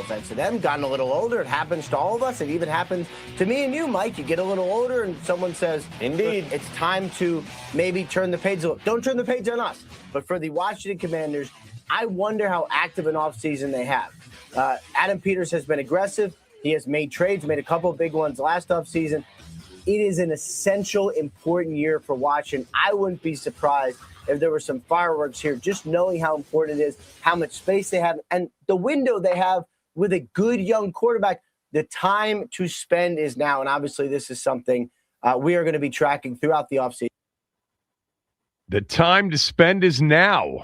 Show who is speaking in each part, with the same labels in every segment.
Speaker 1: offense to them, gotten a little older. It happens to all of us. It even happens to me and you, Mike. You get a little older and someone says, indeed, it's time to maybe turn the page. Don't turn the page on us. But for the Washington Commanders, I wonder how active an offseason they have. Adam Peters has been aggressive. He has made trades, made a couple of big ones last offseason. It is an essential, important year for Washington. I wouldn't be surprised if there were some fireworks here, just knowing how important it is, how much space they have, and the window they have with a good young quarterback. The time to spend is now, and obviously this is something we are going to be tracking throughout the offseason.
Speaker 2: The time to spend is now.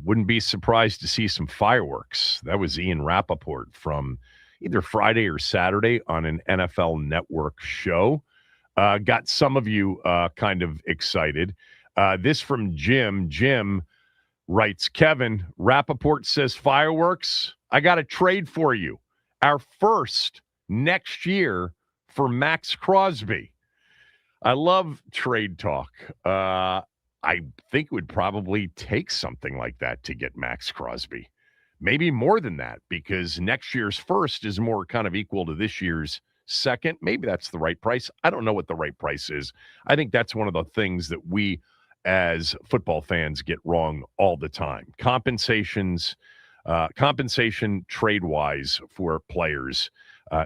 Speaker 2: Wouldn't be surprised to see some fireworks. That was Ian Rappaport from either Friday or Saturday on an NFL Network show. Got some of you kind of excited. This from Jim. Jim writes, Kevin, Rappaport says fireworks. I got a trade for you. Our first next year for Max Crosby. I love trade talk. I think it would probably take something like that to get Max Crosby. Maybe more than that, because next year's first is more kind of equal to this year's second. Maybe that's the right price. I don't know what the right price is. I think that's one of the things that we as football fans get wrong all the time. Compensation trade-wise for players,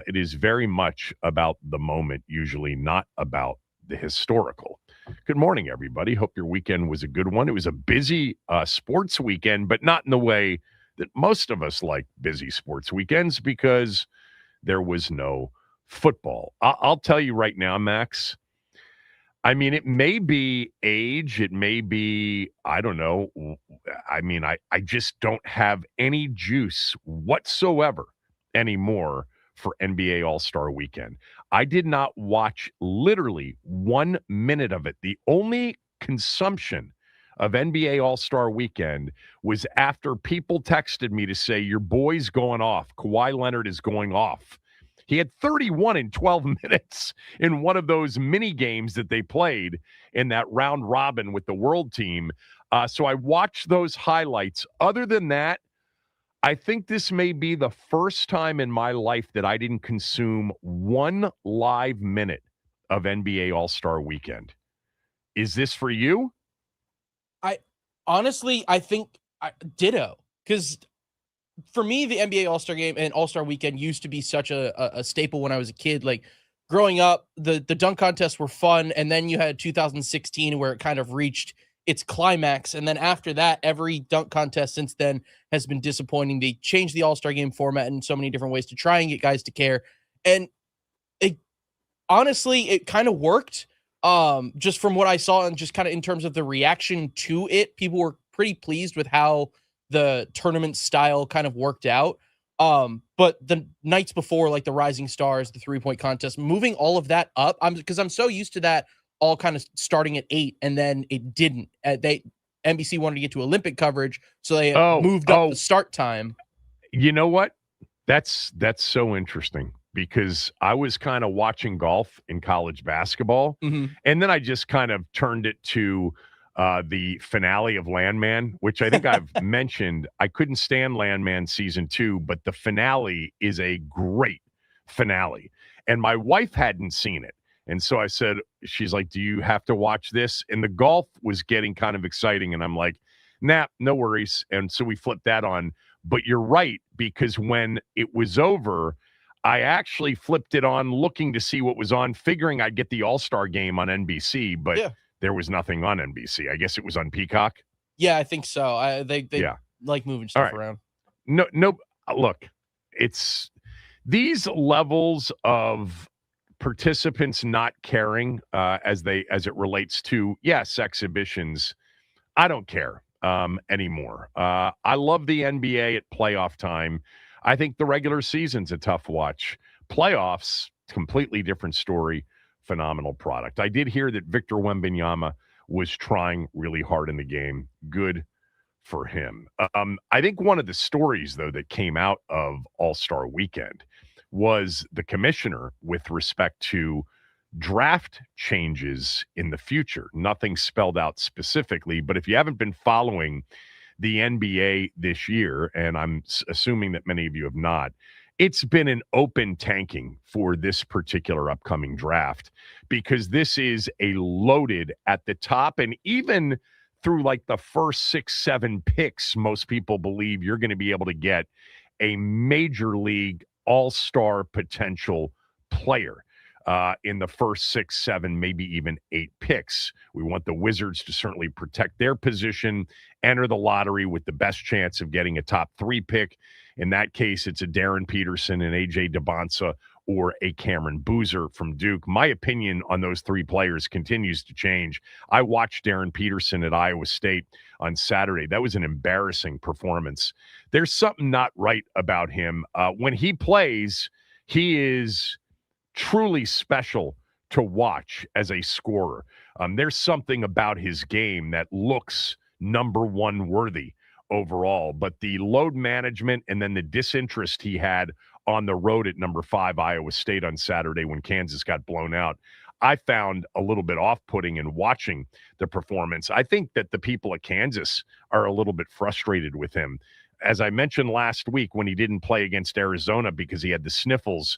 Speaker 2: it is very much about the moment, usually not about the historical. Good morning, everybody. Hope your weekend was a good one. It was a busy sports weekend, but not in the way that most of us like busy sports weekends, because there was no football. I'll tell you right now, Max, I mean, it may be age. It may be, I don't know. I mean, I just don't have any juice whatsoever anymore for NBA All-Star Weekend. I did not watch literally 1 minute of it. The only consumption of NBA All-Star Weekend was after people texted me to say, your boy's going off. Kawhi Leonard is going off. He had 31 in 12 minutes in one of those mini games that they played in that round robin with the world team. So I watched those highlights. Other than that, I think this may be the first time in my life that I didn't consume one live minute of NBA All-Star Weekend. Is this for you?
Speaker 3: I think ditto, because for me, the NBA All-Star Game and All-Star Weekend used to be such a staple when I was a kid. Like growing up, the dunk contests were fun, and then you had 2016 where it kind of reached its climax, and then after that, every dunk contest since then has been disappointing. They changed the All-Star Game format in so many different ways to try and get guys to care, and it kind of worked. Just from what I saw and just kind of in terms of the reaction to it, people were pretty pleased with how the tournament style kind of worked out. But the nights before, like the Rising Stars, the 3-point contest, moving all of that up, because I'm so used to that all kind of starting at 8, and then it didn't. NBC wanted to get to Olympic coverage, so they moved up the start time.
Speaker 2: You know what? That's so interesting, because I was kind of watching golf in college basketball, and then I just kind of turned it to the finale of Landman, which I think I've mentioned. I couldn't stand Landman season 2, but the finale is a great finale. And my wife hadn't seen it. And so I said, she's like, do you have to watch this? And the golf was getting kind of exciting. And I'm like, nah, no worries. And so we flipped that on. But you're right, because when it was over, I actually flipped it on looking to see what was on, figuring I'd get the All-Star Game on NBC, but there was nothing on NBC. I guess it was on Peacock.
Speaker 3: Yeah, I think so. They like moving stuff around.
Speaker 2: No, look, it's these levels of participants not caring as it relates to, yes, exhibitions. I don't care anymore. I love the NBA at playoff time. I think the regular season's a tough watch. Playoffs, completely different story. Phenomenal product. I did hear that Victor Wembanyama was trying really hard in the game. Good for him. I think one of the stories, though, that came out of All-Star Weekend was the commissioner with respect to draft changes in the future. Nothing spelled out specifically, but if you haven't been following the NBA this year, and I'm assuming that many of you have not, it's been an open tanking for this particular upcoming draft because this is a loaded at the top, and even through like the first 6, 7 picks, most people believe you're going to be able to get a major league all-star potential player in the first 6, 7, maybe even 8 picks. We want the Wizards to certainly protect their position, enter the lottery with the best chance of getting a top 3 pick. In that case, it's a Darren Peterson, an A.J. DeBonsa, or a Cameron Boozer from Duke. My opinion on those 3 players continues to change. I watched Darren Peterson at Iowa State on Saturday. That was an embarrassing performance. There's something not right about him. When he plays, he is truly special to watch as a scorer. There's something about his game that looks number 1 worthy overall, but the load management and then the disinterest he had on the road at number 5 Iowa State on Saturday when Kansas got blown out, I found a little bit off-putting in watching the performance. I think that the people at Kansas are a little bit frustrated with him. As I mentioned last week when he didn't play against Arizona because he had the sniffles,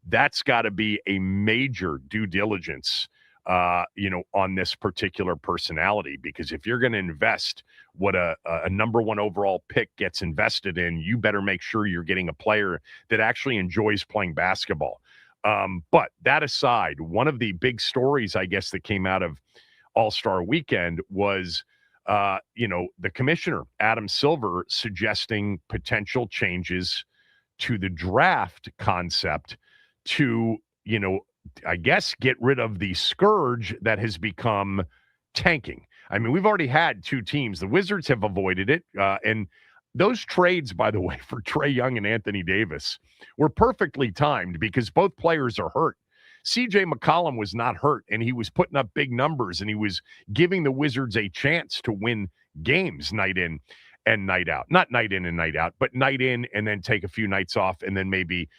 Speaker 2: that's got to be a major due diligence on this particular personality, because if you're going to invest what a number 1 overall pick gets invested in, you better make sure you're getting a player that actually enjoys playing basketball. But that aside, one of the big stories, I guess, that came out of All-Star Weekend was, the commissioner, Adam Silver, suggesting potential changes to the draft concept to, I guess, get rid of the scourge that has become tanking. I mean, we've already had 2 teams. The Wizards have avoided it. And those trades, by the way, for Trae Young and Anthony Davis were perfectly timed because both players are hurt. CJ McCollum was not hurt, and he was putting up big numbers, and he was giving the Wizards a chance to win games night in and night out. Not night in and night out, but night in and then take a few nights off, and then maybe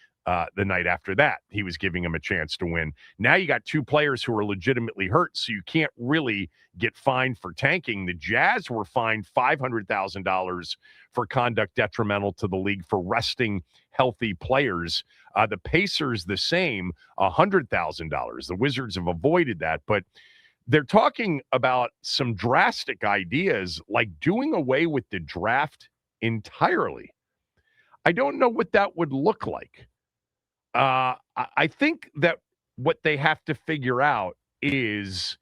Speaker 2: the night after that, he was giving him a chance to win. Now you got 2 players who are legitimately hurt, so you can't really get fined for tanking. The Jazz were fined $500,000 for conduct detrimental to the league for resting healthy players. The Pacers, the same, $100,000. The Wizards have avoided that, but they're talking about some drastic ideas like doing away with the draft entirely. I don't know what that would look like. I think that what they have to figure out is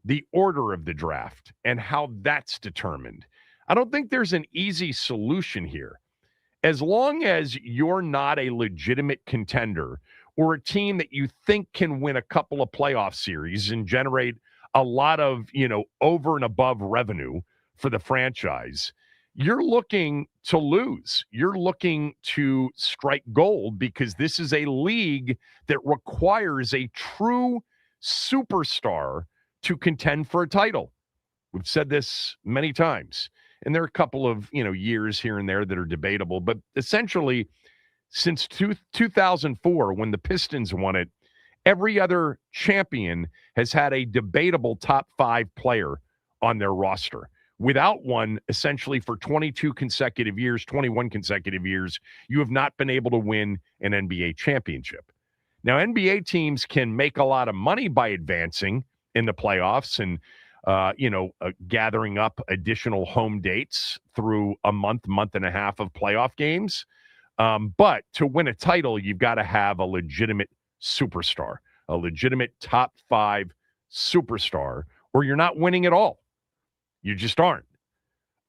Speaker 2: the order of the draft and how that's determined. I don't think there's an easy solution here. As long as you're not a legitimate contender or a team that you think can win a couple of playoff series and generate a lot of, over and above revenue for the franchise, you're looking to lose. You're looking to strike gold because this is a league that requires a true superstar to contend for a title. We've said this many times, and there are a couple of, years here and there that are debatable, but essentially since 2004, when the Pistons won it, every other champion has had a debatable top 5 player on their roster. Without one, essentially for 21 consecutive years, you have not been able to win an NBA championship. Now, NBA teams can make a lot of money by advancing in the playoffs and, gathering up additional home dates through a month and a half of playoff games. But to win a title, you've got to have a legitimate superstar, a legitimate top 5 superstar, or you're not winning at all. You just aren't.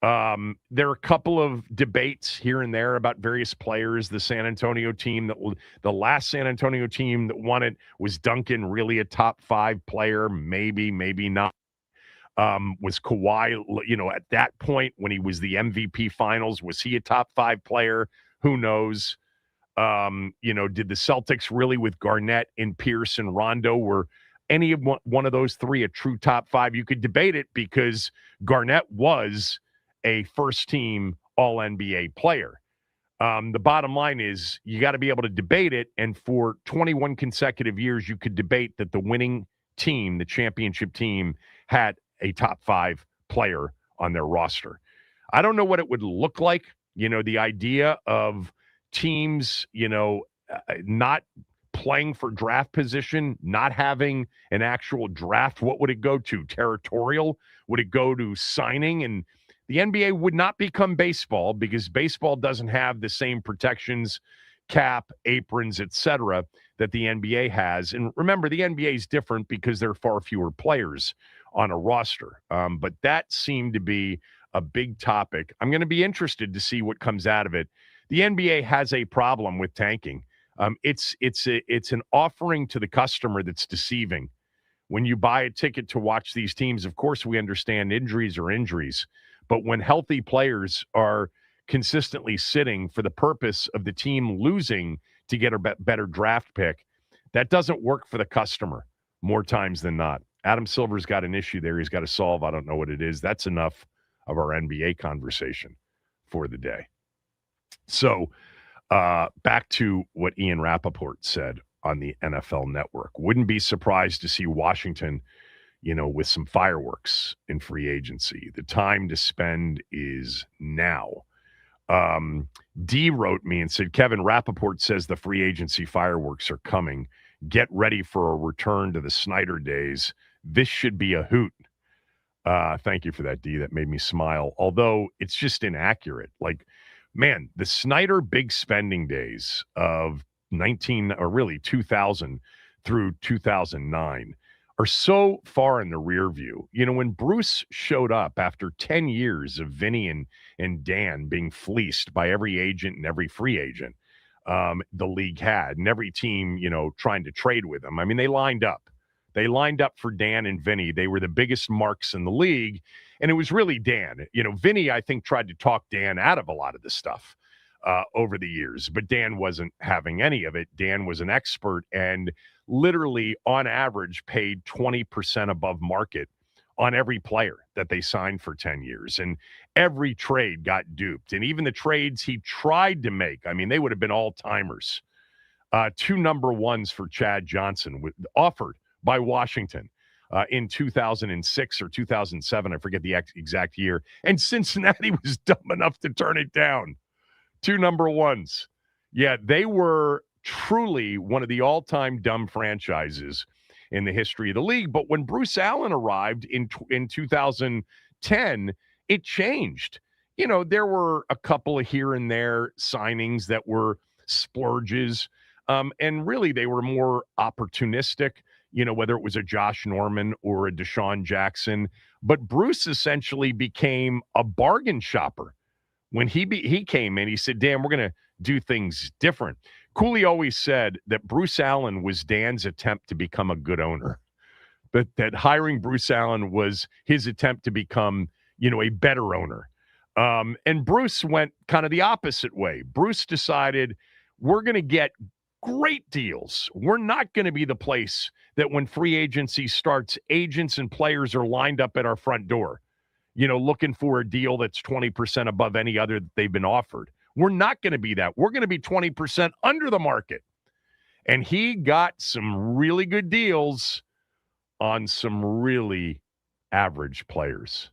Speaker 2: There are a couple of debates here and there about various players. The San Antonio team the last San Antonio team that won it, was Duncan really a top 5 player? Maybe not. Was Kawhi, at that point when he was the MVP finals, was he a top 5 player? Who knows? Did the Celtics really with Garnett and Pierce and Rondo, were any of one of those 3 a true top 5? You could debate it because Garnett was a first-team All-NBA player. The bottom line is you got to be able to debate it, and for 21 consecutive years, you could debate that the winning team, the championship team, had a top 5 player on their roster. I don't know what it would look like, the idea of teams, not playing for draft position, not having an actual draft, what would it go to? Territorial? Would it go to signing? And the NBA would not become baseball because baseball doesn't have the same protections, cap, aprons, etc., that the NBA has. And remember, the NBA is different because there are far fewer players on a roster. But that seemed to be a big topic. I'm going to be interested to see what comes out of it. The NBA has a problem with tanking. It's an offering to the customer that's deceiving. When you buy a ticket to watch these teams, of course, we understand injuries are injuries. But when healthy players are consistently sitting for the purpose of the team losing to get a better draft pick, that doesn't work for the customer more times than not. Adam Silver's got an issue there he's got to solve. I don't know what it is. That's enough of our NBA conversation for the day. So back to what Ian Rappaport said on the NFL Network. Wouldn't be surprised to see Washington, with some fireworks in free agency. The time to spend is now. D wrote me and said, Kevin, Rappaport says the free agency fireworks are coming. Get ready for a return to the Snyder days. This should be a hoot. Thank you for that, D. That made me smile. Although it's just inaccurate. Like, man, the Snyder big spending days of 2000 through 2009 are so far in the rear view. When Bruce showed up after 10 years of Vinny and Dan being fleeced by every agent and every free agent the league had, and every team, trying to trade with him. I mean, they lined up. They lined up for Dan and Vinny. They were the biggest marks in the league, and it was really Dan. Vinny, I think, tried to talk Dan out of a lot of the stuff over the years, but Dan wasn't having any of it. Dan was an expert and literally, on average, paid 20% above market on every player that they signed for 10 years. And every trade got duped. And even the trades he tried to make, I mean, they would have been all-timers. 2 number ones for Chad Johnson offered by Washington in 2006 or 2007. I forget the exact year. And Cincinnati was dumb enough to turn it down. 2 number ones. Yeah, they were truly one of the all-time dumb franchises in the history of the league. But when Bruce Allen arrived in 2010, it changed. There were a couple of here and there signings that were splurges. And really, they were more opportunistic, whether it was a Josh Norman or a Deshaun Jackson. But Bruce essentially became a bargain shopper. When he came in, he said, Dan, we're going to do things different. Cooley always said that Bruce Allen was Dan's attempt to become a good owner, but that hiring Bruce Allen was his attempt to become, a better owner. And Bruce went kind of the opposite way. Bruce decided we're going to get great deals. We're not going to be the place that when free agency starts, agents and players are lined up at our front door, looking for a deal that's 20% above any other that they've been offered. We're not going to be that. We're going to be 20% under the market. And he got some really good deals on some really average players,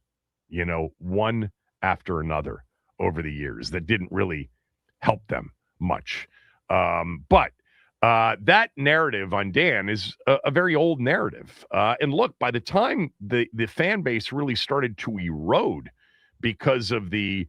Speaker 2: one after another over the years that didn't really help them much. But that narrative on Dan is a very old narrative. And look, by the time the fan base really started to erode because of the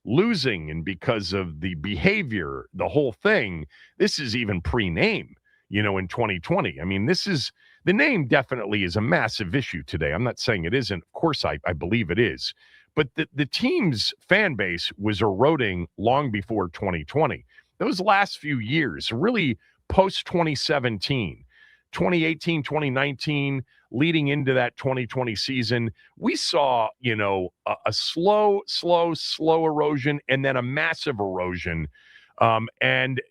Speaker 2: losing and because of the behavior, the whole thing, this is even pre-name, in 2020. I mean, the name definitely is a massive issue today. I'm not saying it isn't. Of course, I believe it is. But the team's fan base was eroding long before 2020. Those last few years, really post-2017, 2018, 2019, leading into that 2020 season, we saw, a slow erosion and then a massive erosion. And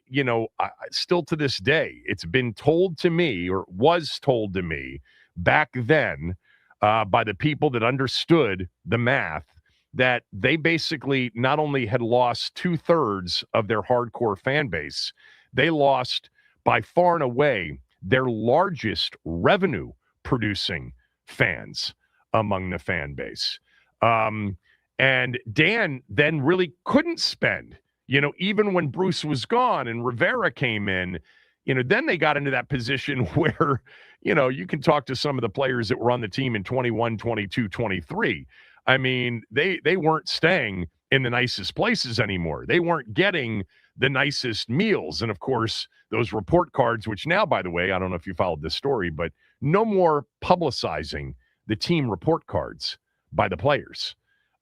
Speaker 2: still to this day, it's been told to me, or was told to me back then by the people that understood the math, that they basically not only had lost 2/3 of their hardcore fan base, they lost by far and away their largest revenue producing fans among the fan base. And Dan then really couldn't spend Even when Bruce was gone and Rivera came in, then they got into that position where, you can talk to some of the players that were on the team in 21, 22, 23. I mean, they weren't staying in the nicest places anymore. They weren't getting the nicest meals. And of course, those report cards, which now, by the way, I don't know if you followed this story, but no more publicizing the team report cards by the players.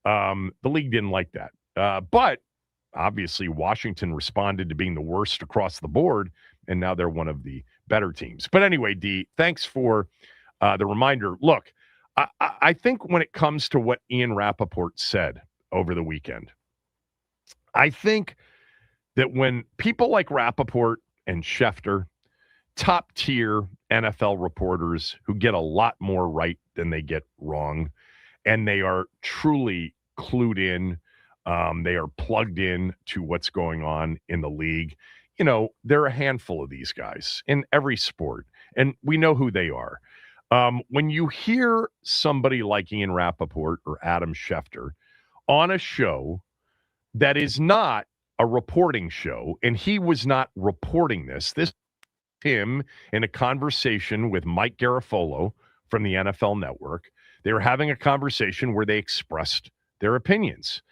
Speaker 2: The league didn't like that. But obviously, Washington responded to being the worst across the board, and now they're one of the better teams. But anyway, D, thanks for the reminder. Look, I think when it comes to what Ian Rappaport said over the weekend, I think that when people like Rappaport and Schefter, top-tier NFL reporters who get a lot more right than they get wrong, and they are truly clued in, they are plugged in to what's going on in the league. There are a handful of these guys in every sport, and we know who they are. When you hear somebody like Ian Rappaport or Adam Schefter on a show that is not a reporting show, and he was not reporting this him in a conversation with Mike Garafolo from the NFL Network. They were having a conversation where they expressed their opinions.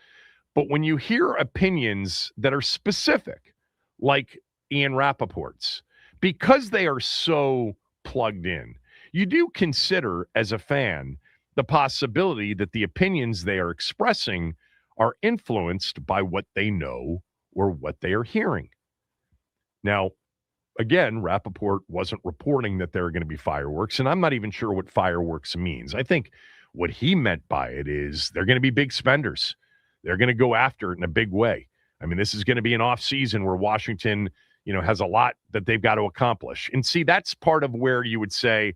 Speaker 2: But when you hear opinions that are specific, like Ian Rappaport's, because they are so plugged in, you do consider as a fan the possibility that the opinions they are expressing are influenced by what they know or what they are hearing. Now, again, Rappaport wasn't reporting that there are going to be fireworks, and I'm not even sure what fireworks means. I think what he meant by it is they're going to be big spenders. They're going to go after it in a big way. I mean, this is going to be an off season where Washington, has a lot that they've got to accomplish. And see, that's part of where you would say,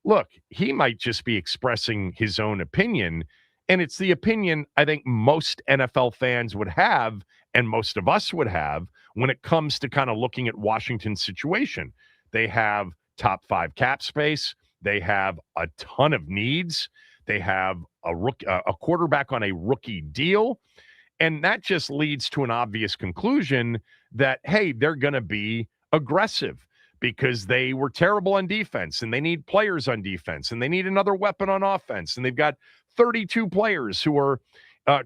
Speaker 2: look, he might just be expressing his own opinion. And it's the opinion I think most NFL fans would have, and most of us would have, when it comes to kind of looking at Washington's situation. They have top 5 cap space. They have a ton of needs. They have a quarterback on a rookie deal. And that just leads to an obvious conclusion that, hey, they're going to be aggressive because they were terrible on defense, and they need players on defense, and they need another weapon on offense. And they've got 32 players who are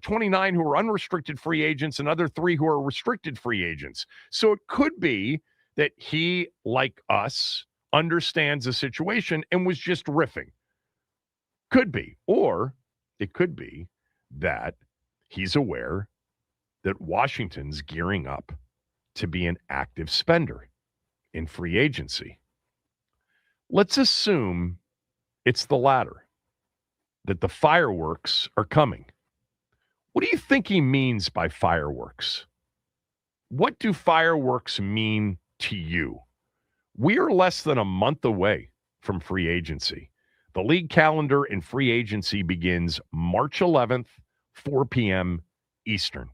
Speaker 2: 29 who are unrestricted free agents, and other 3 who are restricted free agents. So it could be that he, like us, understands the situation and was just riffing. Could be. Or it could be that he's aware that Washington's gearing up to be an active spender in free agency. Let's assume it's the latter, that the fireworks are coming. What do you think he means by fireworks? What do fireworks mean to you? We are less than a month away from free agency. The league calendar and free agency begins March 11th, 4 p.m. Eastern.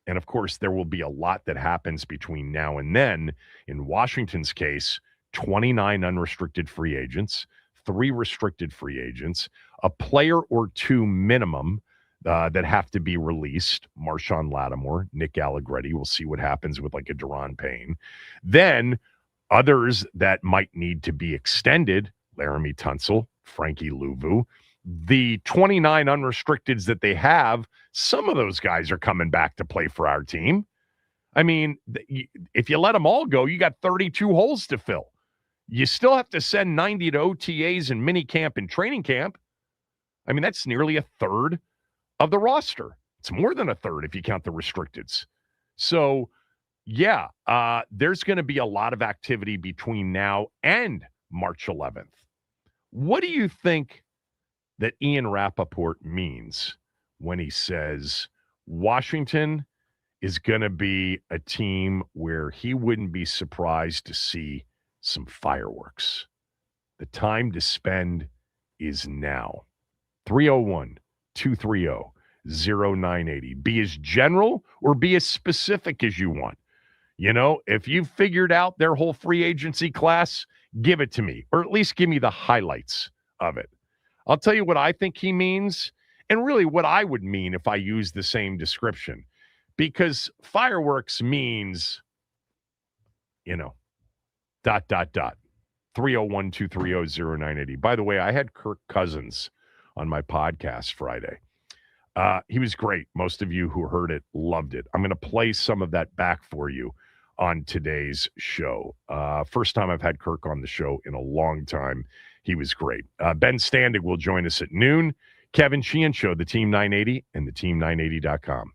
Speaker 2: And of course, there will be a lot that happens between now and then. In Washington's case, 29 unrestricted free agents, 3 restricted free agents, a player or 2 minimum that have to be released. Marshawn Lattimore, Nick Allegretti. We'll see what happens with like a Deron Payne. Then others that might need to be extended, Laramie Tunsil, Frankie Louvu. The 29 unrestricteds that they have, some of those guys are coming back to play for our team. I mean, if you let them all go, you got 32 holes to fill. You still have to send 90 to OTAs and mini camp and training camp. I mean, that's nearly a third of the roster. It's more than a third if you count the restricteds. So, yeah, there's going to be a lot of activity between now and March 11th. What do you think that Ian Rappaport means when he says Washington is going to be a team where he wouldn't be surprised to see some fireworks? The time to spend is now. 301-230-0980. Be as general or be as specific as you want. If you've figured out their whole free agency class, give it to me, or at least give me the highlights of it. I'll tell you what I think he means, and really what I would mean if I use the same description. because fireworks means, dot, dot, dot. 301-230-0980. By the way, I had Kirk Cousins on my podcast Friday. He was great. Most of you who heard it loved it. I'm going to play some of that back for you on today's show. First time I've had Kirk on the show in a long time. He was great. Ben Standig will join us at noon. Kevin Sheehan Show, the Team 980 and the team980.com.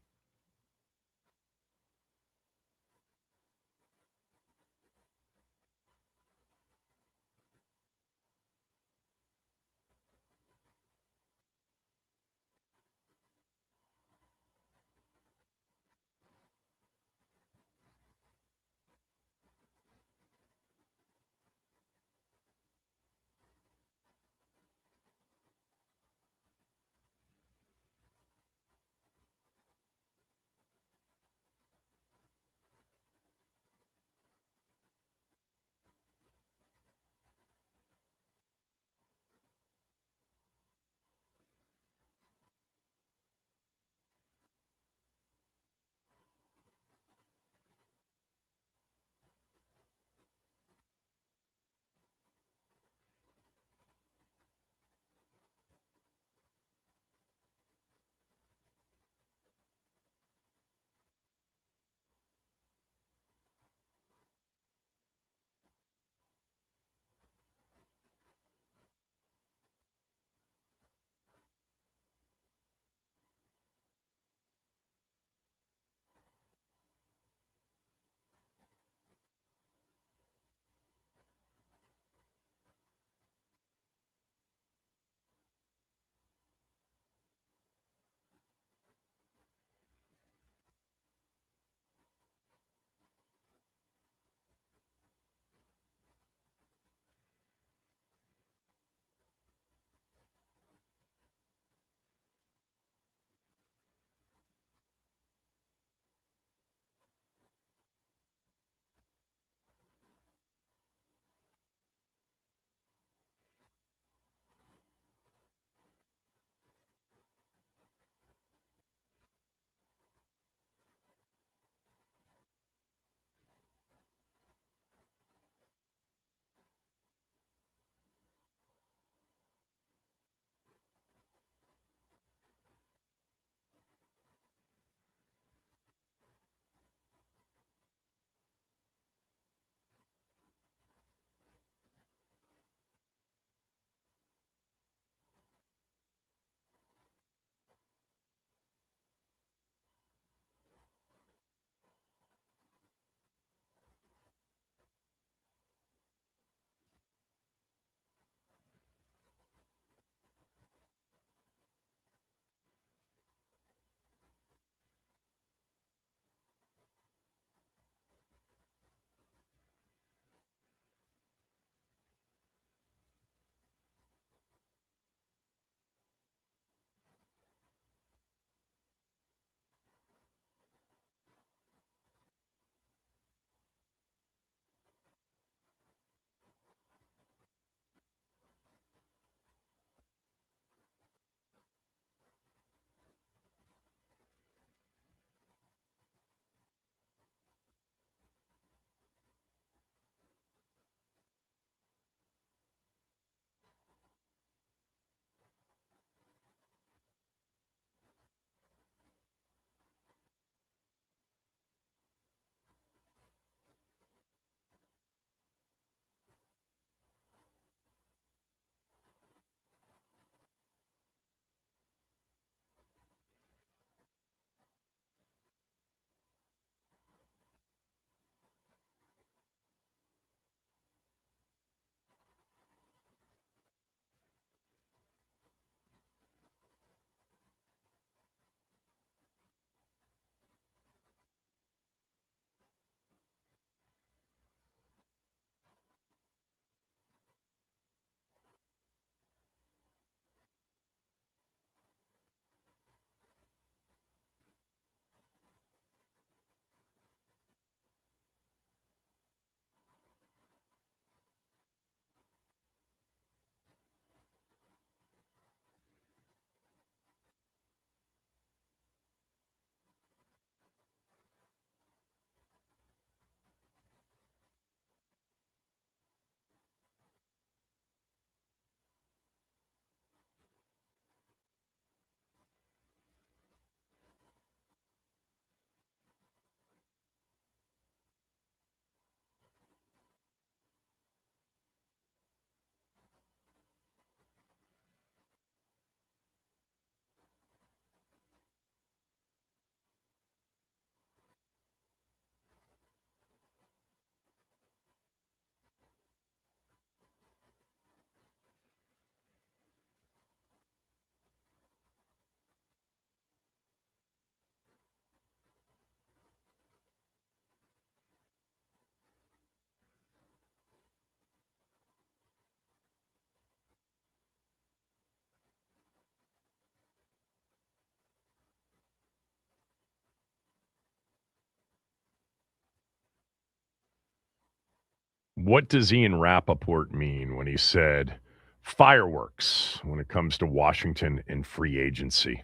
Speaker 2: What does Ian Rappaport mean when he said fireworks when it comes to Washington and free agency?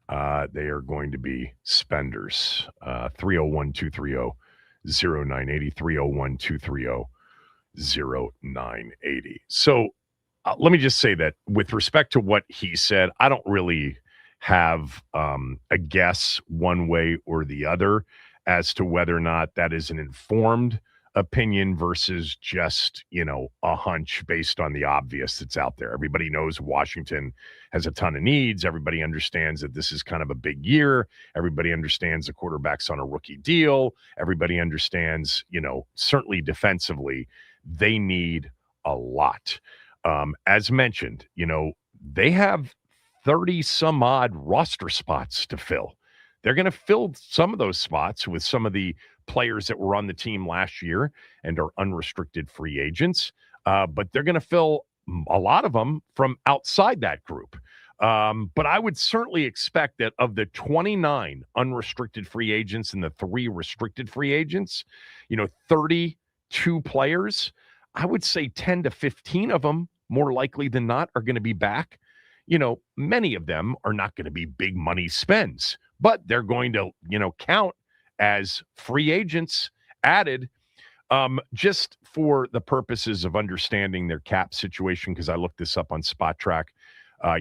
Speaker 2: They are going to be spenders. 301-230-0980, 301-230-0980. So let me just say that with respect to what he said, I don't really have a guess one way or the other as to whether or not that is an informed opinion versus just, a hunch based on the obvious that's out there. Everybody knows Washington has a ton of needs. Everybody understands that this is kind of a big year. Everybody understands the quarterback's on a rookie deal. Everybody understands, certainly defensively, they need a lot. As mentioned, they have 30 some odd roster spots to fill. They're going to fill some of those spots with some of the players that were on the team last year and are unrestricted free agents. But they're going to fill a lot of them from outside that group. But I would certainly expect that of the 29 unrestricted free agents and the 3 restricted free agents, 32 players, I would say 10 to 15 of them, more likely than not, are going to be back. Many of them are not going to be big money spends, but they're going to, count as free agents added, just for the purposes of understanding their cap situation, because I looked this up on Spot Track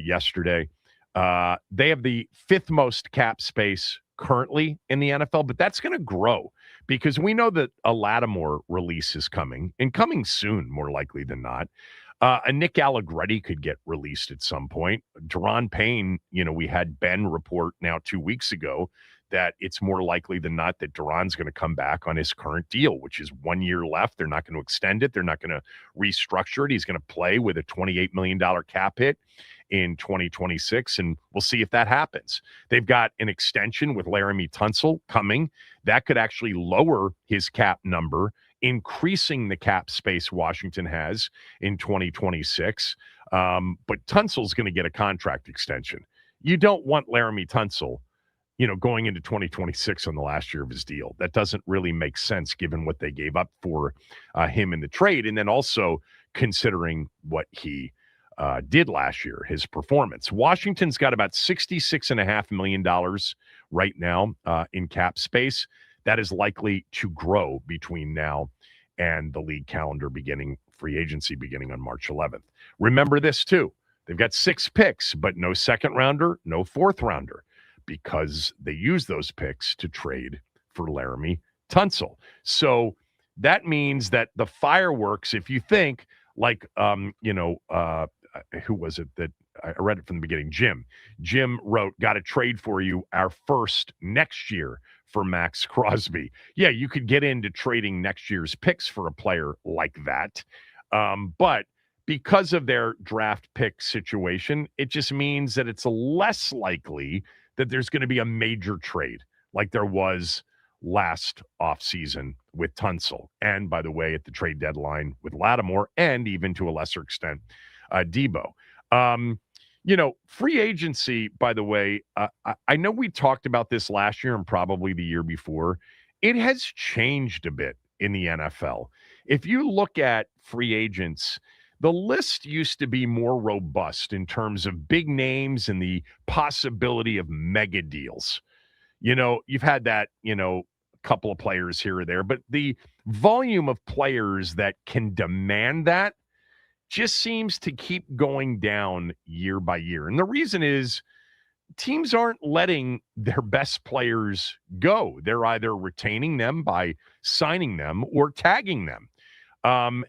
Speaker 2: yesterday. They have the 5th most cap space currently in the NFL, but that's going to grow because we know that a Lattimore release is coming and coming soon, more likely than not. A Nick Allegretti could get released at some point. Deron Payne, we had Ben report now 2 weeks ago that it's more likely than not that Deron's going to come back on his current deal, which is 1 year left. They're not going to extend it. They're not going to restructure it. He's going to play with a $28 million cap hit in 2026, and we'll see if that happens. They've got an extension with Laramie Tunsil coming. That could actually lower his cap number, increasing the cap space Washington has in 2026. But Tunsil's going to get a contract extension. You don't want Laramie Tunsil, going into 2026 on the last year of his deal. That doesn't really make sense given what they gave up for him in the trade. And then also considering what he did last year, his performance. Washington's got about $66.5 million right now in cap space. That is likely to grow between now and the league calendar free agency beginning on March 11th. Remember this too. They've got 6 picks, but no second rounder, no 4th rounder, because they use those picks to trade for Laramie Tunsil. So that means that the fireworks, if you think like, who was it that I read it from the beginning? Jim wrote, got to trade for you our first next year for Max Crosby. Yeah, you could get into trading next year's picks for a player like that. But because of their draft pick situation, it just means that it's less likely that there's going to be a major trade like there was last offseason with Tunsil. And by the way, at the trade deadline with Lattimore, and even to a lesser extent, Debo. Free agency, by the way, I know we talked about this last year and probably the year before. It has changed a bit in the NFL. If you look at free agents, the list used to be more robust in terms of big names and the possibility of mega deals. You've had that, couple of players here or there, but the volume of players that can demand that just seems to keep going down year by year. And the reason is teams aren't letting their best players go. They're either retaining them by signing them or tagging them.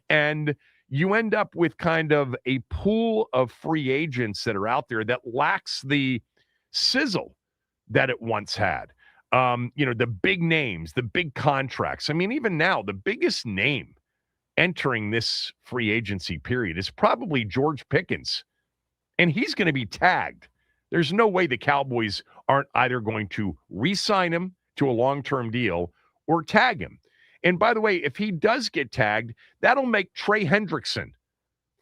Speaker 2: And you end up with kind of a pool of free agents that are out there that lacks the sizzle that it once had. The big names, the big contracts. I mean, even now, the biggest name entering this free agency period is probably George Pickens, and he's going to be tagged. There's no way the Cowboys aren't either going to re-sign him to a long-term deal or tag him. And by the way, if he does get tagged, that'll make Trey Hendrickson,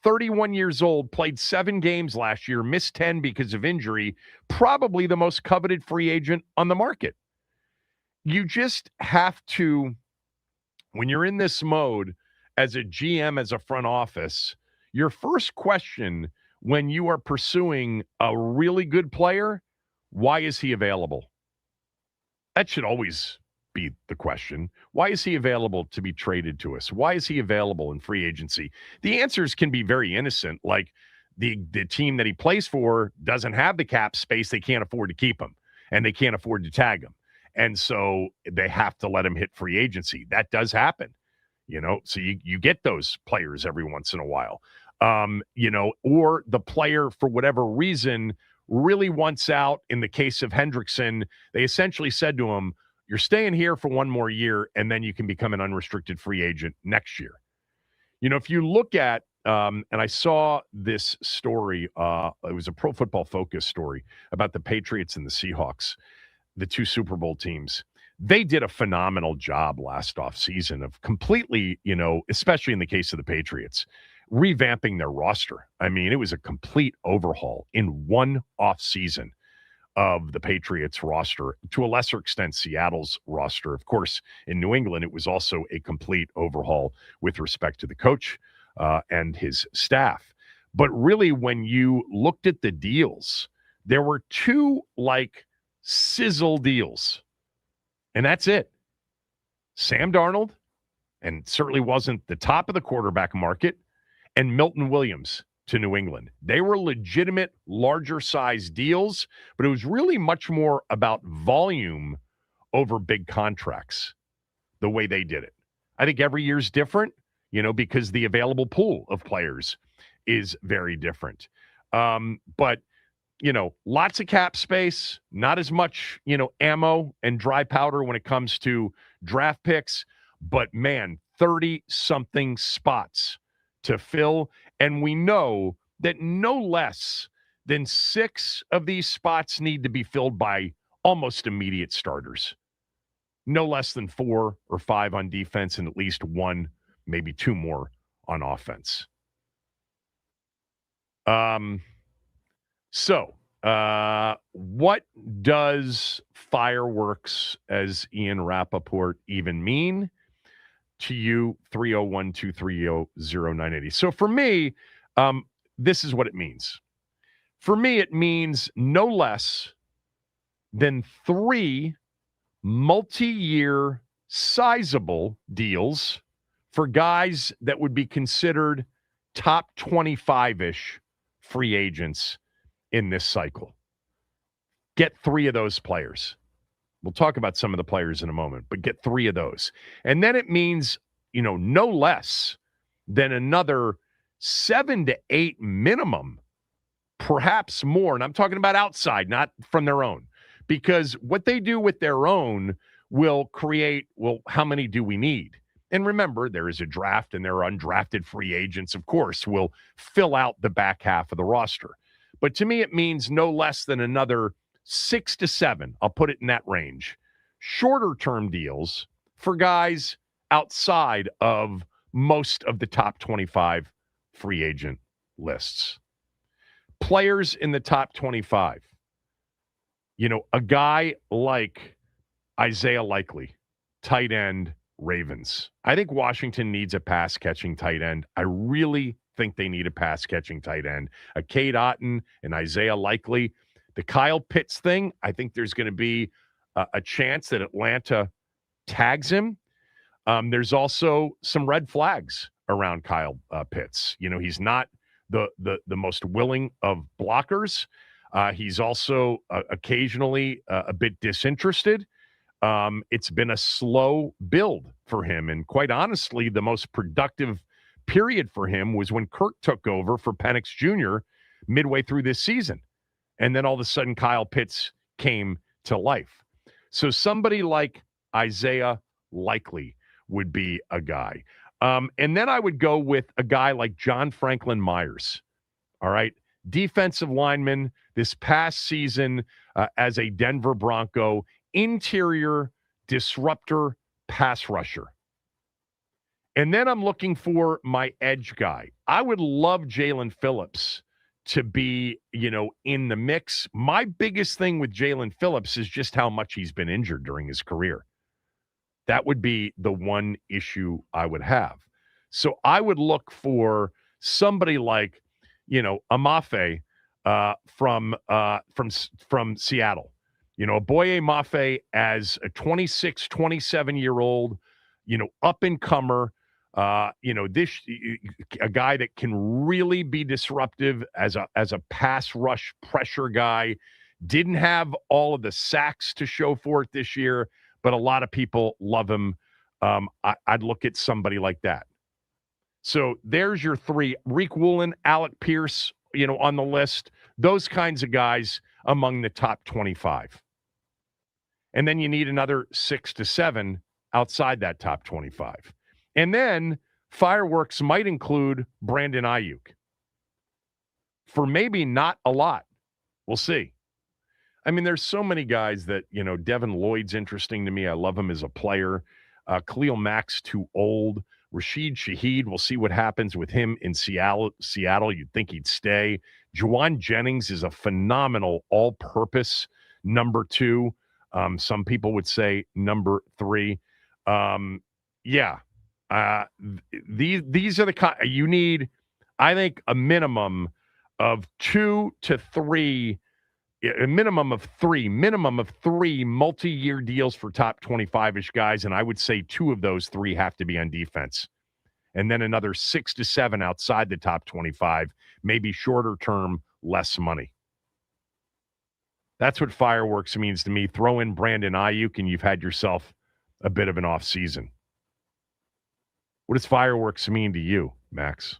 Speaker 2: 31 years old, played 7 games last year, missed 10 because of injury, probably the most coveted free agent on the market. You just have to, when you're in this mode, as a GM, as a front office, your first question when you are pursuing a really good player, why is he available? That should always be the question. Why is he available to be traded to us? Why is he available in free agency? The answers can be very innocent, like the team that he plays for doesn't have the cap space. They can't afford to keep him, and they can't afford to tag him. And so they have to let him hit free agency. That does happen, so you get those players every once in a while. Or the player, for whatever reason, really wants out. In the case of Hendrickson, they essentially said to him, you're staying here for one more year, and then you can become an unrestricted free agent next year. If you look at, and I saw this story, it was a Pro Football Focus story about the Patriots and the Seahawks, the two Super Bowl teams. They did a phenomenal job last offseason of completely, especially in the case of the Patriots, revamping their roster. I mean, it was a complete overhaul in one offseason of the Patriots roster, to a lesser extent, Seattle's roster. Of course, in New England, it was also a complete overhaul with respect to the coach and his staff. But really, when you looked at the deals, there were two sizzle deals, and that's it. Sam Darnold, and certainly wasn't the top of the quarterback market, and Milton Williams to New England. They were legitimate, larger size deals, but it was really much more about volume over big contracts, the way they did it. I think every year's different, because the available pool of players is very different. But lots of cap space, not as much, ammo and dry powder when it comes to draft picks, but man, 30-something spots to fill. And we know that no less than 6 of these spots need to be filled by almost immediate starters. No less than 4 or 5 on defense, and at least 1, maybe 2 more on offense. So what does fireworks, as Ian Rappaport, even mean to you? 301-230-0980. So for me, this is what it means. For me, it means no less than 3 multi-year sizable deals for guys that would be considered top 25-ish free agents in this cycle. Get 3 of those players. We'll talk about some of the players in a moment, but get 3 of those. And then it means, no less than another 7 to 8 minimum, perhaps more. And I'm talking about outside, not from their own, because what they do with their own will create, how many do we need? And remember, there is a draft, and there are undrafted free agents, of course, will fill out the back half of the roster. But to me, it means no less than another 6 to 7, I'll put it in that range, shorter-term deals for guys outside of most of the top 25 free agent lists. Players in the top 25. A guy like Isaiah Likely, tight end, Ravens. I think Washington needs a pass-catching tight end. I really think they need a pass-catching tight end. A Cade Otton and Isaiah Likely. The Kyle Pitts thing, I think there's going to be a chance that Atlanta tags him. There's also some red flags around Kyle Pitts. He's not the most willing of blockers. He's also occasionally a bit disinterested. It's been a slow build for him. And quite honestly, the most productive period for him was when Kirk took over for Penix Jr. midway through this season. And then all of a sudden, Kyle Pitts came to life. So somebody like Isaiah Likely would be a guy. And then I would go with a guy like John Franklin Myers. All right. Defensive lineman this past season as a Denver Bronco, interior disruptor, pass rusher. And then I'm looking for my edge guy. I would love Jalen Phillips to be, in the mix. My biggest thing with Jalen Phillips is just how much he's been injured during his career. That would be the one issue I would have. So I would look for somebody like, Amafe from Seattle. Boye Mafe as a 26, 27-year-old, up and comer. This a guy that can really be disruptive as a pass rush pressure guy. Didn't have all of the sacks to show for it this year, but a lot of people love him. I'd look at somebody like that. So there's your three: Reek Woolen, Alec Pierce, on the list. Those kinds of guys among the top 25. And then you need another 6 to 7 outside that top 25. And then fireworks might include Brandon Ayuk for maybe not a lot. We'll see. I mean, there's so many guys that, Devin Lloyd's interesting to me. I love him as a player. Khalil Mack's too old. Rashid Shaheed, we'll see what happens with him in Seattle. You'd think he'd stay. Juwan Jennings is a phenomenal all-purpose number 2. Some people would say number 3. These are the you need, I think, a minimum of 2 to 3, a minimum of three multi-year deals for top 25-ish guys, and I would say 2 of those 3 have to be on defense. And then another 6 to 7 outside the top 25, maybe shorter term, less money. That's what fireworks means to me. Throw in Brandon Ayuk, and you've had yourself a bit of an off season. What does fireworks mean to you, Max?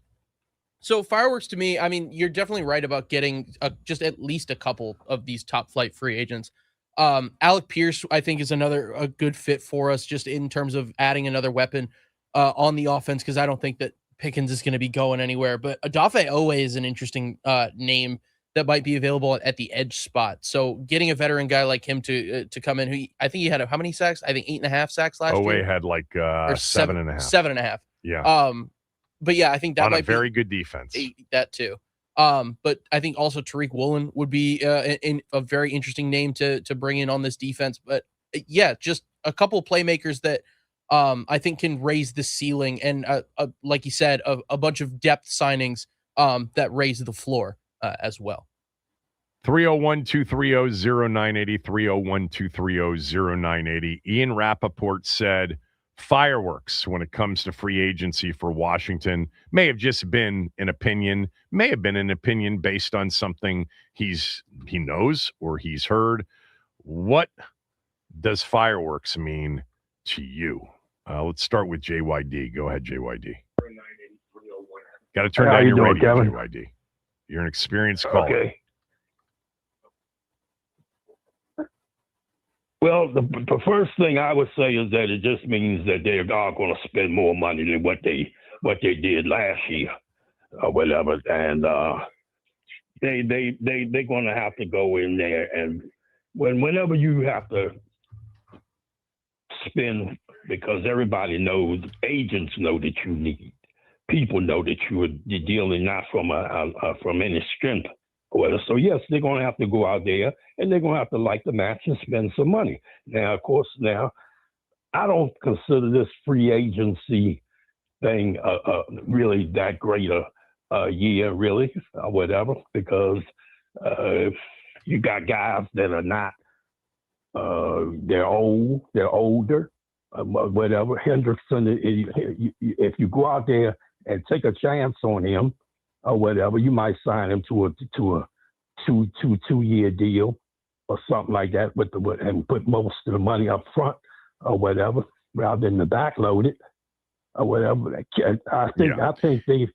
Speaker 3: So fireworks to me, I mean, you're definitely right about getting just at least a couple of these top flight free agents. Alec Pierce, I think, is a good fit for us just in terms of adding another weapon on the offense, because I don't think that Pickens is going to be going anywhere. But Odafe Owe is an interesting name that might be available at the edge spot. So getting a veteran guy like him to come in, I think he had how many sacks? I think 8.5 sacks last year.
Speaker 2: Owe had like 7.5.
Speaker 3: 7.5.
Speaker 2: Yeah.
Speaker 3: But yeah, I think that
Speaker 2: on
Speaker 3: might
Speaker 2: a very good defense.
Speaker 3: That too. But I think also Tariq Woolen would be a very interesting name to bring in on this defense. But yeah, just a couple playmakers that I think can raise the ceiling, and like you said, a bunch of depth signings that raise the floor as well.
Speaker 2: 301-230-0980, 301-230-0980. Ian Rappaport said fireworks when it comes to free agency for Washington may have just been an opinion, based on something he knows or he's heard. What does fireworks mean to you? Let's start with JYD. Go ahead, JYD. Got to turn down your radio, Kevin? JYD. You're an experienced caller.
Speaker 4: Okay. Well, the first thing I would say is that it just means that they are going to spend more money than what they did last year or whatever, and they're going to have to go in there, and whenever you have to spend, because everybody knows, agents know that you need, people know that you're dealing not from from any strength. Well, so yes, they're going to have to go out there and they're going to have to light the match and spend some money. Now, of course, I don't consider this free agency thing really that great a year, really, or whatever, because you got guys that are not, they're older, whatever. Hendrickson, if you go out there and take a chance on him, or whatever, you might sign him to a 2-year deal or something like that, and put most of the money up front or whatever, rather than the backload it or whatever. I think they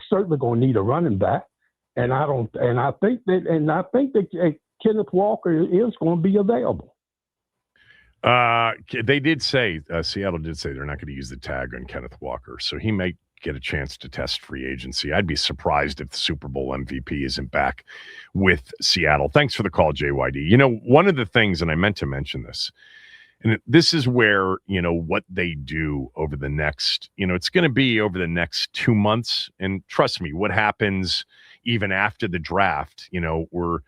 Speaker 4: certainly gonna need a running back, and I think that Kenneth Walker is going to be available.
Speaker 2: They did say, Seattle did say they're not going to use the tag on Kenneth Walker, so he may get a chance to test free agency. I'd be surprised if the Super Bowl MVP isn't back with Seattle. Thanks for the call, JYD. One of the things, and I meant to mention this, and this is where, what they do over the next, it's going to be over the next 2 months. And trust me, what happens even after the draft, we're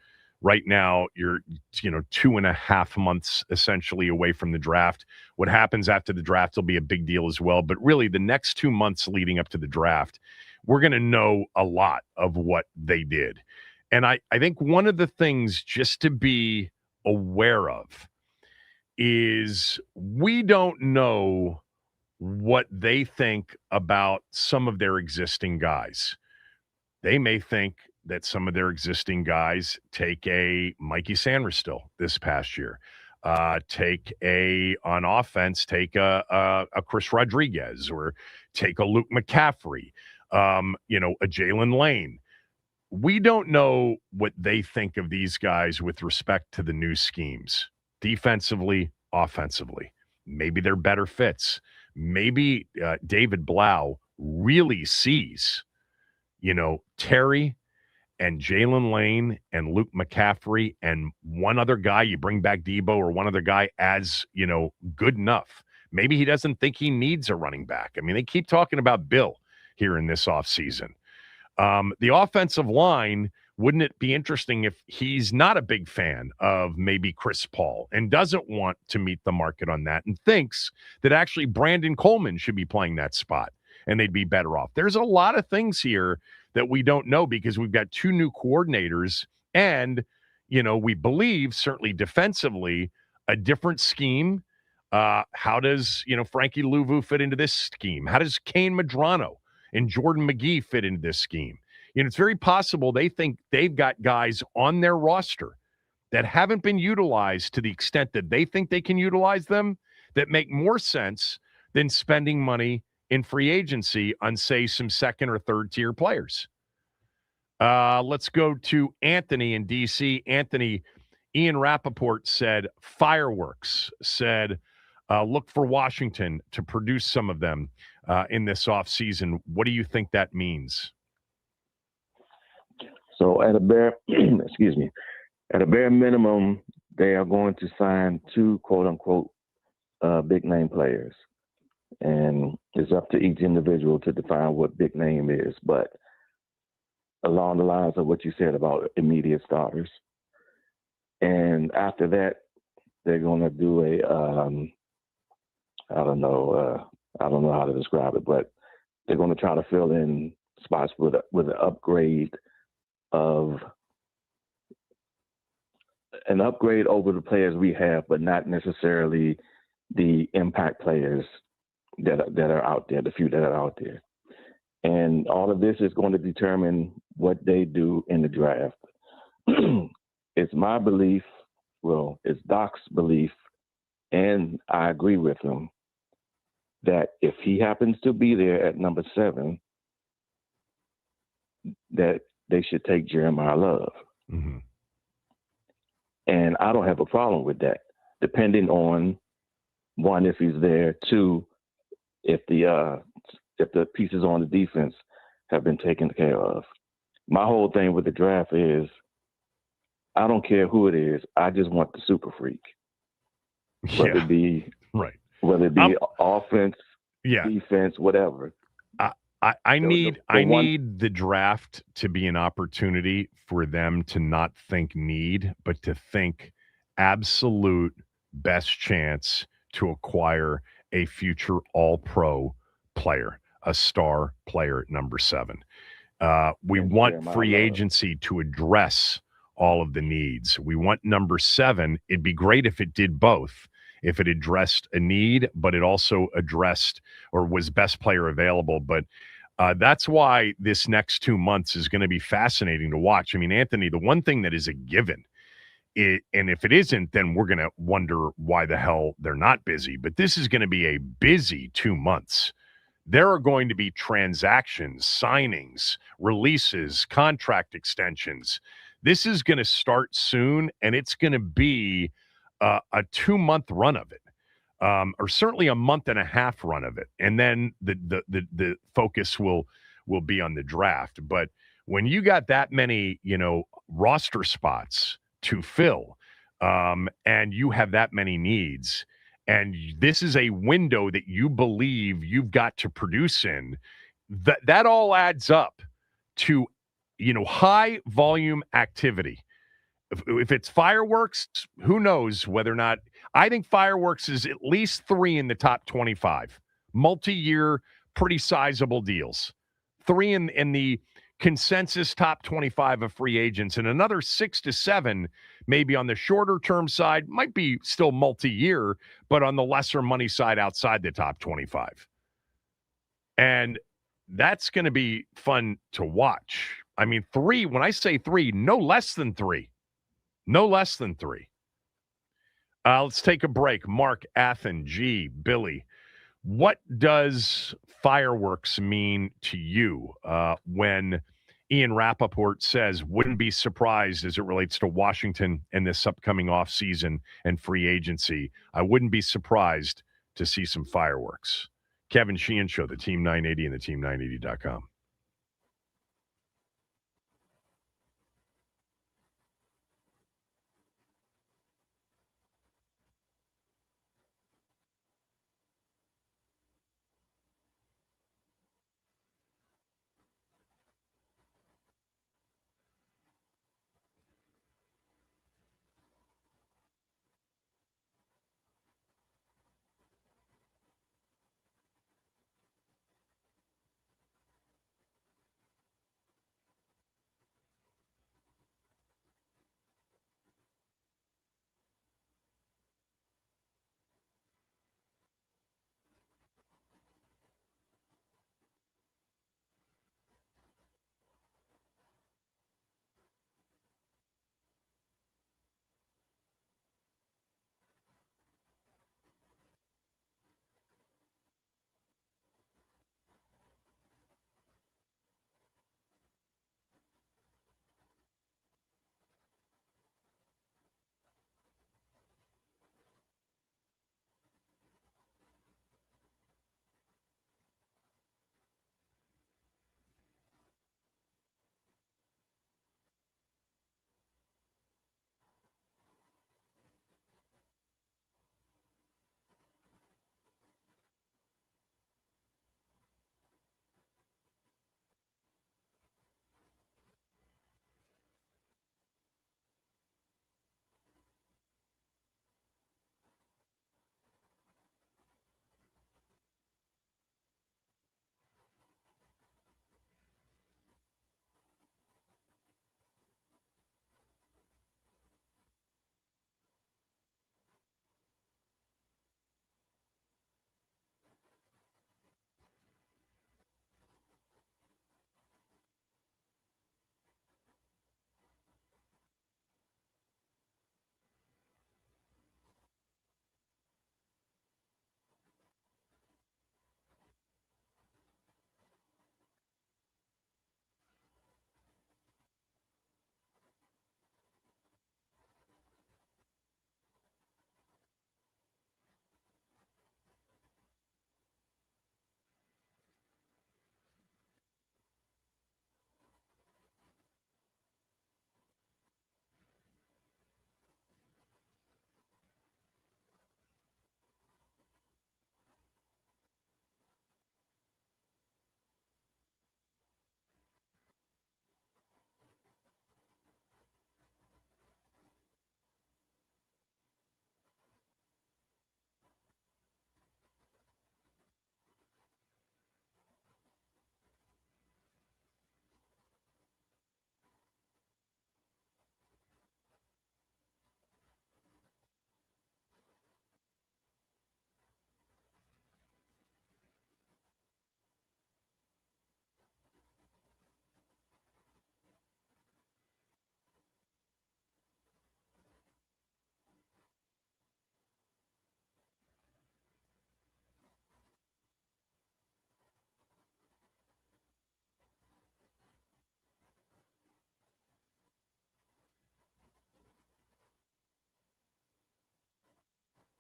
Speaker 2: Right now, you're 2.5 months essentially away from the draft. What happens after the draft will be a big deal as well. But really, the next 2 months leading up to the draft, we're going to know a lot of what they did. And I think one of the things just to be aware of is we don't know what they think about some of their existing guys. They may think that some of their existing guys take a Mikey Sanders this past year, on offense, take a Chris Rodriguez, or take a Luke McCaffrey, a Jalen Lane. We don't know what they think of these guys with respect to the new schemes, defensively, offensively. Maybe they're better fits. Maybe David Blau really sees, Terry and Jalen Lane and Luke McCaffrey and one other guy, you bring back Debo, or one other guy as, good enough. Maybe he doesn't think he needs a running back. I mean, they keep talking about Bill here in this offseason. The offensive line, wouldn't it be interesting if he's not a big fan of maybe Chris Paul and doesn't want to meet the market on that and thinks that actually Brandon Coleman should be playing that spot and they'd be better off? There's a lot of things here that we don't know because we've got 2 new coordinators and, we believe certainly defensively a different scheme. How does, Frankie Louvu fit into this scheme? How does Kane Medrano and Jordan McGee fit into this scheme? It's very possible they think they've got guys on their roster that haven't been utilized to the extent that they think they can utilize them, that make more sense than spending money in free agency on, say, some second or third tier players. Let's go to Anthony in DC. Anthony, Ian Rappaport said fireworks, said look for Washington to produce some of them in this offseason. What do you think that means?
Speaker 5: So at a bare, at a bare minimum, they are going to sign 2 quote unquote big name players, and it's up to each individual to define what big name is. But along the lines of what you said about immediate starters, and after that, they're going to do I don't know how to describe it, but they're going to try to fill in spots with an upgrade over the players we have, but not necessarily the impact players that are out there, the few that are out there. And all of this is going to determine what they do in the draft. It's my belief, it's Doc's belief, and I agree with him, that if he happens to be there at number 7, that they should take Jeremiah Love.
Speaker 2: Mm-hmm.
Speaker 5: And I don't have a problem with that, depending on, 1, if he's there, 2, if the pieces on the defense have been taken care of. My whole thing with the draft is, I don't care who it is. I just want the super freak. Whether it be
Speaker 2: right,
Speaker 5: whether it be offense, defense, whatever.
Speaker 2: I need the draft to be an opportunity for them to not think need, but to think absolute best chance to acquire a future all-pro player, a star player at number 7. We want free agency to address all of the needs. We want number 7. It'd be great if it did both. If it addressed a need, but it also addressed or was best player available. But that's why this next 2 months is going to be fascinating to watch. I mean, Anthony, the one thing that is a given, and if it isn't, then we're going to wonder why the hell they're not busy. But this is going to be a busy 2 months. There are going to be transactions, signings, releases, contract extensions. This is going to start soon, and it's going to be a 2-month run of it, or certainly a 1.5-month run of it, and then the focus will be on the draft. But when you got that many, roster spots to fill, and you have that many needs, and this is a window that you believe you've got to produce in, that all adds up to, high volume activity. if it's fireworks, who knows whether or not. I think fireworks is at least 3 in the top 25. Multi-year, pretty sizable deals. 3 in the consensus top 25 of free agents, and another 6 to 7 maybe on the shorter term side, might be still multi-year, but on the lesser money side outside the top 25. And that's going to be fun to watch. I mean, 3, when I say 3, no less than 3. No less than 3. Let's take a break. Mark, Athen, G, Billy, what does fireworks mean to you when Ian Rappaport says wouldn't be surprised as it relates to Washington and this upcoming offseason and free agency? I wouldn't be surprised to see some fireworks. Kevin Sheehan Show, the Team 980 and the Team980.com.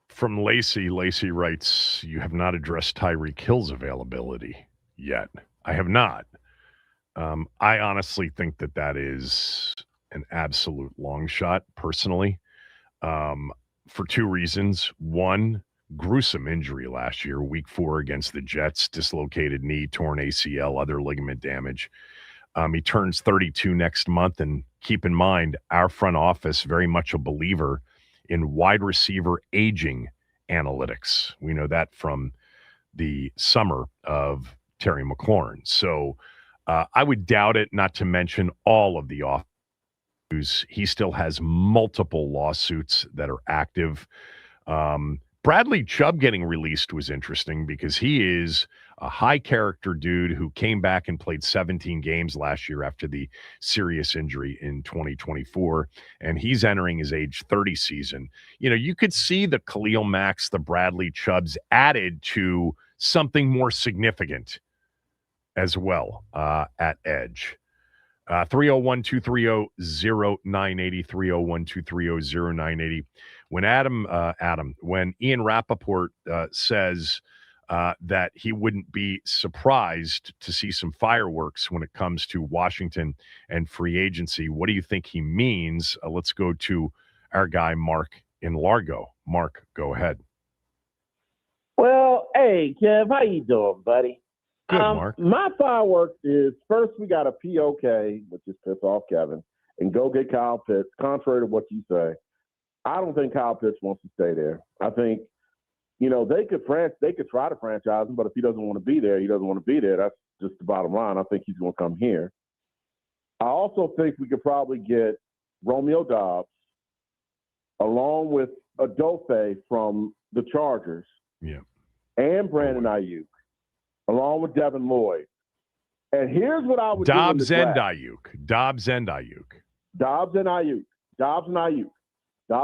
Speaker 2: From Lacey writes, you have not addressed Tyreek Hill's availability yet. I have not. I honestly think that is an absolute long shot, personally, for 2 reasons. One, gruesome injury last year, week 4 against the Jets, dislocated knee, torn ACL, other ligament damage. He turns 32 next month, and keep in mind, our front office very much a believer in wide receiver aging analytics. We know that from the summer of Terry McLaurin. So I would doubt it, not to mention all of the off news. He still has multiple lawsuits that are active. Bradley Chubb getting released was interesting because he is a high character dude who came back and played 17 games last year after the serious injury in 2024. And he's entering his age 30 season. You know, you could see the Khalil Macks, the Bradley Chubbs added to something more significant as well at edge. 301-230-0980, 301-230-0980. When when Ian Rappaport says that he wouldn't be surprised to see some fireworks when it comes to Washington and free agency, what do you think he means? Let's go to our guy, Mark in Largo. Mark, go ahead.
Speaker 6: Well, hey, Kev, how you doing, buddy?
Speaker 2: Good, Mark.
Speaker 6: My fireworks is, first we got a POK, which is piss off Kevin, and go get Kyle Pitts. Contrary to what you say, I don't think Kyle Pitts wants to stay there. I think, you know, they could try to franchise him, but if he doesn't want to be there, he doesn't want to be there. That's just the bottom line. I think he's going to come here. I also think we could probably get Romeo Doubs along with Adofe from the Chargers.
Speaker 2: Yeah.
Speaker 6: And Brandon Ayuk, along with Devin Lloyd. And here's what I would do.
Speaker 2: Dobbs and Ayuk.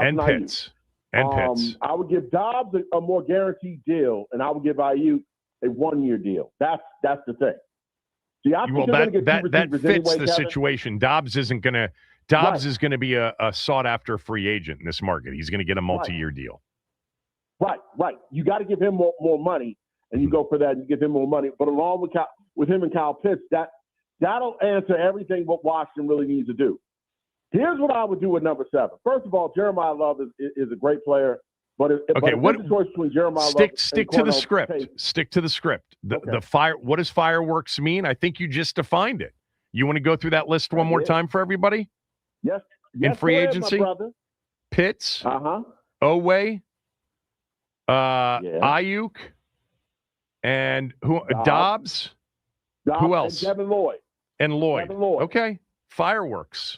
Speaker 2: And Pitts.
Speaker 6: I would give Dobbs a more guaranteed deal, and I would give Ayuk a 1-year deal. That's the thing. See, I think
Speaker 2: that fits
Speaker 6: anyway,
Speaker 2: the
Speaker 6: Kevin.
Speaker 2: situation. Dobbs is going to be a sought after free agent in this market. He's going to get a multi-year deal.
Speaker 6: Right. You got to give him more money, and you go for that and you give him more money. But along with him and Kyle Pitts, that'll answer everything what Washington really needs to do. Here's what I would do with number 7. First of all, Jeremiah Love is a great player, but if there's a choice between Jeremiah Love
Speaker 2: stick to the script. Stick to the script. What does fireworks mean? I think you just defined it. You want to go through that list one more time for everybody?
Speaker 6: Yes.
Speaker 2: In free agency,
Speaker 6: my brother.
Speaker 2: Pitts, Oweh, Ayuk, and Dobbs. Who else?
Speaker 6: And Devin Lloyd.
Speaker 2: Okay. Fireworks.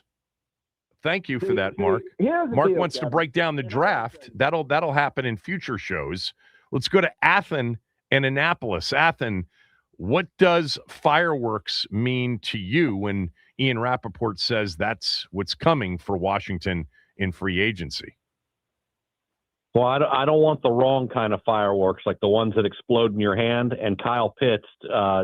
Speaker 2: Thank you for that, Mark. Mark wants to break down the draft. That'll happen in future shows. Let's go to Athen and Annapolis. Athen, what does fireworks mean to you when Ian Rappaport says that's what's coming for Washington in free agency?
Speaker 7: Well, I don't want the wrong kind of fireworks, like the ones that explode in your hand. And Kyle Pitts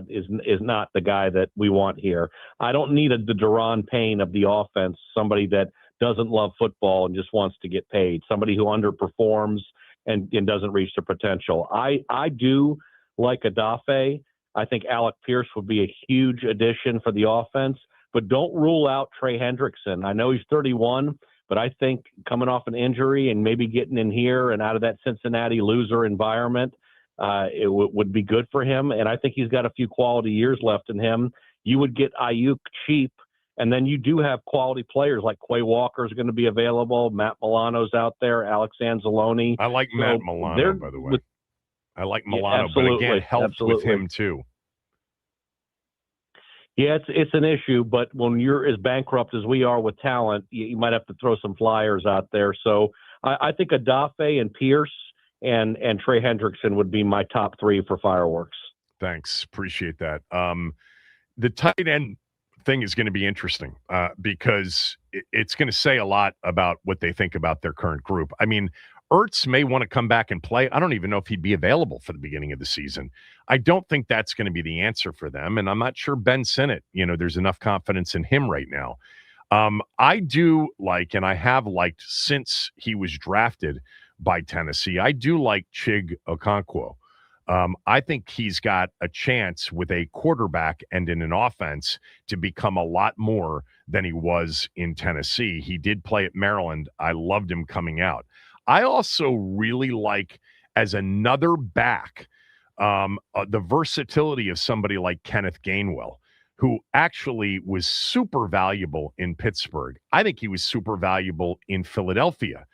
Speaker 7: is not the guy that we want here. I don't need the Daron Payne of the offense, somebody that doesn't love football and just wants to get paid, somebody who underperforms and doesn't reach their potential. I do like Adofe. I think Alec Pierce would be a huge addition for the offense, but don't rule out Trey Hendrickson. I know he's 31. But I think coming off an injury and maybe getting in here and out of that Cincinnati loser environment, it would be good for him. And I think he's got a few quality years left in him. You would get Ayuk cheap, and then you do have quality players like Quay Walker is going to be available. Matt Milano's out there. Alex Anzalone.
Speaker 2: I like Matt Milano, by the way. I like Milano, but again, helps with him too.
Speaker 7: Yeah, it's an issue, but when you're as bankrupt as we are with talent, you might have to throw some flyers out there. So I think Adofe and Pierce and Trey Hendrickson would be my top 3 for fireworks.
Speaker 2: Thanks. Appreciate that. The tight end thing is going to be interesting because it's going to say a lot about what they think about their current group. I mean, Ertz may want to come back and play. I don't even know if he'd be available for the beginning of the season. I don't think that's going to be the answer for them. And I'm not sure Ben Sinnott, there's enough confidence in him right now. I do like, and I have liked since he was drafted by Tennessee, I do like Chig Okonkwo. I think he's got a chance with a quarterback and in an offense to become a lot more than he was in Tennessee. He did play at Maryland. I loved him coming out. I also really like, as another back, the versatility of somebody like Kenneth Gainwell. who actually was super valuable in Pittsburgh. I think he was super valuable in Philadelphia.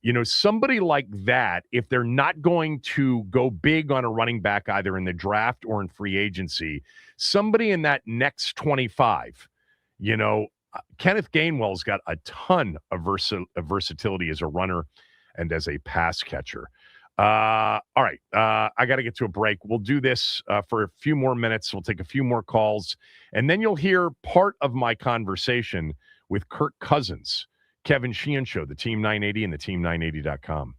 Speaker 2: You know, somebody like that, if they're not going to go big on a running back either in the draft or in free agency, somebody in that next 25, you know, Kenneth Gainwell's got a ton of versatility as a runner and as a pass catcher. All right. I got to get to a break. We'll do this for a few more minutes. We'll take a few more calls, and then you'll hear part of my conversation with Kirk Cousins, Kevin Sheehan Show, the Team 980 and the team980.com.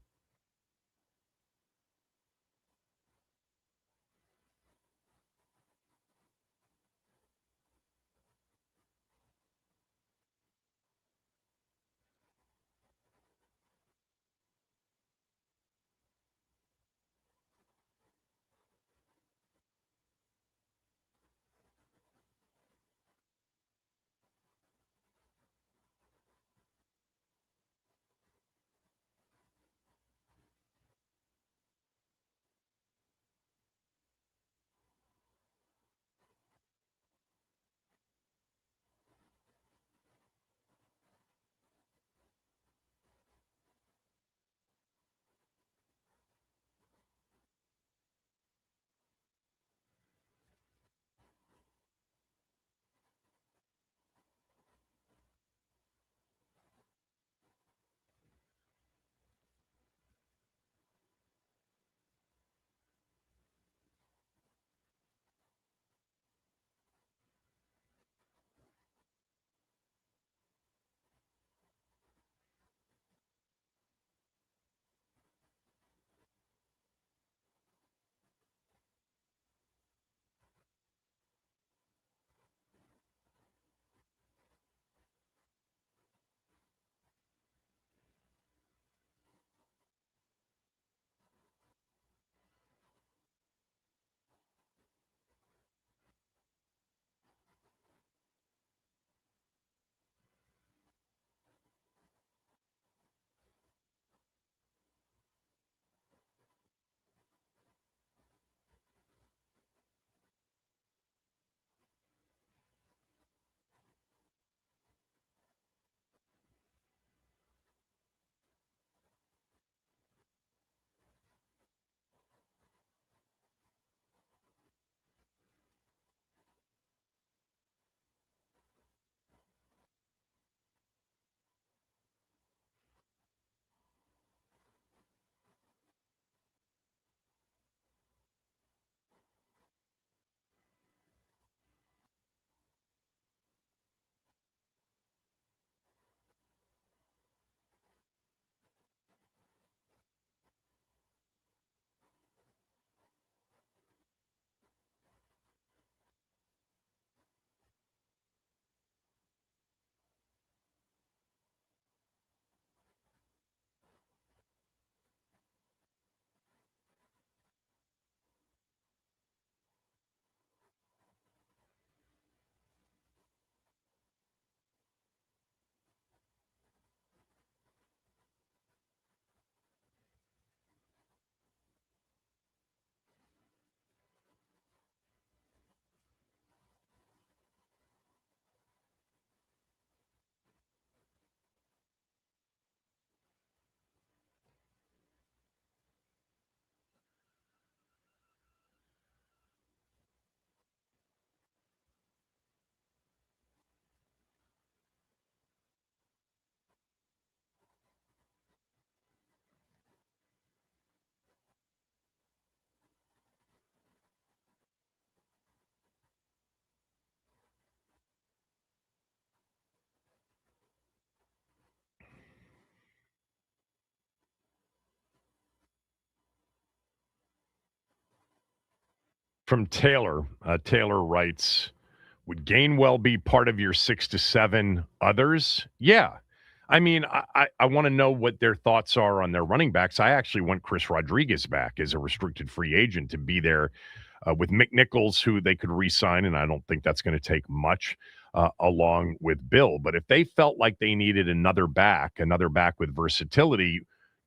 Speaker 2: From Taylor, Taylor writes, would Gainwell be part of your 6 to 7 others? Yeah. I mean, I want to know what their thoughts are on their running backs. I actually want Chris Rodriguez back as a restricted free agent to be there with Mick Nichols, who they could re-sign, and I don't think that's going to take much, along with Bill. But if they felt like they needed another back with versatility,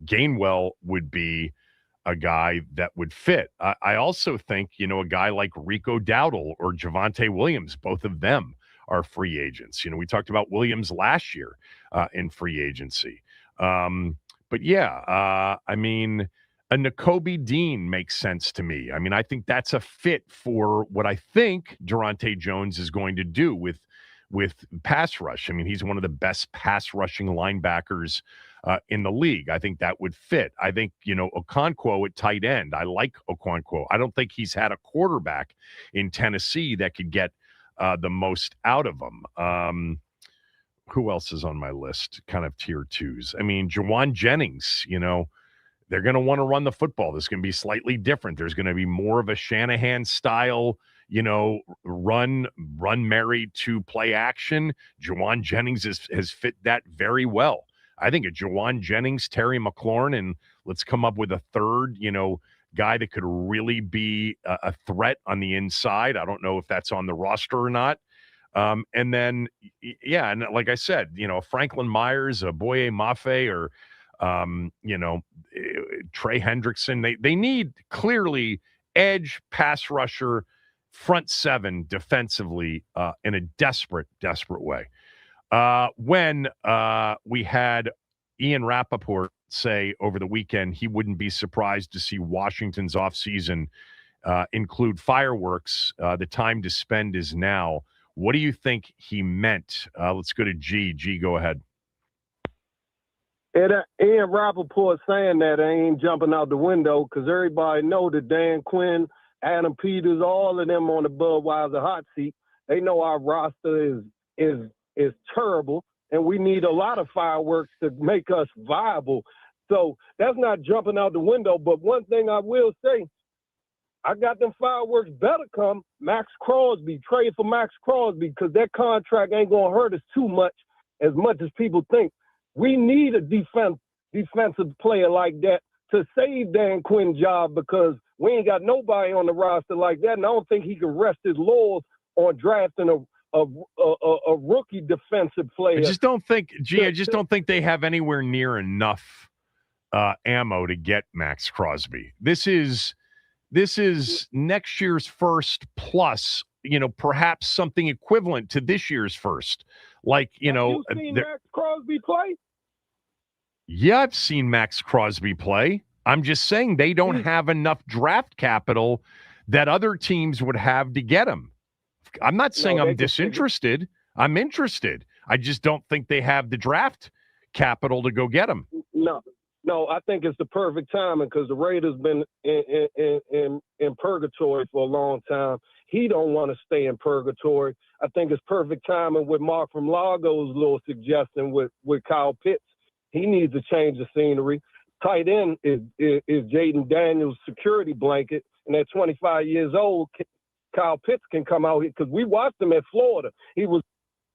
Speaker 2: Gainwell would be a guy that would fit. I also think, a guy like Rico Dowdle or Javonte Williams, both of them are free agents. We talked about Williams last year in free agency. But yeah, I mean, a Nakobe Dean makes sense to me. I mean, I think that's a fit for what I think Durante Jones is going to do with pass rush. I mean, he's one of the best pass rushing linebackers in the league. I think that would fit. I think, Okonkwo at tight end. I like Okonkwo. I don't think he's had a quarterback in Tennessee that could get the most out of him. Who else is on my list? Kind of tier twos. I mean, Jawan Jennings, they're going to want to run the football. This is going to be slightly different. There's going to be more of a Shanahan style, run married to play action. Jawan Jennings has fit that very well. I think a Jawan Jennings, Terry McLaurin, and let's come up with a third, guy that could really be a threat on the inside. I don't know if that's on the roster or not. And then, yeah, and like I said, Franklin Myers, a Boye Mafe, or Trey Hendrickson. They need clearly edge, pass rusher, front seven defensively in a desperate way. When we had Ian Rappaport say over the weekend he wouldn't be surprised to see Washington's offseason include fireworks, the time to spend is now. What do you think he meant? Let's go to G. G, go ahead.
Speaker 8: Ian Rappaport saying that ain't jumping out the window because everybody know that Dan Quinn, Adam Peters, all of them on the Budweiser hot seat. They know our roster is terrible, and we need a lot of fireworks to make us viable. So that's not jumping out the window. But one thing I will say, I got them fireworks better come Max Crosby, trade for Max Crosby, because that contract ain't going to hurt us too much as people think. We need a defensive player like that to save Dan Quinn's job because we ain't got nobody on the roster like that, and I don't think he can rest his laurels on drafting a rookie defensive player.
Speaker 2: I just don't think they have anywhere near enough ammo to get Max Crosby. This is next year's first plus, perhaps something equivalent to this year's first. Like,
Speaker 8: Have you seen Max Crosby play?
Speaker 2: Yeah, I've seen Max Crosby play. I'm just saying they don't have enough draft capital that other teams would have to get him. I'm not saying I'm disinterested. I'm interested. I just don't think they have the draft capital to go get him.
Speaker 8: No, I think it's the perfect timing because the Raiders been in purgatory for a long time. He don't want to stay in purgatory. I think it's perfect timing with Mark from Largo's little suggestion with Kyle Pitts. He needs to change the scenery. Tight end is Jaden Daniels' security blanket, and at 25 years old, Kyle Pitts can come out here because we watched him at Florida. He was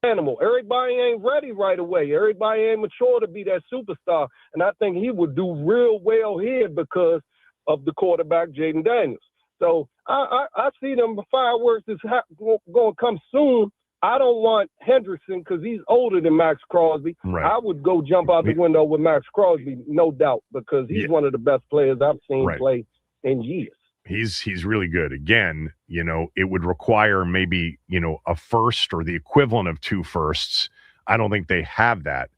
Speaker 8: animal. Everybody ain't ready right away. Everybody ain't mature to be that superstar. And I think he would do real well here because of the quarterback, Jaden Daniels. So I see them fireworks is going to come soon. I don't want Hendrickson because he's older than Max Crosby.
Speaker 2: Right.
Speaker 8: I would go jump out the window with Max Crosby, no doubt, because he's one of the best players I've seen play in years.
Speaker 2: He's really good. Again, it would require maybe, a first or the equivalent of 2 firsts. I don't think they have that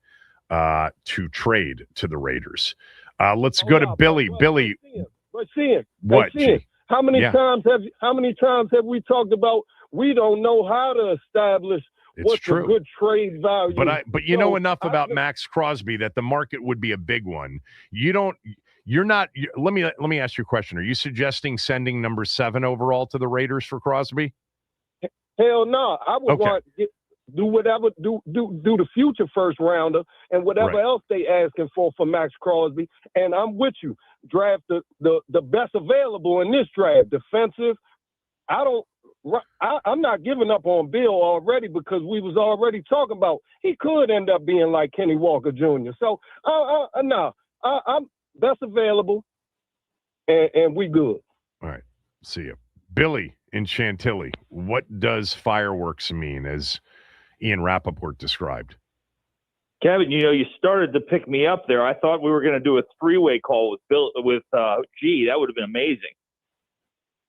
Speaker 2: to trade to the Raiders. Let's go to Billy. Billy. What?
Speaker 8: How many times have we talked about we don't know how to establish what's a good trade value?
Speaker 2: But you know enough about Max Crosby that the market would be a big one. Let me ask you a question. Are you suggesting sending number 7 overall to the Raiders for Crosby?
Speaker 8: Hell no. I would want do whatever, do the future first rounder and whatever else they asking for Max Crosby. And I'm with you. Draft the best available in this draft. Defensive. I'm not giving up on Bill already because we was already talking about he could end up being like Kenny Walker Jr. So I'm best available and we good.
Speaker 2: All right. See you. Billy in Chantilly. What does fireworks mean as Ian Rappaport described?
Speaker 9: Kevin, you started to pick me up there. I thought we were going to do a three-way call with G. That would have been amazing.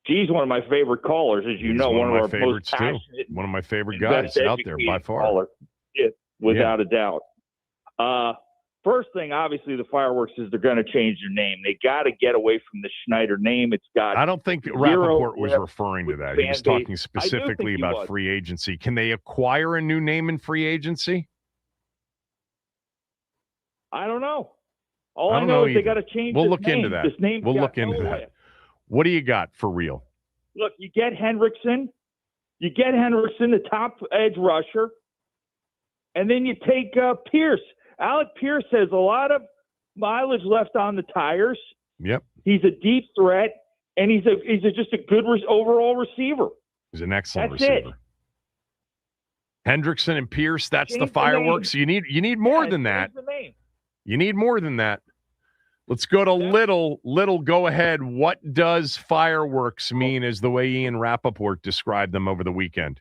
Speaker 9: G's one of my favorite callers, as you know,
Speaker 2: one of
Speaker 9: our
Speaker 2: my favorites
Speaker 9: most passionate,
Speaker 2: too. One of my favorite guys out there by far.
Speaker 9: Caller. Yeah, without a doubt. First thing, obviously, the fireworks is they're going to change their name. They got to get away from the Schneider name. It's got.
Speaker 2: I don't think Rappaport was referring to that. He was talking specifically about free agency. Can they acquire a new name in free agency?
Speaker 9: I don't know. All I know is they got to change.
Speaker 2: We'll look into that.
Speaker 9: This name.
Speaker 2: We'll look into that. What do you got for real?
Speaker 9: Look, you get Hendrickson. The top edge rusher, and then you take Pierce. Alec Pierce has a lot of mileage left on the tires.
Speaker 2: Yep.
Speaker 9: He's a deep threat, and he's just a good overall receiver.
Speaker 2: He's an excellent receiver.
Speaker 9: It.
Speaker 2: Hendrickson and Pierce, that's the fireworks. You need more than that. You need more than that. Let's go to Little. Little, go ahead. What does fireworks mean as the way Ian Rappaport described them over the weekend?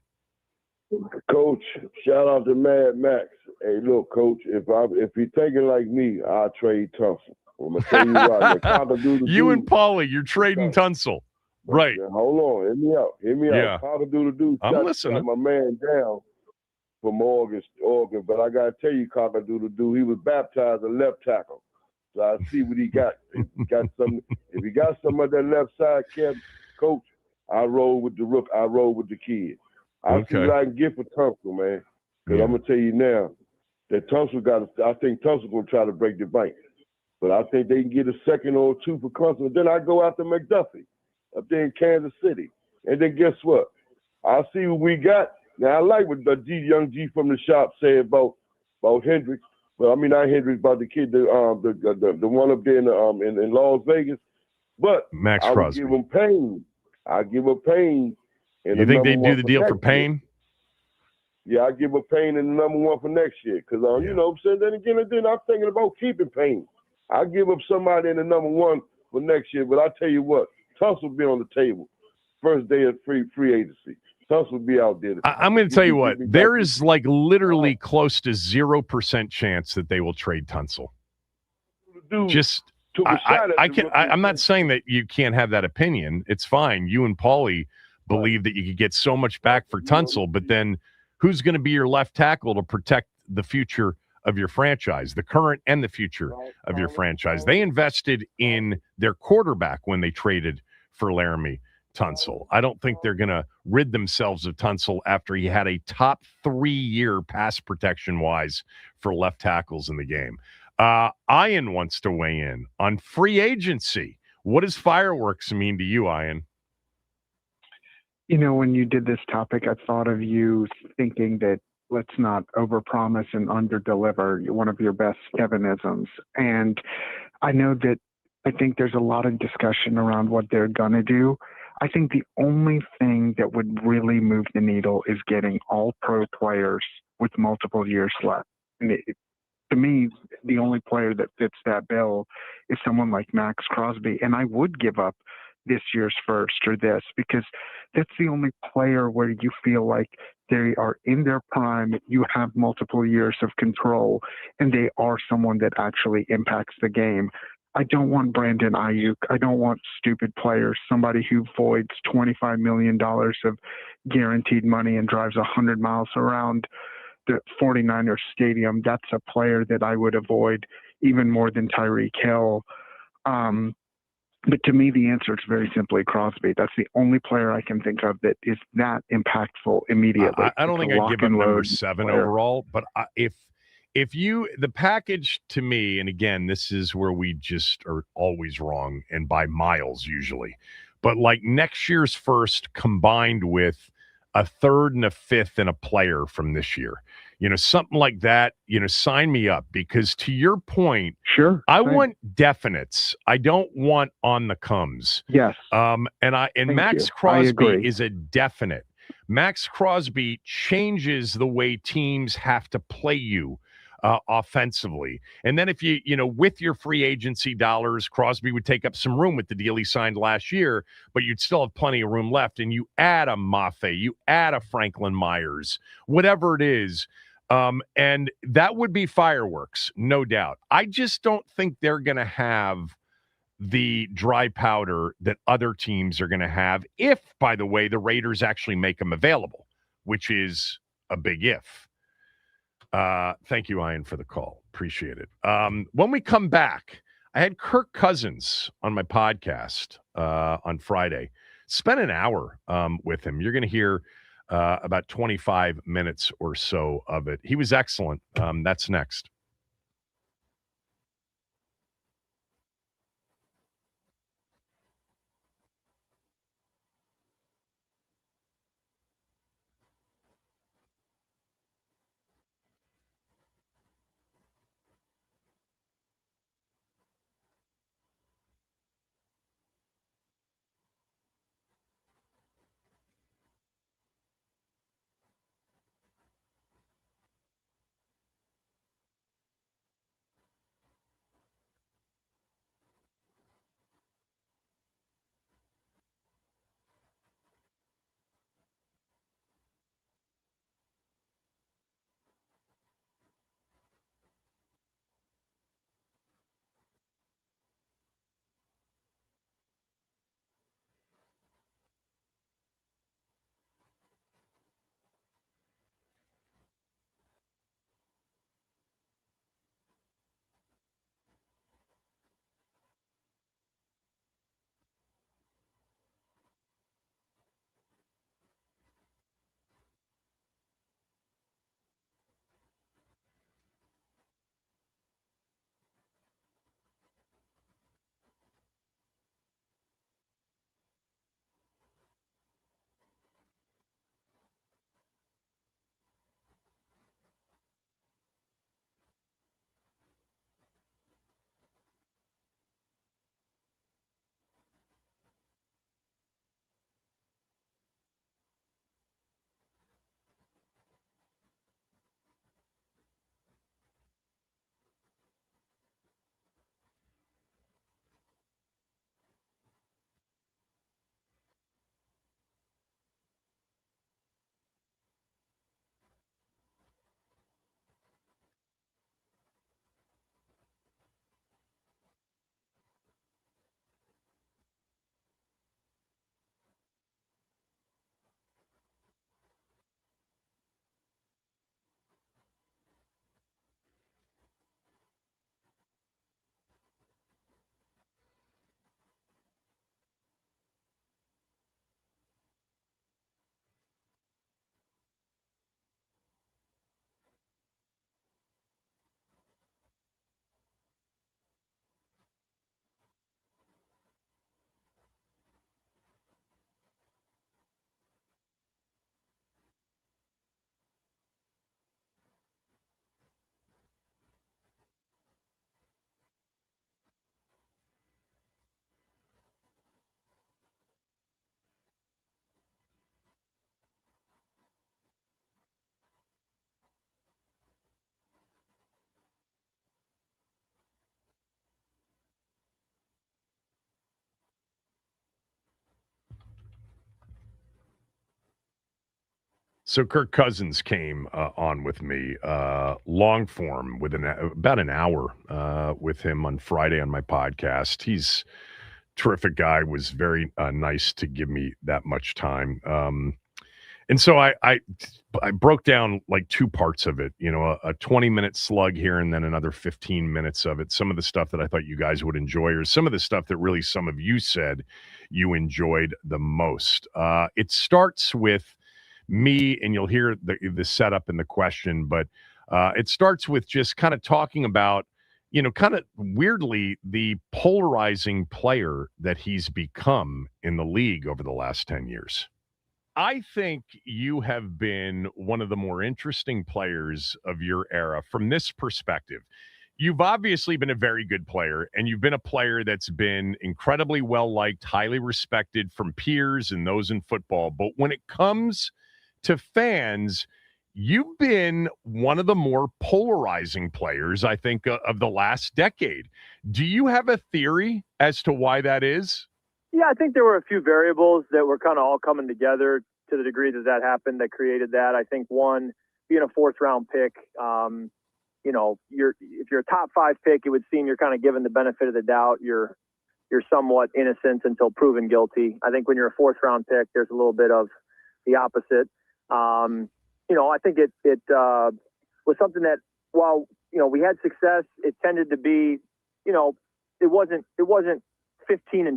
Speaker 6: Coach, shout out to Mad Max. Hey, look, Coach, if you're thinking like me, I'll trade Tunsil. I'm going to tell you what.
Speaker 2: You and Paulie, you're trading Tunsil. Right.
Speaker 6: Hold on. Hear me out.
Speaker 2: Yeah.
Speaker 6: Cock-a-doodle-doo.
Speaker 2: I'm listening.
Speaker 6: Shot my man down from Oregon. But I got to tell you, Cock-a-doodle-doo, he was baptized a left tackle. So I see what he got. If he got some of that left side, Coach, I roll with the rook. I roll with the kid. I see what I can get for Tunsil, man. Because I'm going to tell you now that I think Tunsil going to try to break the bank. But I think they can get a second or two for Tunsil. Then I go after McDuffie up there in Kansas City. And then guess what? I'll see what we got. Now, I like what the young G from the shop said about Hendricks. Well, I mean, not Hendricks, about the kid, the one up there in Las Vegas. But
Speaker 2: Max
Speaker 6: I
Speaker 2: Crosby.
Speaker 6: give him Payne. I give him Payne.
Speaker 2: You think they do the deal for Payne?
Speaker 6: Yeah, I give a Payne in the number one for next year. Because, you know what I'm saying? Then again, I'm thinking about keeping Payne. I give up somebody in the number one for next year. But I tell you what, Tunsil will be on the table. First day of free agency. Tunsil will be out there.
Speaker 2: I'm going to tell you what. There is like literally close to 0% chance that they will trade Tunsil. I'm not saying that you can't have that opinion. It's fine. You and Paulie believe that you could get so much back for Tunsil, but then who's going to be your left tackle to protect the future of your franchise, the current and the future of your franchise? They invested in their quarterback when they traded for Laramie Tunsil. I don't think they're going to rid themselves of Tunsil after he had a top 3-year pass protection-wise for left tackles in the game. Ian wants to weigh in on free agency. What does fireworks mean to you, Ian?
Speaker 10: You know, when you did this topic, I thought of you thinking that let's not overpromise and underdeliver, one of your best Kevinisms. And I know that I think there's a lot of discussion around what they're going to do. I think the only thing that would really move the needle is getting all pro players with multiple years left. And to me, the only player that fits that bill is someone like Max Crosby. And I would give up this year's first or this, because that's the only player where you feel like they are in their prime, you have multiple years of control, and they are someone that actually impacts the game. I don't want Brandon Ayuk. I don't want stupid players, somebody who voids $25 million of guaranteed money and drives 100 miles around the 49ers stadium. That's a player that I would avoid even more than Tyreek Hill. But to me, the answer is very simply Crosby. That's the only player I can think of that is that impactful immediately.
Speaker 2: I don't think I'd give him number 7 overall, but if the package to me, and again, this is where we just are always wrong and by miles usually, but like next year's first combined with a third and a fifth and a player from this year, something like that, sign me up, because to your point,
Speaker 10: sure,
Speaker 2: I want definites. I don't want on the comes.
Speaker 10: Yes.
Speaker 2: And Max Crosby is a definite. Max Crosby changes the way teams have to play you offensively. And then if you with your free agency dollars, Crosby would take up some room with the deal he signed last year, but you'd still have plenty of room left. And you add a Mafe, you add a Franklin Myers, whatever it is. And that would be fireworks, no doubt. I just don't think they're going to have the dry powder that other teams are going to have if, by the way, the Raiders actually make them available, which is a big if. Thank you, Ian, for the call. Appreciate it. When we come back, I had Kirk Cousins on my podcast on Friday. Spent an hour with him. You're going to hear about 25 minutes or so of it. He was excellent. That's next. So Kirk Cousins came on with me, long form, with about an hour with him on Friday on my podcast. He's a terrific guy. Was very nice to give me that much time. And so I broke down like two parts of it. You know, a 20-minute slug here and then another 15 minutes of it. Some of the stuff that I thought you guys would enjoy, or some of the stuff that really some of you said you enjoyed the most. It starts with me, and you'll hear the setup and the question, but it starts with just kind of talking about, you know, kind of weirdly, the polarizing player that he's become in the league over the last 10 years. I think you have been one of the more interesting players of your era from this perspective. You've obviously been a very good player, and you've been a player that's been incredibly well-liked, highly respected from peers and those in football. But when it comes to fans, you've been one of the more polarizing players, I think, of the last decade. Do you have a theory as to why that is?
Speaker 11: Yeah, I think there were a few variables that were kind of all coming together to the degree that that happened that created that. I think one, being a 4th round pick, you know, if you're a top 5 pick, it would seem you're kind of given the benefit of the doubt. You're somewhat innocent until proven guilty. I think when you're a 4th round pick, there's a little bit of the opposite. You know, I think it was something that, while, you know, we had success, it tended to be, you know, it wasn't 15-2.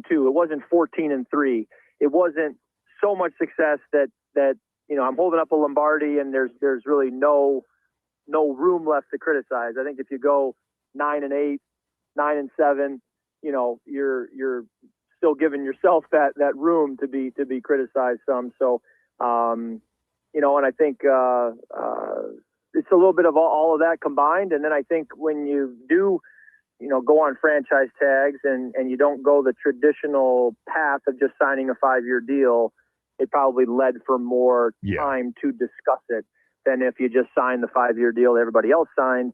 Speaker 11: It wasn't 14-3. It wasn't so much success that, you know, I'm holding up a Lombardi and there's really no room left to criticize. I think if you go 9-8, 9-7, you know, you're still giving yourself that room to be criticized some. So, you know, and I think it's a little bit of all of that combined. And then I think when you do, you know, go on franchise tags and you don't go the traditional path of just signing a 5-year deal, it probably led for more time to discuss it than if you just signed the 5-year deal everybody else signed.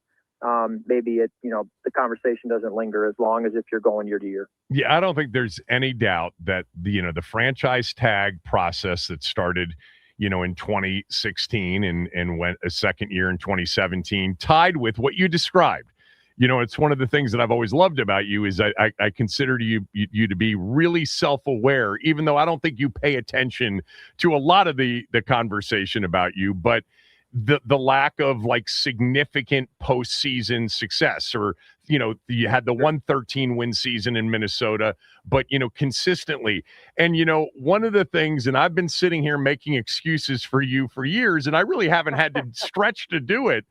Speaker 11: Maybe it, you know, the conversation doesn't linger as long as if you're going year to year.
Speaker 2: Yeah, I don't think there's any doubt that the franchise tag process that started, you know, in 2016 and went a second year in 2017, tied with what you described. You know, it's one of the things that I've always loved about you is I consider you to be really self-aware, even though I don't think you pay attention to a lot of the conversation about you, but the lack of like significant postseason success, or, you know, you had the 113 win season in Minnesota, but, you know, consistently. And, you know, one of the things, and I've been sitting here making excuses for you for years, and I really haven't had to stretch to do it.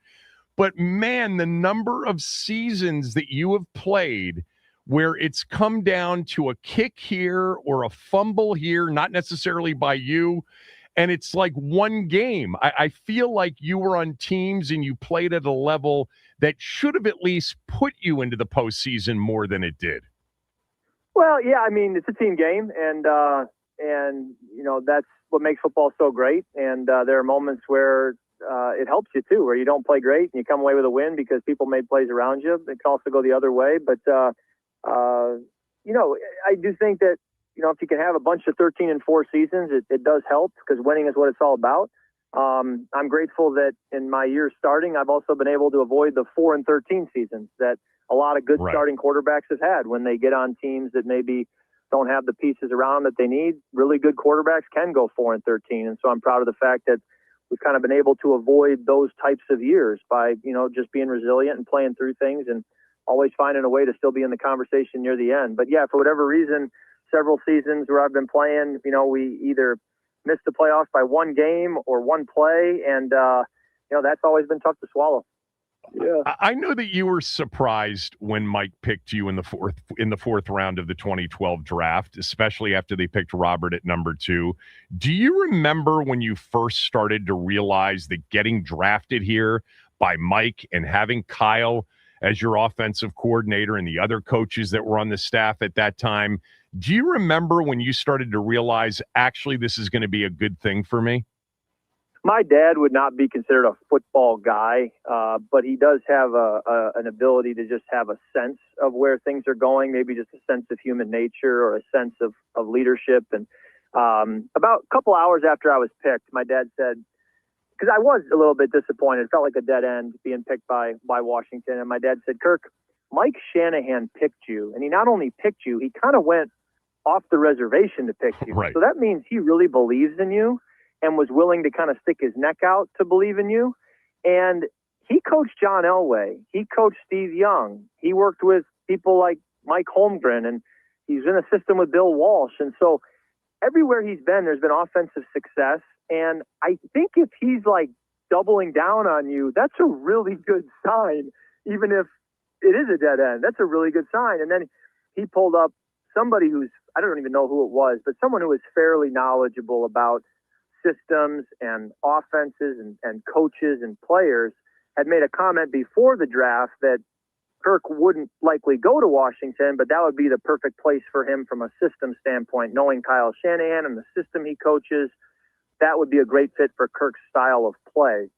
Speaker 2: But man, the number of seasons that you have played where it's come down to a kick here or a fumble here, not necessarily by you, and it's like one game. I feel like you were on teams and you played at a level that should have at least put you into the postseason more than it did.
Speaker 11: Well, yeah, I mean, it's a team game, and you know, that's what makes football so great. And there are moments where it helps you too, where you don't play great and you come away with a win because people made plays around you. It can also go the other way. But, you know, I do think that, you know, if you can have a bunch of 13-4 seasons, it does help, because winning is what it's all about. I'm grateful that in my years starting, I've also been able to avoid the 4-13 seasons that a lot of good starting quarterbacks have had when they get on teams that maybe don't have the pieces around that they need. Really good quarterbacks can go 4-13. And so I'm proud of the fact that we've kind of been able to avoid those types of years by, you know, just being resilient and playing through things and always finding a way to still be in the conversation near the end. But yeah, for whatever reason, several seasons where I've been playing, you know, we either missed the playoffs by one game or one play. And, you know, that's always been tough to swallow. Yeah.
Speaker 2: I know that you were surprised when Mike picked you in the fourth round of the 2012 draft, especially after they picked Robert at number 2. Do you remember when you first started to realize that getting drafted here by Mike and having Kyle as your offensive coordinator and the other coaches that were on the staff at that time, do you remember when you started to realize, actually, this is going to be a good thing for me?
Speaker 11: My dad would not be considered a football guy, but he does have an ability to just have a sense of where things are going, maybe just a sense of human nature or a sense of leadership. And about a couple hours after I was picked, my dad said, because I was a little bit disappointed, it felt like a dead end being picked by Washington. And my dad said, Kirk, Mike Shanahan picked you. And he not only picked you, he kind of went off the reservation to pick you.
Speaker 2: Right.
Speaker 11: So that means he really believes in you and was willing to kind of stick his neck out to believe in you. And he coached John Elway. He coached Steve Young. He worked with people like Mike Holmgren, and he's in a system with Bill Walsh. And so everywhere he's been, there's been offensive success. And I think if he's like doubling down on you, that's a really good sign, even if it is a dead end. That's a really good sign. And then he pulled up somebody who's, I don't even know who it was, but someone who was fairly knowledgeable about systems and offenses and coaches and players, had made a comment before the draft that Kirk wouldn't likely go to Washington, but that would be the perfect place for him from a system standpoint. Knowing Kyle Shanahan and the system he coaches, that would be a great fit for Kirk's style of play.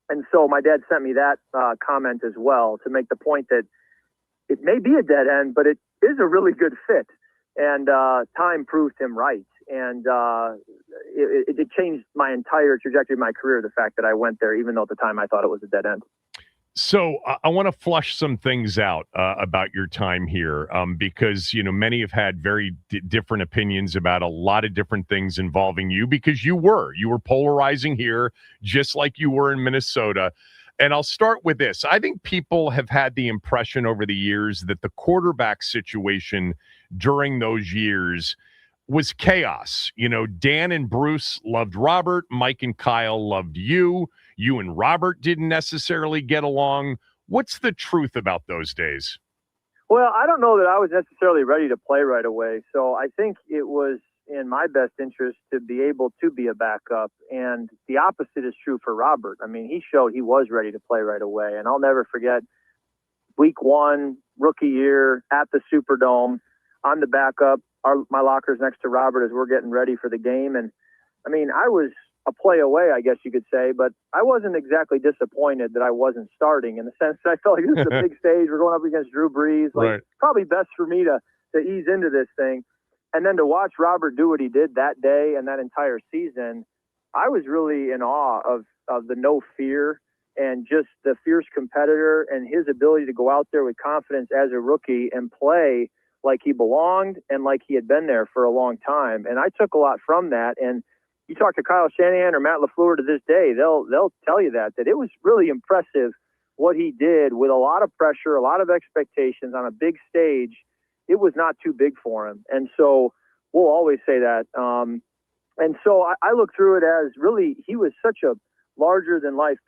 Speaker 11: And so my dad sent me that comment as well to make the point that it may be a dead end, but it is a really good fit. And time proved him right. And it changed my entire trajectory of my career, the fact that I went there, even though at the time I thought it was a dead end.
Speaker 2: So I want to flush some things out about your time here, because many have had very different opinions about a lot of different things involving you, because you were polarizing here, just like you were in Minnesota. And I'll start with this. I think people have had the impression over the years that the quarterback situation during those years was chaos. Dan and Bruce loved Robert. Mike and Kyle loved you. You and Robert didn't necessarily get along. What's the truth about those days?
Speaker 11: Well, I don't know that I was necessarily ready to play right away. So I think it was in my best interest to be able to be a backup. And the opposite is true for Robert. I mean, he showed he was ready to play right away. And I'll never forget week 1, rookie year at the Superdome. I'm the backup. My locker's next to Robert as we're getting ready for the game. And I mean, I was a play away, I guess you could say, but I wasn't exactly disappointed that I wasn't starting, in the sense that I felt like this is a big stage. We're going up against Drew Brees. Like, probably best for me to ease into this thing. And then to watch Robert do what he did that day and that entire season, I was really in awe of the no fear and just the fierce competitor and his ability to go out there with confidence as a rookie and play like he belonged and like he had been there for a long time. And I took a lot from that. And you talk to Kyle Shanahan or Matt LaFleur to this day, they'll tell you that it was really impressive what he did with a lot of pressure, a lot of expectations on a big stage. It was not too big for him. And so we'll always say that. And so I look through it as really, he was such a larger than life,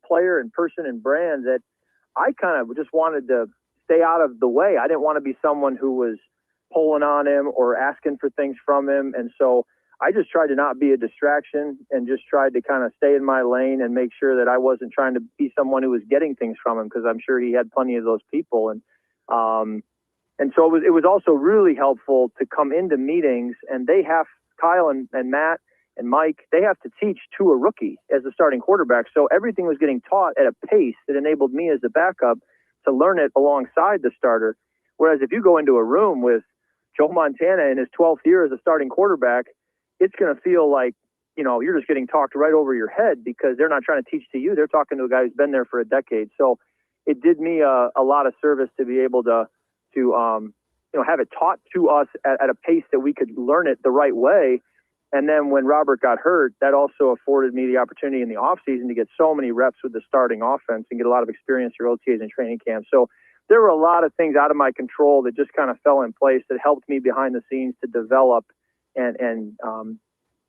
Speaker 11: player and person and brand that I kind of just wanted to stay out of the way. I didn't want to be someone who was pulling on him or asking for things from him. And so I just tried to not be a distraction and just tried to kind of stay in my lane and make sure that I wasn't trying to be someone who was getting things from him, because I'm sure he had plenty of those people. And so it was also really helpful to come into meetings, and Kyle and Matt and Mike, they have to teach to a rookie as a starting quarterback. So everything was getting taught at a pace that enabled me as the backup to learn it alongside the starter. Whereas if you go into a room with Joe Montana in his 12th year as a starting quarterback, it's going to feel like, you're just getting talked right over your head, because they're not trying to teach to you. They're talking to a guy who's been there for a decade. So it did me a lot of service to be able to have it taught to us at a pace that we could learn it the right way. And then when Robert got hurt, that also afforded me the opportunity in the offseason to get so many reps with the starting offense and get a lot of experience through OTAs and training camp. So there were a lot of things out of my control that just kind of fell in place that helped me behind the scenes to develop and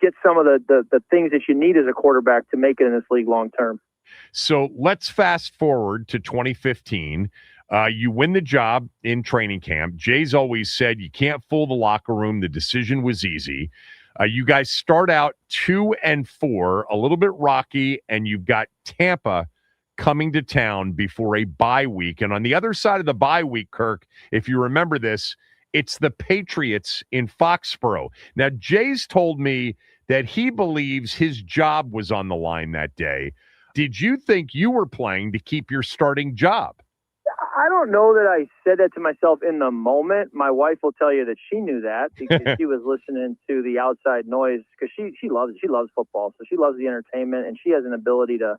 Speaker 11: get some of the things that you need as a quarterback to make it in this league long term.
Speaker 2: So let's fast forward to 2015. You win the job in training camp. Jay's always said you can't fool the locker room. The decision was easy. You guys start out 2-4, a little bit rocky, and you've got Tampa coming to town before a bye week. And on the other side of the bye week, Kirk, if you remember this, it's the Patriots in Foxborough. Now, Jay's told me that he believes his job was on the line that day. Did you think you were playing to keep your starting job?
Speaker 11: I don't know that I said that to myself in the moment. My wife will tell you that she knew that because she was listening to the outside noise, because she loves football. So she loves the entertainment, and she has an ability to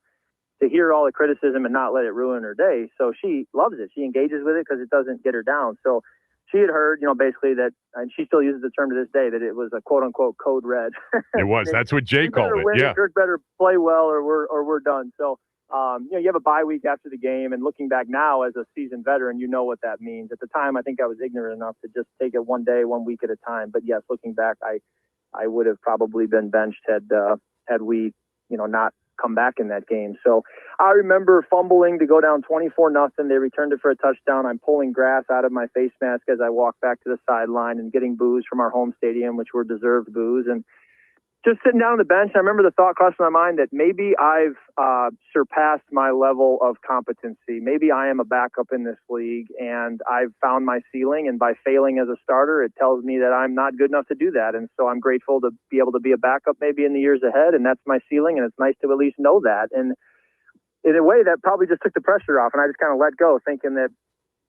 Speaker 11: hear all the criticism and not let it ruin her day. So she loves it. She engages with it because it doesn't get her down. So she had heard, basically that, and she still uses the term to this day, that it was a quote unquote code red.
Speaker 2: It was. That's what Jay called it. Yeah.
Speaker 11: Kirk better play well or we're done. So, you have a bye week after the game, and looking back now as a seasoned veteran, you know what that means. At the time, I think I was ignorant enough to just take it one day, 1 week at a time. But yes, looking back, I would have probably been benched had we, not come back in that game. So I remember fumbling to go down 24-0. They returned it for a touchdown. I'm pulling grass out of my face mask as I walk back to the sideline and getting boos from our home stadium, which were deserved boos. And just sitting down on the bench, I remember the thought crossed my mind that maybe I've surpassed my level of competency. Maybe I am a backup in this league, and I've found my ceiling. And by failing as a starter, it tells me that I'm not good enough to do that. And so I'm grateful to be able to be a backup maybe in the years ahead, and that's my ceiling, and it's nice to at least know that. And in a way, that probably just took the pressure off, and I just kind of let go, thinking that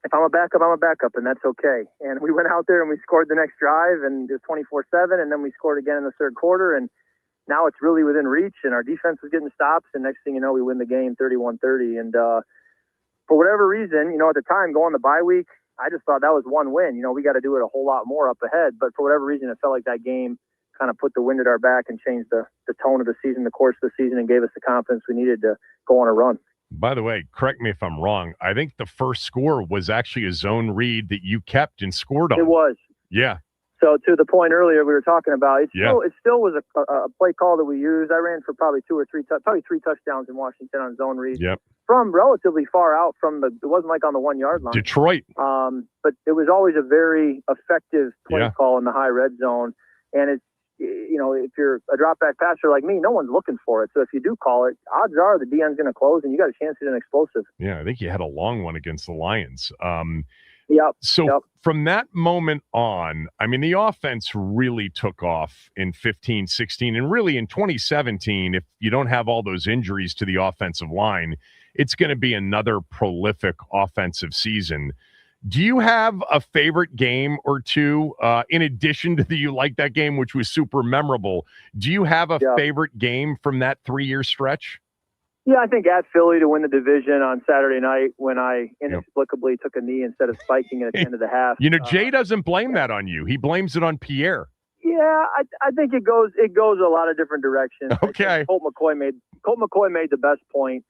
Speaker 11: if I'm a backup, I'm a backup, and that's okay. And we went out there and we scored the next drive, and it was 24-7, and then we scored again in the third quarter, and now it's really within reach, and our defense was getting stops, and next thing you know, we win the game 31-30. And for whatever reason, at the time, going the bye week, I just thought that was one win. We got to do it a whole lot more up ahead. But for whatever reason, it felt like that game kind of put the wind at our back and changed the tone of the season, the course of the season, and gave us the confidence we needed to go on a run.
Speaker 2: By the way, correct me if I'm wrong. I think the first score was actually a zone read that you kept and scored on.
Speaker 11: It was.
Speaker 2: Yeah.
Speaker 11: So to the point earlier we were talking about, it still was a play call that we used. I ran for probably three touchdowns in Washington on zone read.
Speaker 2: Yep.
Speaker 11: From relatively far out it wasn't like on the 1 yard line.
Speaker 2: Detroit.
Speaker 11: But it was always a very effective play call in the high red zone. And it's, if you're a drop back passer like me, no one's looking for it. So if you do call it, odds are the DN's going to close and you got a chance to get an explosive.
Speaker 2: Yeah. I think you had a long one against the Lions.
Speaker 11: Yep.
Speaker 2: From that moment on, I mean, the offense really took off in 15, 16, and really in 2017, if you don't have all those injuries to the offensive line, it's going to be another prolific offensive season. Do you have a favorite game or two, in addition to the you like that game, which was super memorable? Do you have a favorite game from that 3-year stretch?
Speaker 11: Yeah, I think at Philly to win the division on Saturday night when I inexplicably took a knee instead of spiking it at the end of the half.
Speaker 2: Jay doesn't blame that on you. He blames it on Pierre.
Speaker 11: Yeah, I think it goes a lot of different directions.
Speaker 2: Okay.
Speaker 11: Colt McCoy made the best point.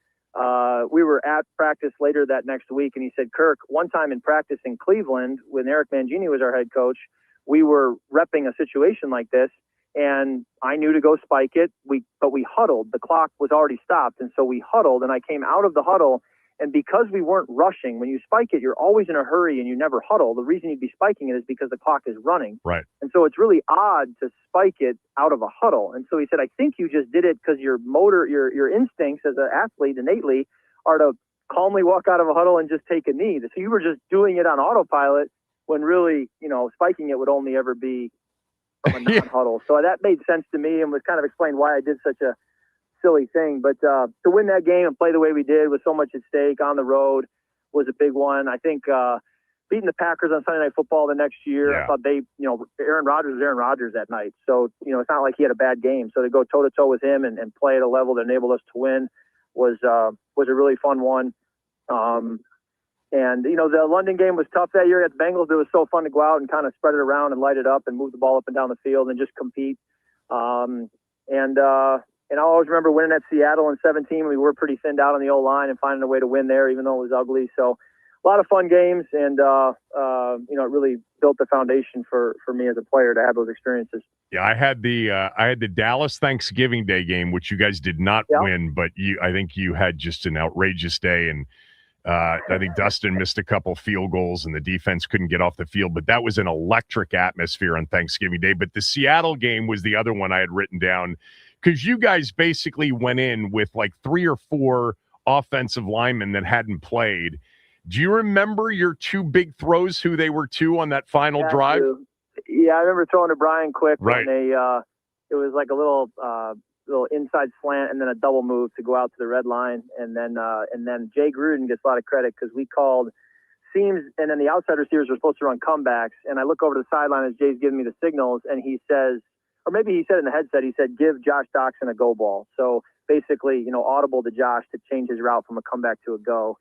Speaker 11: We were at practice later that next week, and he said, Kirk, one time in practice in Cleveland when Eric Mangini was our head coach, we were repping a situation like this. And I knew to go spike it, but we huddled. The clock was already stopped, and so we huddled, and I came out of the huddle, and because we weren't rushing, when you spike it, you're always in a hurry and you never huddle. The reason you'd be spiking it is because the clock is running.
Speaker 2: Right.
Speaker 11: And so it's really odd to spike it out of a huddle. And so he said, I think you just did it because your instincts as an athlete innately are to calmly walk out of a huddle and just take a knee. So you were just doing it on autopilot when really, spiking it would only ever be from a non-huddle. So that made sense to me and was kind of explained why I did such a silly thing. But to win that game and play the way we did with so much at stake on the road was a big one. I think beating the Packers on Sunday Night Football the next year, I thought Aaron Rodgers was Aaron Rodgers that night. So, it's not like he had a bad game. So to go toe-to-toe with him and play at a level that enabled us to win was a really fun one. And, the London game was tough that year at the Bengals. It was so fun to go out and kind of spread it around and light it up and move the ball up and down the field and just compete. And I always remember winning at Seattle in 17. We were pretty thinned out on the O-line and finding a way to win there, even though it was ugly. So a lot of fun games. And, it really built the foundation for me as a player to have those experiences.
Speaker 2: Yeah, I had the Dallas Thanksgiving Day game, which you guys did not win, but I think you had just an outrageous day. And I think Dustin missed a couple field goals and the defense couldn't get off the field, but that was an electric atmosphere on Thanksgiving Day. But the Seattle game was the other one I had written down because you guys basically went in with like 3 or 4 offensive linemen that hadn't played. Do you remember your 2 big throws, who they were to on that final drive?
Speaker 11: Yeah, I remember throwing to Brian Quick
Speaker 2: right.
Speaker 11: when it was like a little inside slant and then a double move to go out to the red line. And then Jay Gruden gets a lot of credit because we called seams and then the outside receivers were supposed to run comebacks. And I look over to the sideline as Jay's giving me the signals and he says, or maybe he said in the headset, he said, give Josh Doxson a go ball. So basically, audible to Josh to change his route from a comeback to a go.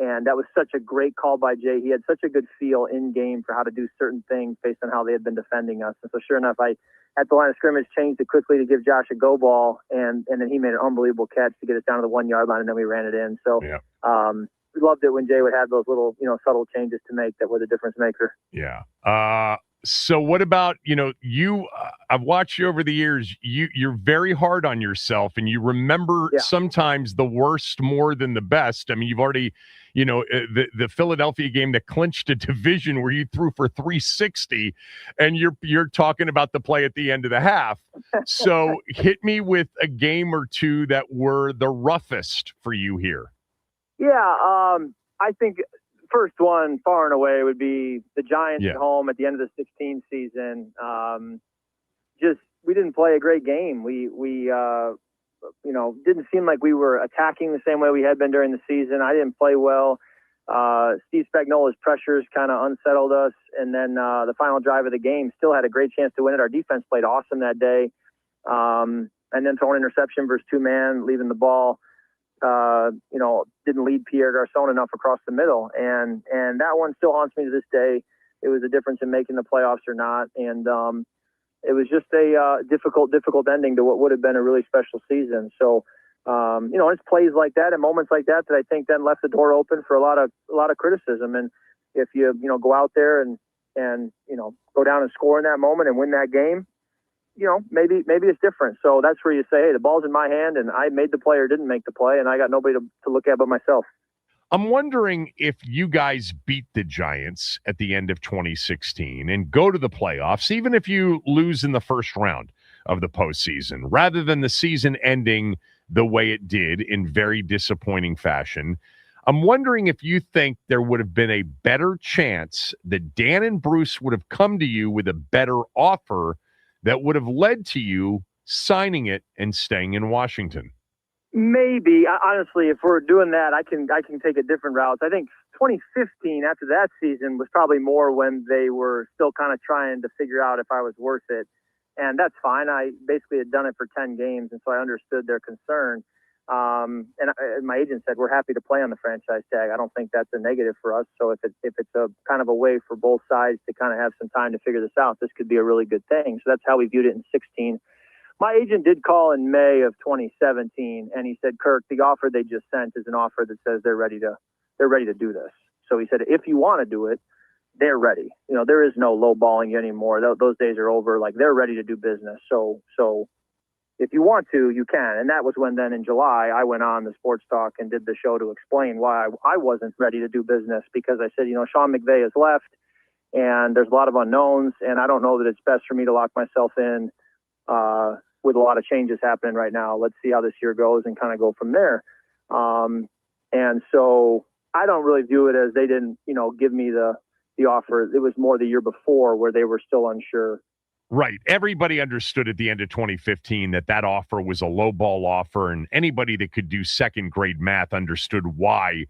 Speaker 11: And that was such a great call by Jay. He had such a good feel in game for how to do certain things based on how they had been defending us. And so sure enough, I, at the line of scrimmage, changed it quickly to give Josh a go ball. And then he made an unbelievable catch to get us down to the 1 yard line. And then we ran it in. So we loved it when Jay would have those little, subtle changes to make that were the difference maker.
Speaker 2: Yeah. So what about, I've watched you over the years, you're very hard on yourself and you remember sometimes the worst more than the best. I mean, you've already, the Philadelphia game that clinched a division where you threw for 360 and you're talking about the play at the end of the half. So hit me with a game or two that were the roughest for you here.
Speaker 11: Yeah. I think first one far and away would be the Giants at home at the end of the 16 season. We didn't play a great game. We didn't seem like we were attacking the same way we had been during the season. I didn't play well. Steve Spagnuolo's pressures kind of unsettled us, and then the final drive of the game still had a great chance to win it. Our defense played awesome that day, and then throwing interception versus 2-man, leaving the ball. Didn't lead Pierre Garçon enough across the middle, and that one still haunts me to this day. It was a difference in making the playoffs or not, and it was just a difficult ending to what would have been a really special season. So. It's plays like that and moments like that I think then left the door open for a lot of criticism. And if you go out there and go down and score in that moment and win that game, maybe it's different. So that's where you say, hey, the ball's in my hand and I made the play or didn't make the play, and I got nobody to look at but myself.
Speaker 2: I'm wondering if you guys beat the Giants at the end of 2016 and go to the playoffs, even if you lose in the first round of the postseason, rather than the season ending the way it did in very disappointing fashion. I'm wondering if you think there would have been a better chance that Dan and Bruce would have come to you with a better offer that would have led to you signing it and staying in Washington.
Speaker 11: Maybe. Honestly, if we're doing that, I can take a different route. I think 2015, after that season, was probably more when they were still kind of trying to figure out if I was worth it. And that's fine. I basically had done it for 10 games, and so I understood their concern. And my agent said, we're happy to play on the franchise tag. I don't think that's a negative for us. So if it's a kind of a way for both sides to kind of have some time to figure this out, this could be a really good thing. So that's how we viewed it in 16. My agent did call in May of 2017, and he said, Kirk, the offer they just sent is an offer that says they're ready to do this. So he said, if you want to do it, they're ready. There is no lowballing you anymore. Those days are over. Like, they're ready to do business. So if you want to, you can. And that was when then in July, I went on the Sports Talk and did the show to explain why I wasn't ready to do business, because I said, Sean McVay has left and there's a lot of unknowns, and I don't know that it's best for me to lock myself in with a lot of changes happening right now. Let's see how this year goes and kind of go from there. And so I don't really view it as they didn't, give me the offer. It was more the year before where they were still unsure.
Speaker 2: Right. Everybody understood at the end of 2015 that offer was a lowball offer, and anybody that could do second grade math understood why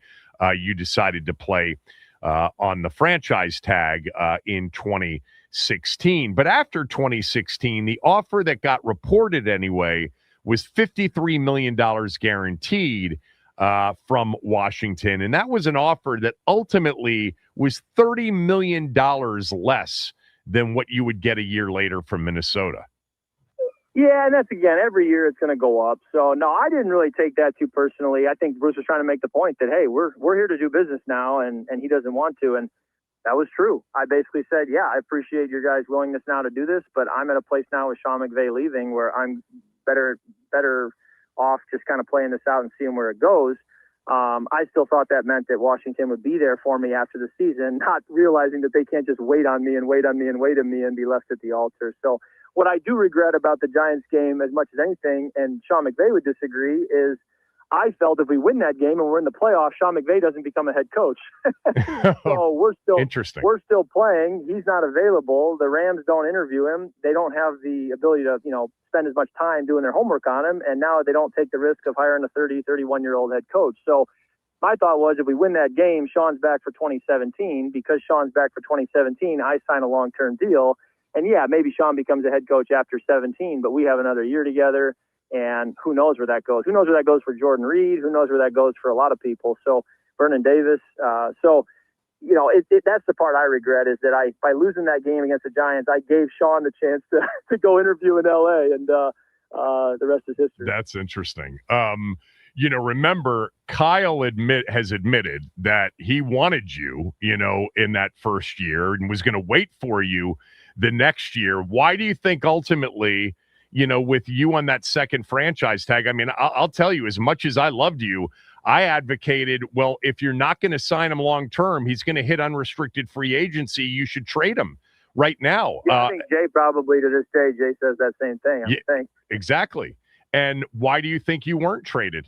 Speaker 2: you decided to play on the franchise tag in 2016. But after 2016, the offer that got reported anyway was $53 million guaranteed from Washington. And that was an offer that ultimately was $30 million less than what you would get a year later from Minnesota.
Speaker 11: Yeah, and that's, again, every year it's going to go up. So, no, I didn't really take that too personally. I think Bruce was trying to make the point that, hey, we're here to do business now, and he doesn't want to. And that was true. I basically said, yeah, I appreciate your guys' willingness now to do this, but I'm at a place now with Sean McVay leaving where I'm better off just kind of playing this out and seeing where it goes. I still thought that meant that Washington would be there for me after the season, not realizing that they can't just wait on me and be left at the altar. So what I do regret about the Giants game as much as anything, and Sean McVay would disagree, is I felt if we win that game and we're in the playoffs, Sean McVay doesn't become a head coach. So we're still playing. He's not available. The Rams don't interview him. They don't have the ability to, spend as much time doing their homework on him. And now they don't take the risk of hiring a 31-year-old head coach. So my thought was, if we win that game, Sean's back for 2017. Because Sean's back for 2017, I sign a long-term deal. And yeah, maybe Sean becomes a head coach after 17, but we have another year together. And who knows where that goes? Who knows where that goes for Jordan Reed? Who knows where that goes for a lot of people? So Vernon Davis. That's the part I regret, is that by losing that game against the Giants, I gave Sean the chance to go interview in LA, and the rest is history.
Speaker 2: That's interesting. Remember, Kyle has admitted that he wanted you, in that first year and was going to wait for you the next year. Why do you think ultimately, with you on that second franchise tag? I mean, I'll tell you, as much as I loved you, I advocated, well, if you're not going to sign him long-term, he's going to hit unrestricted free agency, you should trade him right now.
Speaker 11: Yeah, I think Jay probably to this day, Jay says that same thing, I think.
Speaker 2: Exactly. And why do you think you weren't traded?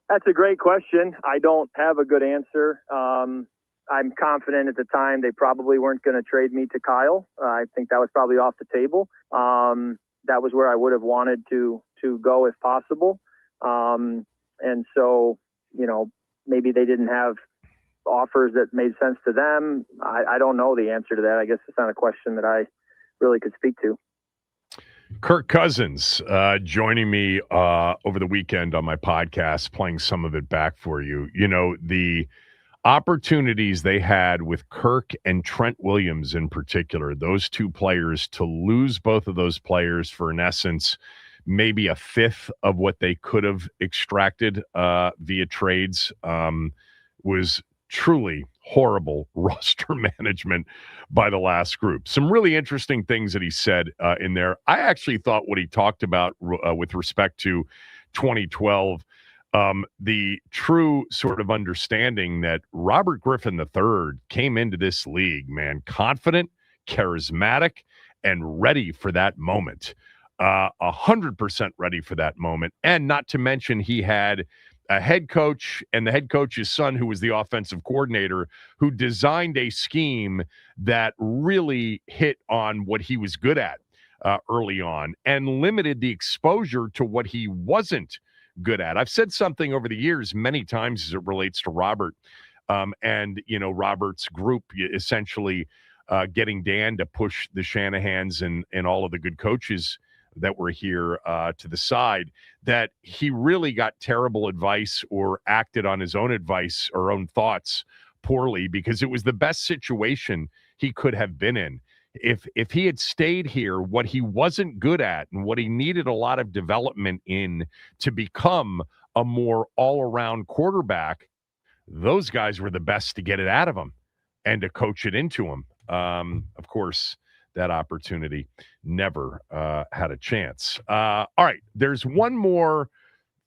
Speaker 11: That's a great question. I don't have a good answer. I'm confident at the time they probably weren't going to trade me to Kyle. I think that was probably off the table. That was where I would have wanted to go if possible. And so, maybe they didn't have offers that made sense to them. I don't know the answer to that. I guess it's not a question that I really could speak to.
Speaker 2: Kirk Cousins joining me over the weekend on my podcast, playing some of it back for you. You know, the opportunities they had with Kirk and Trent Williams in particular, those two players, to lose both of those players for, in essence, maybe a fifth of what they could have extracted via trades was truly horrible roster management by the last group. Some really interesting things that he said in there. I actually thought what he talked about with respect to 2012, the true sort of understanding that Robert Griffin III came into this league, man, confident, charismatic, and ready for that moment. 100% ready for that moment. And not to mention he had a head coach and the head coach's son, who was the offensive coordinator, who designed a scheme that really hit on what he was good at early on and limited the exposure to what he wasn't good at. I've said something over the years many times as it relates to Robert and, you know, Robert's group essentially getting Dan to push the Shanahans and all of the good coaches that were here to the side, that he really got terrible advice or acted on his own advice or own thoughts poorly, because it was the best situation he could have been in. If he had stayed here, what he wasn't good at and what he needed a lot of development in to become a more all-around quarterback, those guys were the best to get it out of him and to coach it into him. Of course, that opportunity never had a chance. All right, there's one more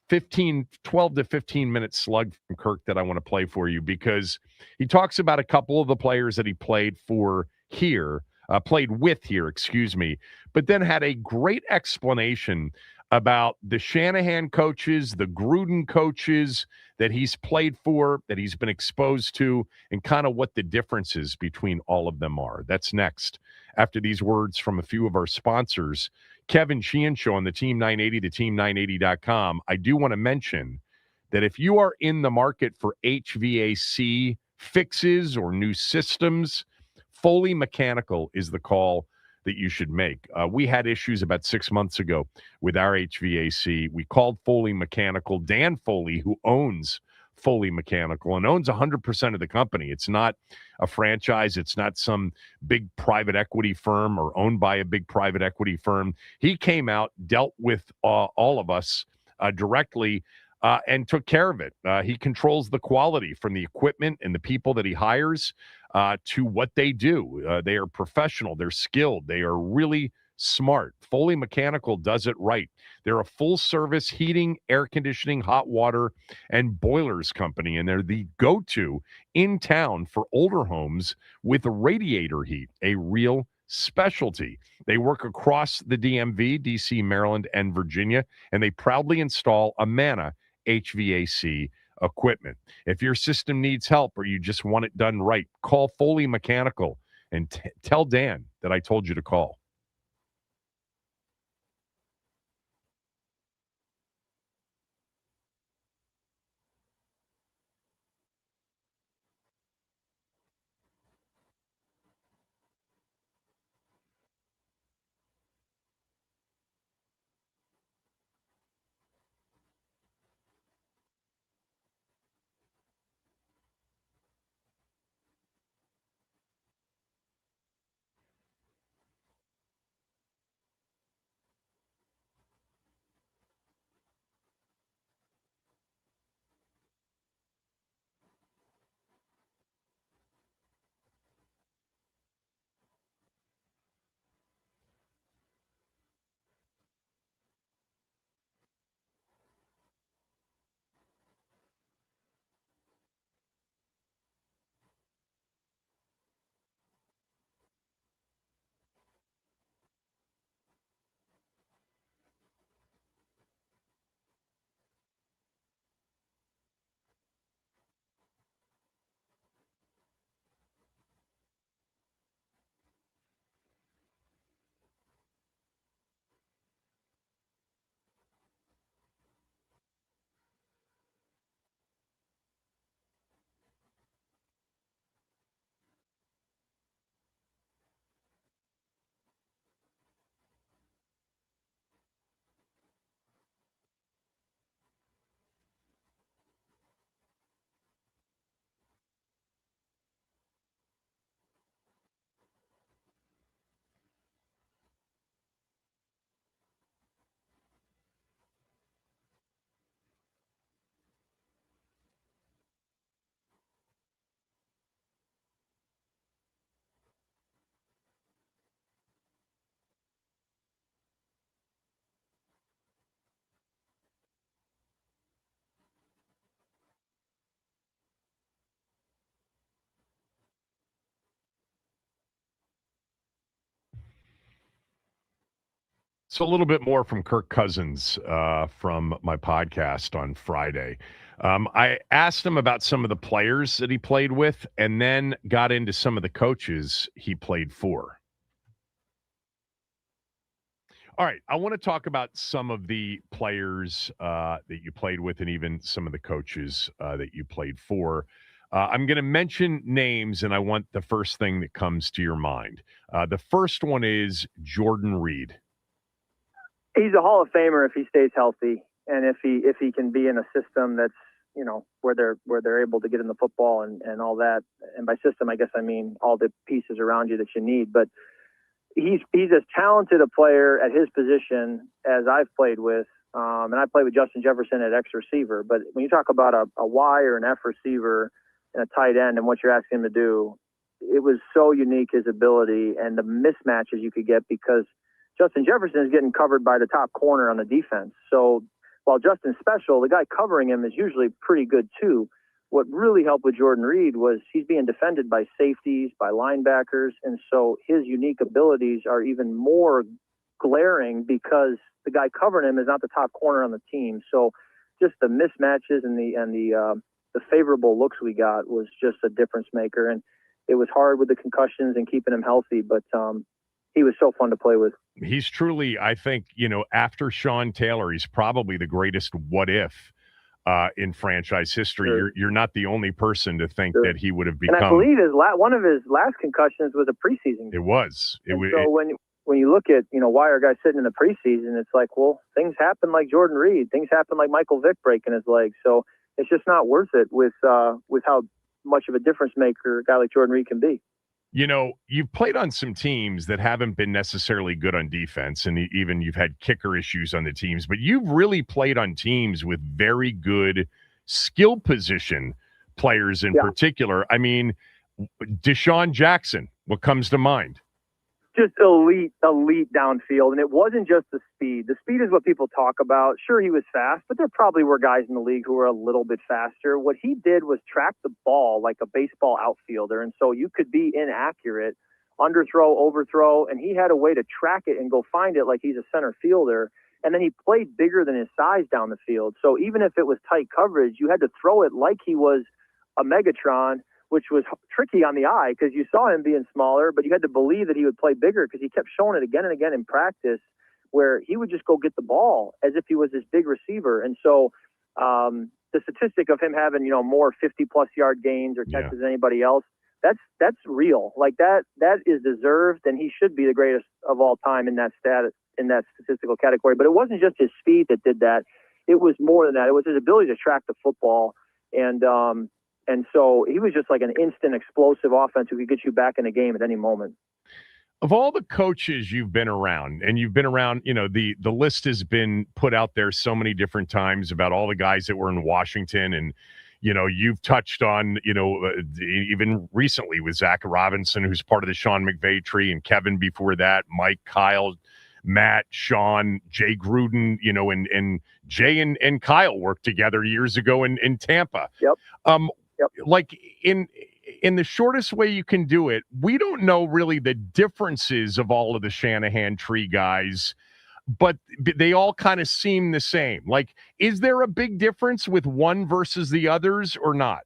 Speaker 2: 12 to 15 minute slug from Kirk that I want to play for you, because he talks about a couple of the players that he played with here, but then had a great explanation about the Shanahan coaches, the Gruden coaches that he's played for, that he's been exposed to, and kind of what the differences between all of them are. That's next, after these words from a few of our sponsors. Kevin Sheehan Show on the Team 980, the team980.com. I do want to mention that if you are in the market for HVAC fixes or new systems, Foley Mechanical is the call that you should make. We had issues about 6 months ago with our HVAC. We called Foley Mechanical. Dan Foley, who owns Foley Mechanical and owns 100% of the company. It's not a franchise. It's not some big private equity firm or owned by a big private equity firm. He came out, dealt with all of us directly, and took care of it. He controls the quality from the equipment and the people that he hires to what they do. They are professional. They're skilled. They are really smart. Foley Mechanical does it right. They're a full-service heating, air conditioning, hot water, and boilers company, and they're the go-to in town for older homes with radiator heat, a real specialty. They work across the DMV, DC, Maryland, and Virginia, and they proudly install Amana HVAC equipment. If your system needs help or you just want it done right, call Foley Mechanical and tell Dan that I told you to call. So a little bit more from Kirk Cousins from my podcast on Friday. I asked him about some of the players that he played with and then got into some of the coaches he played for. All right, I want to talk about some of the players that you played with and even some of the coaches that you played for. I'm going to mention names, and I want the first thing that comes to your mind. The first one is Jordan Reed.
Speaker 11: He's a Hall of Famer if he stays healthy, and if he can be in a system that's, where they're able to get in the football and all that. And by system, I guess I mean all the pieces around you that you need. But he's as talented a player at his position as I've played with. And I played with Justin Jefferson at X receiver. But when you talk about a Y or an F receiver and a tight end and what you're asking him to do, it was so unique, his ability and the mismatches you could get, because Justin Jefferson is getting covered by the top corner on the defense. So while Justin's special, the guy covering him is usually pretty good too. What really helped with Jordan Reed was he's being defended by safeties, by linebackers, and so his unique abilities are even more glaring because the guy covering him is not the top corner on the team. So just the mismatches and the favorable looks we got was just a difference maker. And it was hard with the concussions and keeping him healthy, but he was so fun to play with.
Speaker 2: He's truly, I think, after Sean Taylor, he's probably the greatest what if in franchise history.
Speaker 11: Sure.
Speaker 2: You're not the only person to think that he would have become.
Speaker 11: And I believe one of his last concussions was a preseason game.
Speaker 2: It was.
Speaker 11: So when you look at, why are guys sitting in the preseason, it's like, well, things happen like Jordan Reed. Things happen like Michael Vick breaking his leg. So it's just not worth it with how much of a difference maker a guy like Jordan Reed can be.
Speaker 2: You've played on some teams that haven't been necessarily good on defense, and even you've had kicker issues on the teams, but you've really played on teams with very good skill position players in particular. I mean, Deshaun Jackson, what comes to mind?
Speaker 11: Just elite downfield. And it wasn't just the speed. The speed is what people talk about. Sure, he was fast, but there probably were guys in the league who were a little bit faster. What he did was track the ball like a baseball outfielder. And so you could be inaccurate, underthrow, overthrow, and he had a way to track it and go find it like he's a center fielder. And then he played bigger than his size down the field. So even if it was tight coverage, you had to throw it like he was a Megatron, which was tricky on the eye because you saw him being smaller, but you had to believe that he would play bigger because he kept showing it again and again in practice where he would just go get the ball as if he was this big receiver. And so the statistic of him having, more 50-plus yard gains or catches than anybody else, that's real. Like that is deserved, and he should be the greatest of all time in that statistical category. But it wasn't just his speed that did that. It was more than that. It was his ability to track the football. And so he was just like an instant explosive offense who could get you back in the game at any moment.
Speaker 2: Of all the coaches you've been around, and you've been around, the list has been put out there so many different times about all the guys that were in Washington. And, you've touched on, even recently with Zach Robinson, who's part of the Sean McVay tree, and Kevin before that, Mike, Kyle, Matt, Sean, Jay Gruden, and Jay and Kyle worked together years ago in Tampa.
Speaker 11: Yep.
Speaker 2: Like in the shortest way you can do it, we don't know really the differences of all of the Shanahan tree guys, but they all kind of seem the same. Like, is there a big difference with one versus the others or not?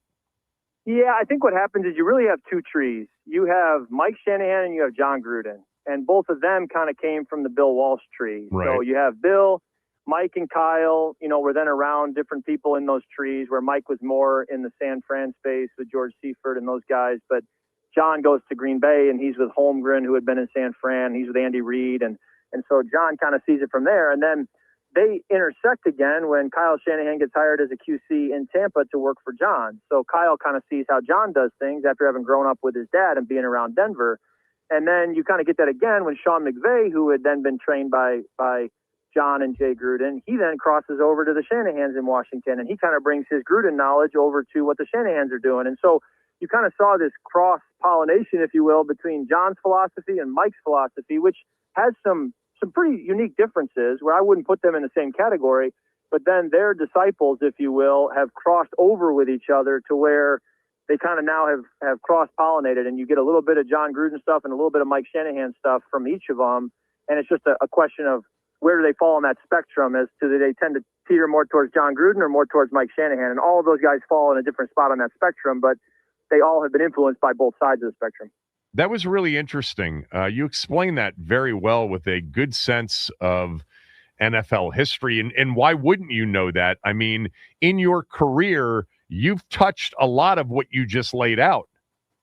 Speaker 11: Yeah, I think what happens is you really have two trees. You have Mike Shanahan and you have John Gruden, and both of them kind of came from the Bill Walsh tree.
Speaker 2: Right.
Speaker 11: So you have Bill, Mike, and Kyle, were then around different people in those trees, where Mike was more in the San Fran space with George Seifert and those guys. But John goes to Green Bay, and he's with Holmgren, who had been in San Fran. He's with Andy Reid. And so John kind of sees it from there. And then they intersect again when Kyle Shanahan gets hired as a QC in Tampa to work for John. So Kyle kind of sees how John does things after having grown up with his dad and being around Denver. And then you kind of get that again when Sean McVay, who had then been trained by John and Jay Gruden, he then crosses over to the Shanahans in Washington, and he kind of brings his Gruden knowledge over to what the Shanahans are doing. And so you kind of saw this cross-pollination, if you will, between John's philosophy and Mike's philosophy, which has some pretty unique differences where I wouldn't put them in the same category, but then their disciples, if you will, have crossed over with each other to where they kind of now have cross-pollinated, and you get a little bit of John Gruden stuff and a little bit of Mike Shanahan stuff from each of them. And it's just a question of where do they fall on that spectrum as to do they tend to teeter more towards John Gruden or more towards Mike Shanahan? And all of those guys fall in a different spot on that spectrum, but they all have been influenced by both sides of the spectrum.
Speaker 2: That was really interesting. You explained that very well with a good sense of NFL history. And why wouldn't you know that? I mean, in your career, you've touched a lot of what you just laid out.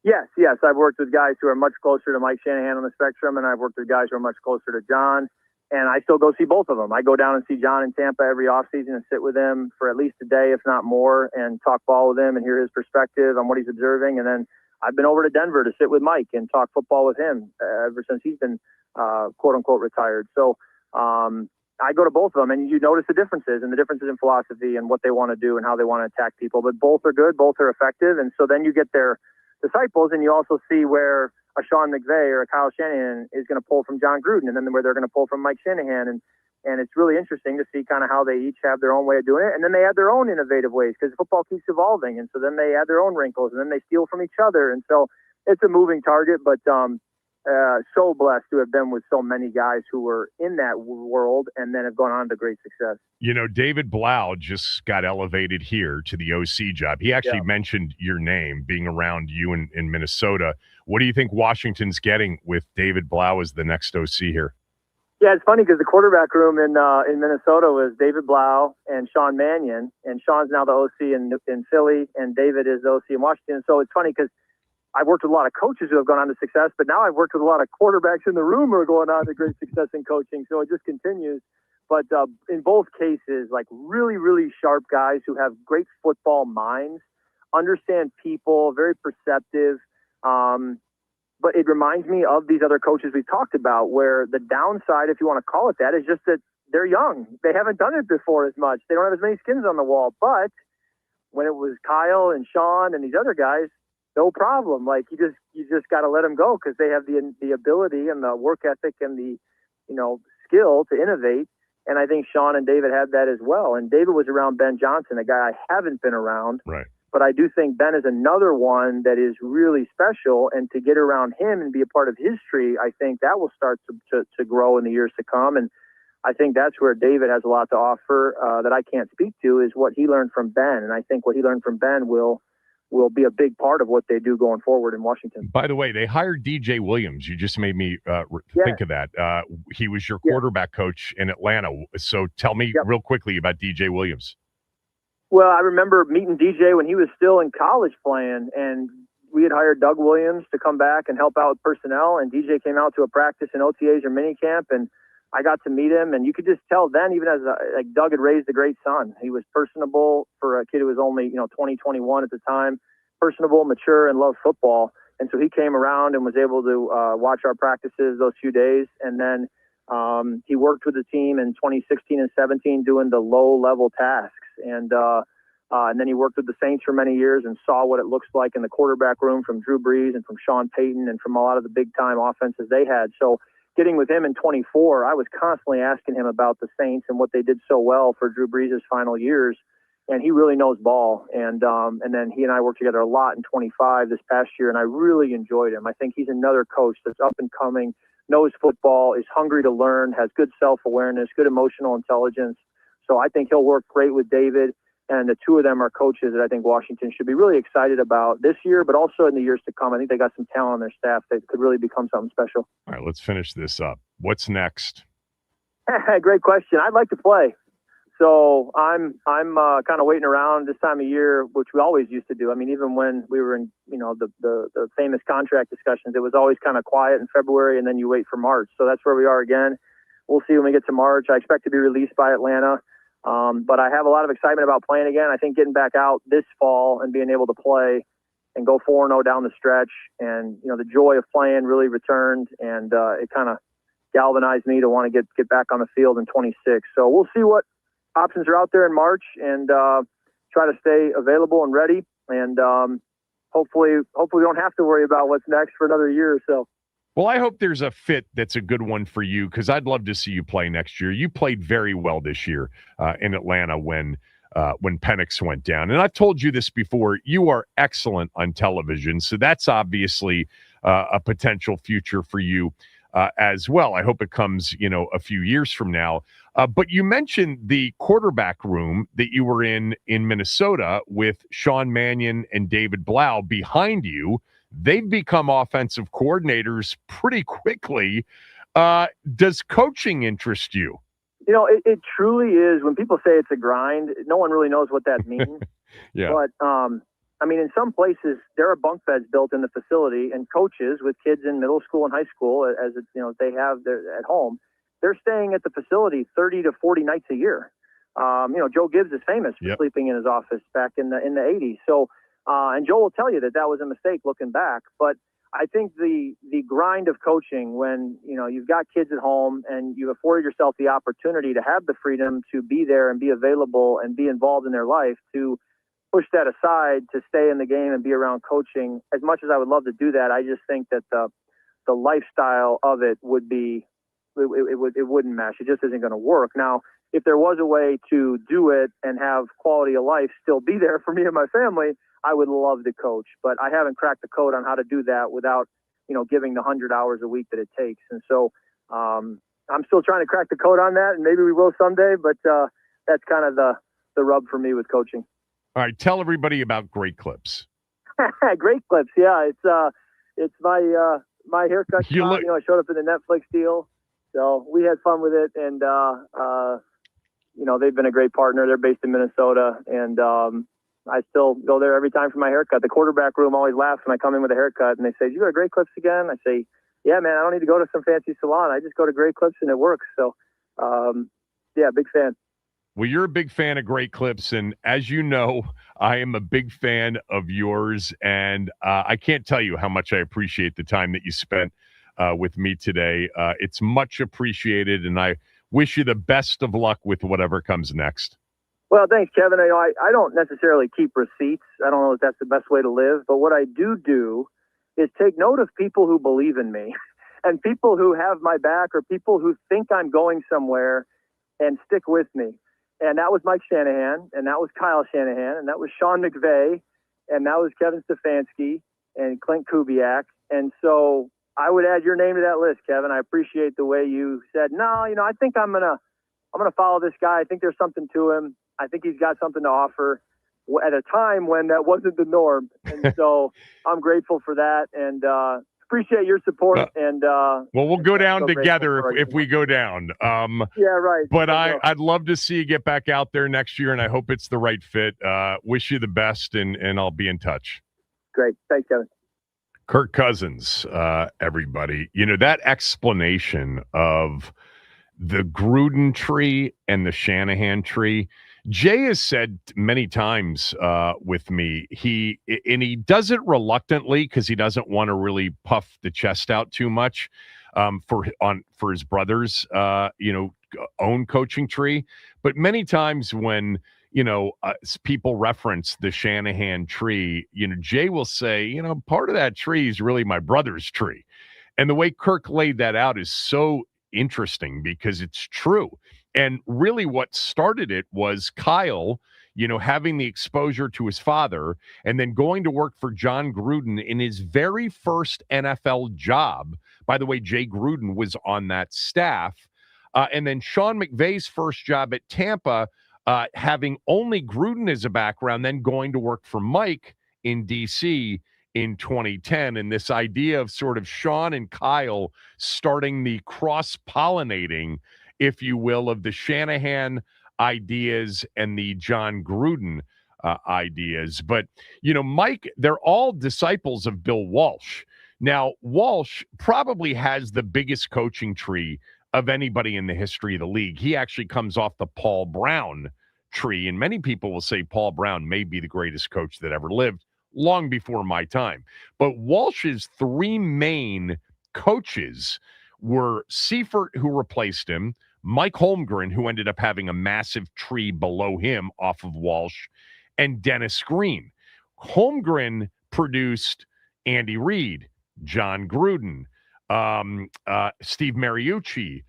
Speaker 11: Yes. I've worked with guys who are much closer to Mike Shanahan on the spectrum, and I've worked with guys who are much closer to John. And I still go see both of them. I go down and see John in Tampa every offseason and sit with him for at least a day, if not more, and talk ball with him and hear his perspective on what he's observing. And then I've been over to Denver to sit with Mike and talk football with him ever since he's been, quote unquote, retired. So I go to both of them, and you notice the differences in philosophy and what they want to do and how they want to attack people. But both are good, both are effective. And so then you get their disciples, and you also see where a Sean McVay or a Kyle Shanahan is going to pull from John Gruden, and then where they're going to pull from Mike Shanahan. And it's really interesting to see kind of how they each have their own way of doing it. And then they add their own innovative ways because football keeps evolving. And so then they add their own wrinkles, and then they steal from each other. And so it's a moving target, but so blessed to have been with so many guys who were in that world and then have gone on to great success.
Speaker 2: You know, David Blau just got elevated here to the OC job. He actually mentioned your name being around you in Minnesota. What do you think Washington's getting with David Blau as the next OC here?
Speaker 11: Yeah, it's funny because the quarterback room in Minnesota was David Blau and Sean Mannion, and Sean's now the OC in Philly, and David is the OC in Washington. So it's funny because I've worked with a lot of coaches who have gone on to success, but now I've worked with a lot of quarterbacks in the room who are going on to great success in coaching. So it just continues. But in both cases, like really, really sharp guys who have great football minds, understand people, very perceptive. But it reminds me of these other coaches we talked about, where the downside, if you want to call it that, is just that they're young. They haven't done it before as much. They don't have as many skins on the wall. But when it was Kyle and Sean and these other guys, no problem. Like you just got to let them go because they have the ability and the work ethic and the skill to innovate. And I think Sean and David had that as well. And David was around Ben Johnson, a guy I haven't been around.
Speaker 2: Right.
Speaker 11: But I do think Ben is another one that is really special. And to get around him and be a part of his tree, I think that will start to grow in the years to come. And I think that's where David has a lot to offer that I can't speak to, is what he learned from Ben. And I think what he learned from Ben will be a big part of what they do going forward in Washington.
Speaker 2: By the way, they hired DJ Williams. You just made me think of that. He was your quarterback coach in Atlanta. So tell me real quickly about DJ Williams.
Speaker 11: Well, I remember meeting DJ when he was still in college playing, and we had hired Doug Williams to come back and help out with personnel, and DJ came out to a practice in OTAs or minicamp, and I got to meet him, and you could just tell then, even as like Doug had raised a great son. He was personable for a kid who was only 20, 21 at the time, personable, mature, and loved football. And so he came around and was able to watch our practices those few days, and then he worked with the team in 2016 and 17 doing the low-level tasks. And then he worked with the Saints for many years and saw what it looks like in the quarterback room from Drew Brees and from Sean Payton and from a lot of the big-time offenses they had. So getting with him in 24, I was constantly asking him about the Saints and what they did so well for Drew Brees' final years. And he really knows ball. And then he and I worked together a lot in 25 this past year, and I really enjoyed him. I think he's another coach that's up and coming, knows football, is hungry to learn, has good self-awareness, good emotional intelligence. So I think he'll work great with David, and the two of them are coaches that I think Washington should be really excited about this year, but also in the years to come. I think they got some talent on their staff that could really become something special.
Speaker 2: All right, let's finish this up. What's next?
Speaker 11: Great question. I'd like to play. So I'm kind of waiting around this time of year, which we always used to do. I mean, even when we were in, the famous contract discussions, it was always kind of quiet in February, and then you wait for March. So that's where we are again. We'll see when we get to March. I expect to be released by Atlanta. But I have a lot of excitement about playing again. I think getting back out this fall and being able to play and go 4-0 down the stretch, and the joy of playing really returned, and it kind of galvanized me to want to get back on the field in 26. So we'll see what options are out there in March, and try to stay available and ready, and hopefully we don't have to worry about what's next for another year or so.
Speaker 2: Well, I hope there's a fit that's a good one for you, because I'd love to see you play next year. You played very well this year in Atlanta when Penix went down. And I've told you this before, you are excellent on television. So that's obviously a potential future for you. as well. I hope it comes, a few years from now. But you mentioned the quarterback room that you were in Minnesota with Sean Mannion and David Blau behind you. They've become offensive coordinators pretty quickly. Does coaching interest you?
Speaker 11: It truly is. When people say it's a grind, no one really knows what that means.
Speaker 2: Yeah.
Speaker 11: But, in some places, there are bunk beds built in the facility, and coaches with kids in middle school and high school, as they have at home, they're staying at the facility 30 to 40 nights a year. Joe Gibbs is famous for sleeping in his office back in the 80s. So, and Joe will tell you that was a mistake looking back. But I think the grind of coaching, when you've got kids at home and you've afforded yourself the opportunity to have the freedom to be there and be available and be involved in their life, to push that aside to stay in the game and be around coaching. As much as I would love to do that, I just think that the lifestyle of it would be it wouldn't mesh. It just isn't going to work. Now, if there was a way to do it and have quality of life still be there for me and my family, I would love to coach. But I haven't cracked the code on how to do that without giving the 100 hours a week that it takes. And so I'm still trying to crack the code on that, and maybe we will someday. But that's kind of the rub for me with coaching.
Speaker 2: All right, tell everybody about Great Clips.
Speaker 11: Great Clips, yeah. It's my haircut shop. I showed up in the Netflix deal, so we had fun with it, and they've been a great partner. They're based in Minnesota, and I still go there every time for my haircut. The quarterback room always laughs when I come in with a haircut, and they say, "You go to Great Clips again?" I say, "Yeah, man. I don't need to go to some fancy salon. I just go to Great Clips, and it works." So, big fan.
Speaker 2: Well, you're a big fan of Great Clips, and as you know, I am a big fan of yours, and I can't tell you how much I appreciate the time that you spent with me today. It's much appreciated, and I wish you the best of luck with whatever comes next.
Speaker 11: Well, thanks, Kevin. I don't necessarily keep receipts. I don't know if that's the best way to live, but what I do is take note of people who believe in me and people who have my back, or people who think I'm going somewhere and stick with me. And that was Mike Shanahan, and that was Kyle Shanahan, and that was Sean McVay, and that was Kevin Stefanski and Clint Kubiak. And so I would add your name to that list, Kevin. I appreciate the way you said, no, I think I'm gonna follow this guy. I think there's something to him. I think he's got something to offer at a time when that wasn't the norm. And so I'm grateful for that, and appreciate your support. And
Speaker 2: we'll go down together if we go down.
Speaker 11: Yeah, right.
Speaker 2: But I'd love to see you get back out there next year, and I hope it's the right fit. Wish you the best, and I'll be in touch.
Speaker 11: Great. Thanks, Kevin.
Speaker 2: Kirk Cousins, everybody. That explanation of the Gruden tree and the Shanahan tree, Jay has said many times with me, he does it reluctantly because he doesn't want to really puff the chest out too much for his brother's own coaching tree. But many times when people reference the Shanahan tree, Jay will say, part of that tree is really my brother's tree. And the way Kirk laid that out is so interesting because it's true. And really what started it was Kyle, having the exposure to his father and then going to work for John Gruden in his very first NFL job. By the way, Jay Gruden was on that staff. And then Sean McVay's first job at Tampa, having only Gruden as a background, then going to work for Mike in D.C. in 2010. And this idea of sort of Sean and Kyle starting the cross-pollinating, if you will, of the Shanahan ideas and the John Gruden ideas. But, Mike, they're all disciples of Bill Walsh. Now, Walsh probably has the biggest coaching tree of anybody in the history of the league. He actually comes off the Paul Brown tree, and many people will say Paul Brown may be the greatest coach that ever lived, long before my time. But Walsh's three main coaches were Seifert, who replaced him, Mike Holmgren, who ended up having a massive tree below him off of Walsh, and Dennis Green. Holmgren produced Andy Reid, John Gruden, Steve Mariucci,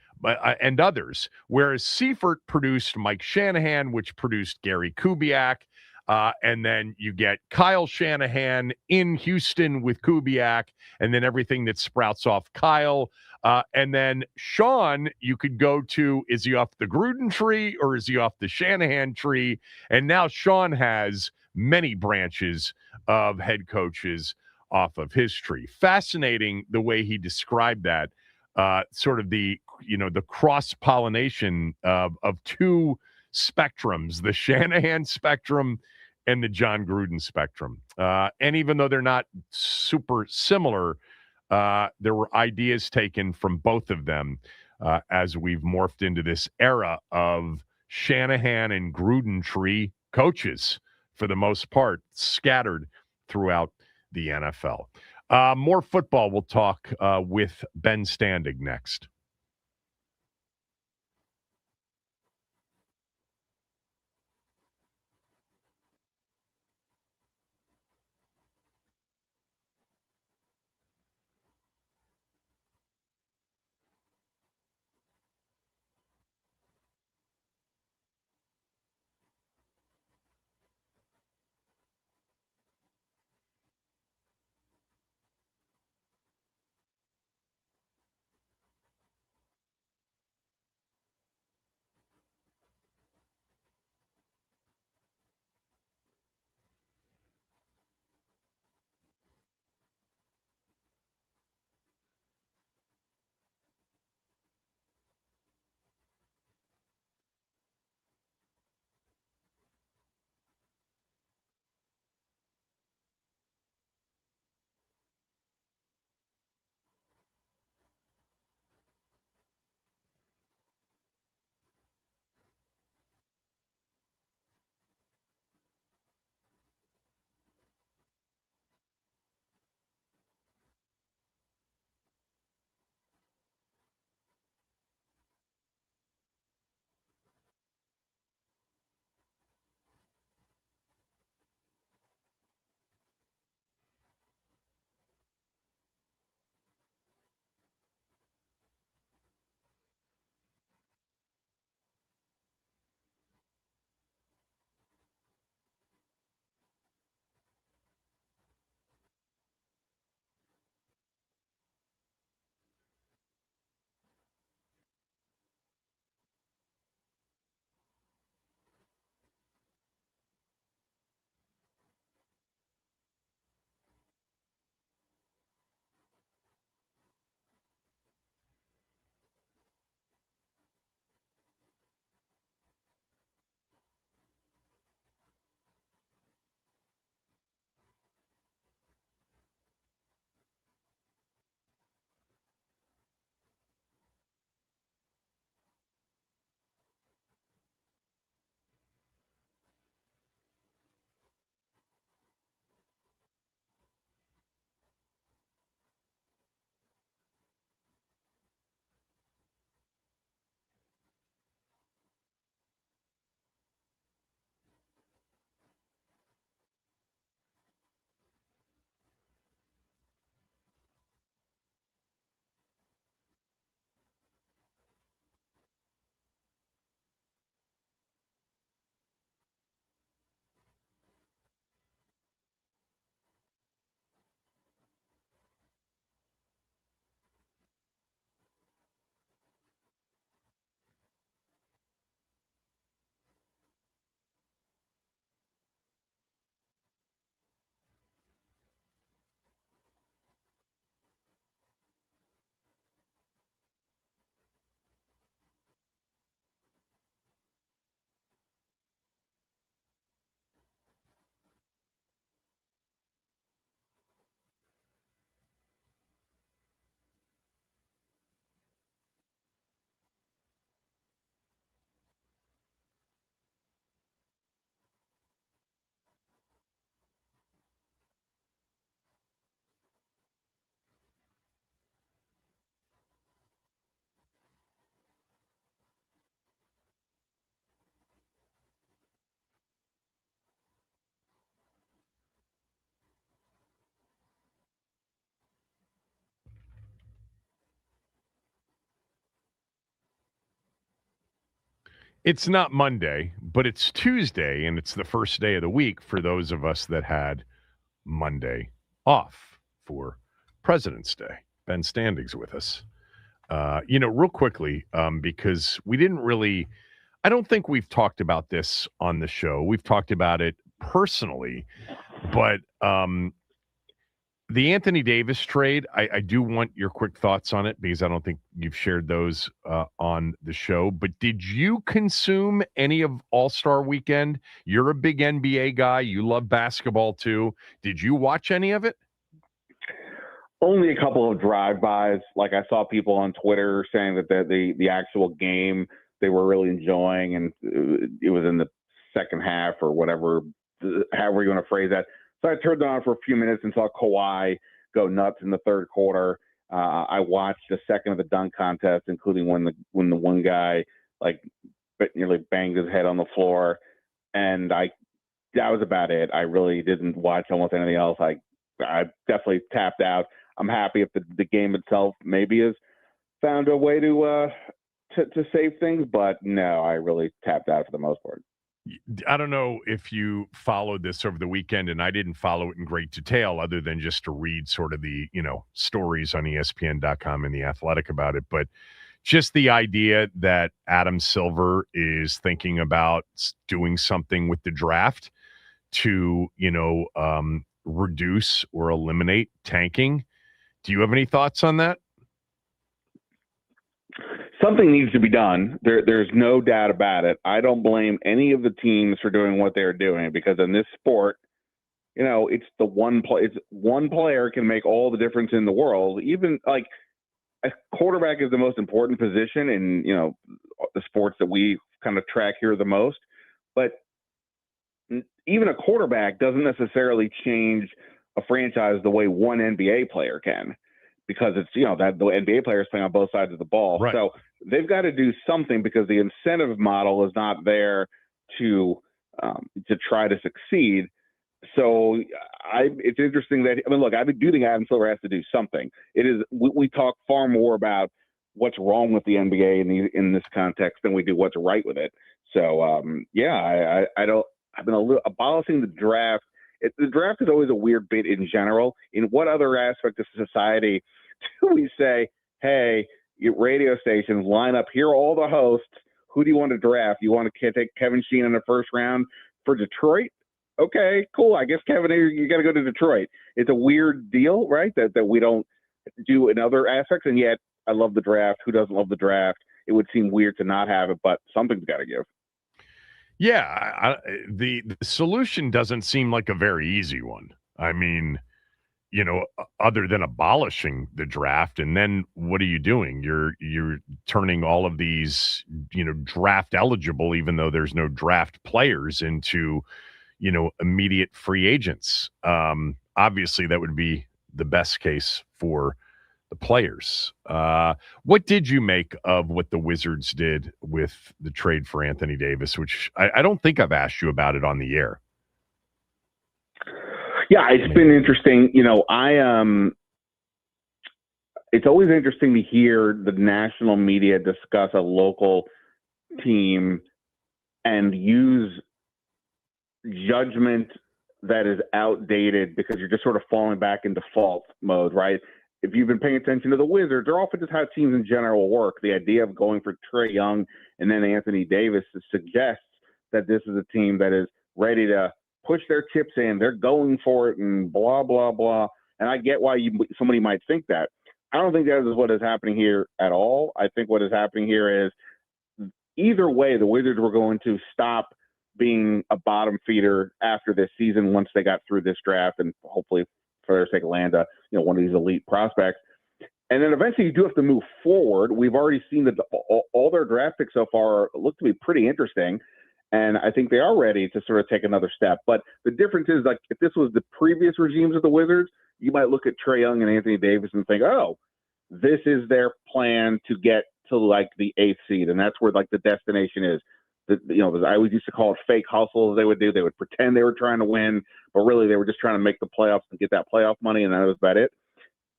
Speaker 2: and others, whereas Seifert produced Mike Shanahan, which produced Gary Kubiak, And then you get Kyle Shanahan in Houston with Kubiak, and then everything that sprouts off Kyle. And then Sean, you could go to, is he off the Gruden tree or is he off the Shanahan tree? And now Sean has many branches of head coaches off of his tree. Fascinating the way he described that, sort of the cross-pollination of two spectrums, the Shanahan spectrum and the John Gruden spectrum. And even though they're not super similar, there were ideas taken from both of them as we've morphed into this era of Shanahan and Gruden tree coaches, for the most part, scattered throughout the NFL. More football. We'll talk with Ben Standig next. It's not Monday, but it's Tuesday, and it's the first day of the week for those of us that had Monday off for President's Day. Ben Standing's with us. Real quickly, because we didn't really, I don't think we've talked about this on the show. We've talked about it personally, but the Anthony Davis trade, I do want your quick thoughts on it because I don't think you've shared those on the show. But did you consume any of All-Star Weekend? You're a big NBA guy. You love basketball too. Did you watch any of it?
Speaker 12: Only a couple of drive-bys. Like I saw people on Twitter saying that the actual game they were really enjoying, and it was in the second half or whatever, however you want to phrase that. So I turned on for a few minutes and saw Kawhi go nuts in the third quarter. I watched a second of the dunk contest, including when the one guy nearly banged his head on the floor, and that was about it. I really didn't watch almost anything else. I definitely tapped out. I'm happy if the game itself maybe has found a way to save things, but no, I really tapped out for the most part.
Speaker 2: I don't know if you followed this over the weekend, and I didn't follow it in great detail other than just to read sort of the, stories on ESPN.com and The Athletic about it. But just the idea that Adam Silver is thinking about doing something with the draft to, reduce or eliminate tanking. Do you have any thoughts on that?
Speaker 12: Something needs to be done. There's no doubt about it. I don't blame any of the teams for doing what they're doing because in this sport, it's the one player can make all the difference in the world. Even like a quarterback is the most important position in, the sports that we kind of track here the most. But even a quarterback doesn't necessarily change a franchise the way one NBA player can. Because it's, that the NBA players playing on both sides of the ball.
Speaker 2: Right.
Speaker 12: So they've got to do something because the incentive model is not there to try to succeed. So it's interesting that, look, I do think Adam Silver has to do something. It is, we talk far more about what's wrong with the NBA in this context than we do what's right with it. So, I've been abolishing the draft. The draft is always a weird bit in general. In what other aspect of society do we say, hey, your radio stations line up, here are all the hosts. Who do you want to draft? You want to take Kevin Sheehan in the first round for Detroit? Okay, cool. I guess, Kevin, you got to go to Detroit. It's a weird deal, right, that we don't do in other aspects. And yet I love the draft. Who doesn't love the draft? It would seem weird to not have it, but something's got to give.
Speaker 2: Yeah, the solution doesn't seem like a very easy one. I mean, other than abolishing the draft, and then what are you doing? You're turning all of these, draft eligible, even though there's no draft players, into, immediate free agents. Obviously, that would be the best case for the players. What did you make of what the Wizards did with the trade for Anthony Davis, which I don't think I've asked you about it on the air?
Speaker 12: Yeah, it's been interesting. It's always interesting to hear the national media discuss a local team and use judgment that is outdated because you're just sort of falling back in default mode, right? If you've been paying attention to the Wizards, they're often just how teams in general work. The idea of going for Trae Young and then Anthony Davis suggests that this is a team that is ready to push their chips in. They're going for it and blah, blah, blah. And I get why somebody might think that. I don't think that is what is happening here at all. I think what is happening here is either way, the Wizards were going to stop being a bottom feeder after this season once they got through this draft and hopefully for their sake land one of these elite prospects. And then eventually you do have to move forward. We've already seen that all their draft picks so far look to be pretty interesting. And I think they are ready to sort of take another step. But the difference is, like, if this was the previous regimes of the Wizards, you might look at Trae Young and Anthony Davis and think, oh, this is their plan to get to, like, the 8th seed. And that's where, like, the destination is. I always used to call it fake hustles they would do. They would pretend they were trying to win, but really they were just trying to make the playoffs and get that playoff money, and that was about it.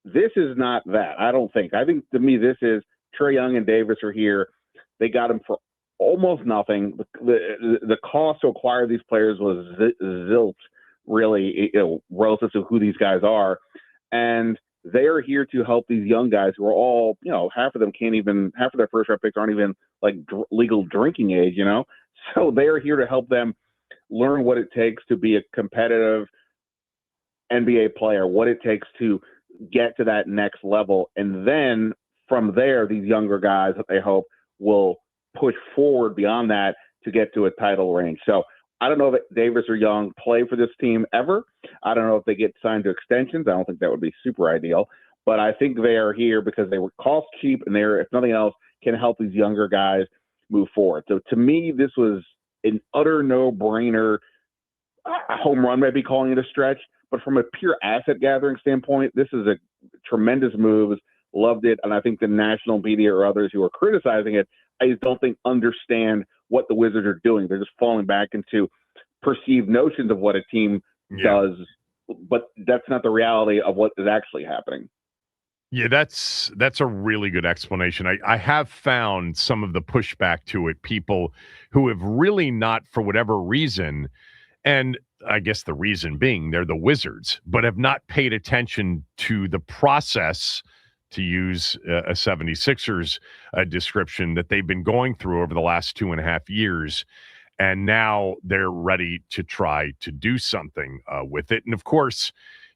Speaker 12: This is not that, I don't think. I think, to me, this is Trae Young and Davis are here. They got him for almost nothing. The cost to acquire these players was zilch, really, relative to who these guys are. And they are here to help these young guys who are all, half of their first round picks aren't even like legal drinking age, So they are here to help them learn what it takes to be a competitive NBA player, what it takes to get to that next level. And then from there, these younger guys that they hope will push forward beyond that to get to a title range. So I don't know if Davis or Young play for this team ever. I don't know if they get signed to extensions. I don't think that would be super ideal. But I think they are here because they were cost cheap and they're, if nothing else, can help these younger guys move forward. So to me, this was an utter no-brainer. A home run, maybe calling it a stretch. But from a pure asset gathering standpoint, this is a tremendous move. Loved it. And I think the national media or others who are criticizing it, I just don't think understand what the Wizards are doing. They're just falling back into perceived notions of what a team does, but that's not the reality of what is actually happening.
Speaker 2: Yeah, that's a really good explanation. I have found some of the pushback to it, people who have really not, for whatever reason, and I guess the reason being they're the Wizards, but have not paid attention to the process, to use a 76ers description, that they've been going through over the last 2.5 years. And now they're ready to try to do something with it. And of course,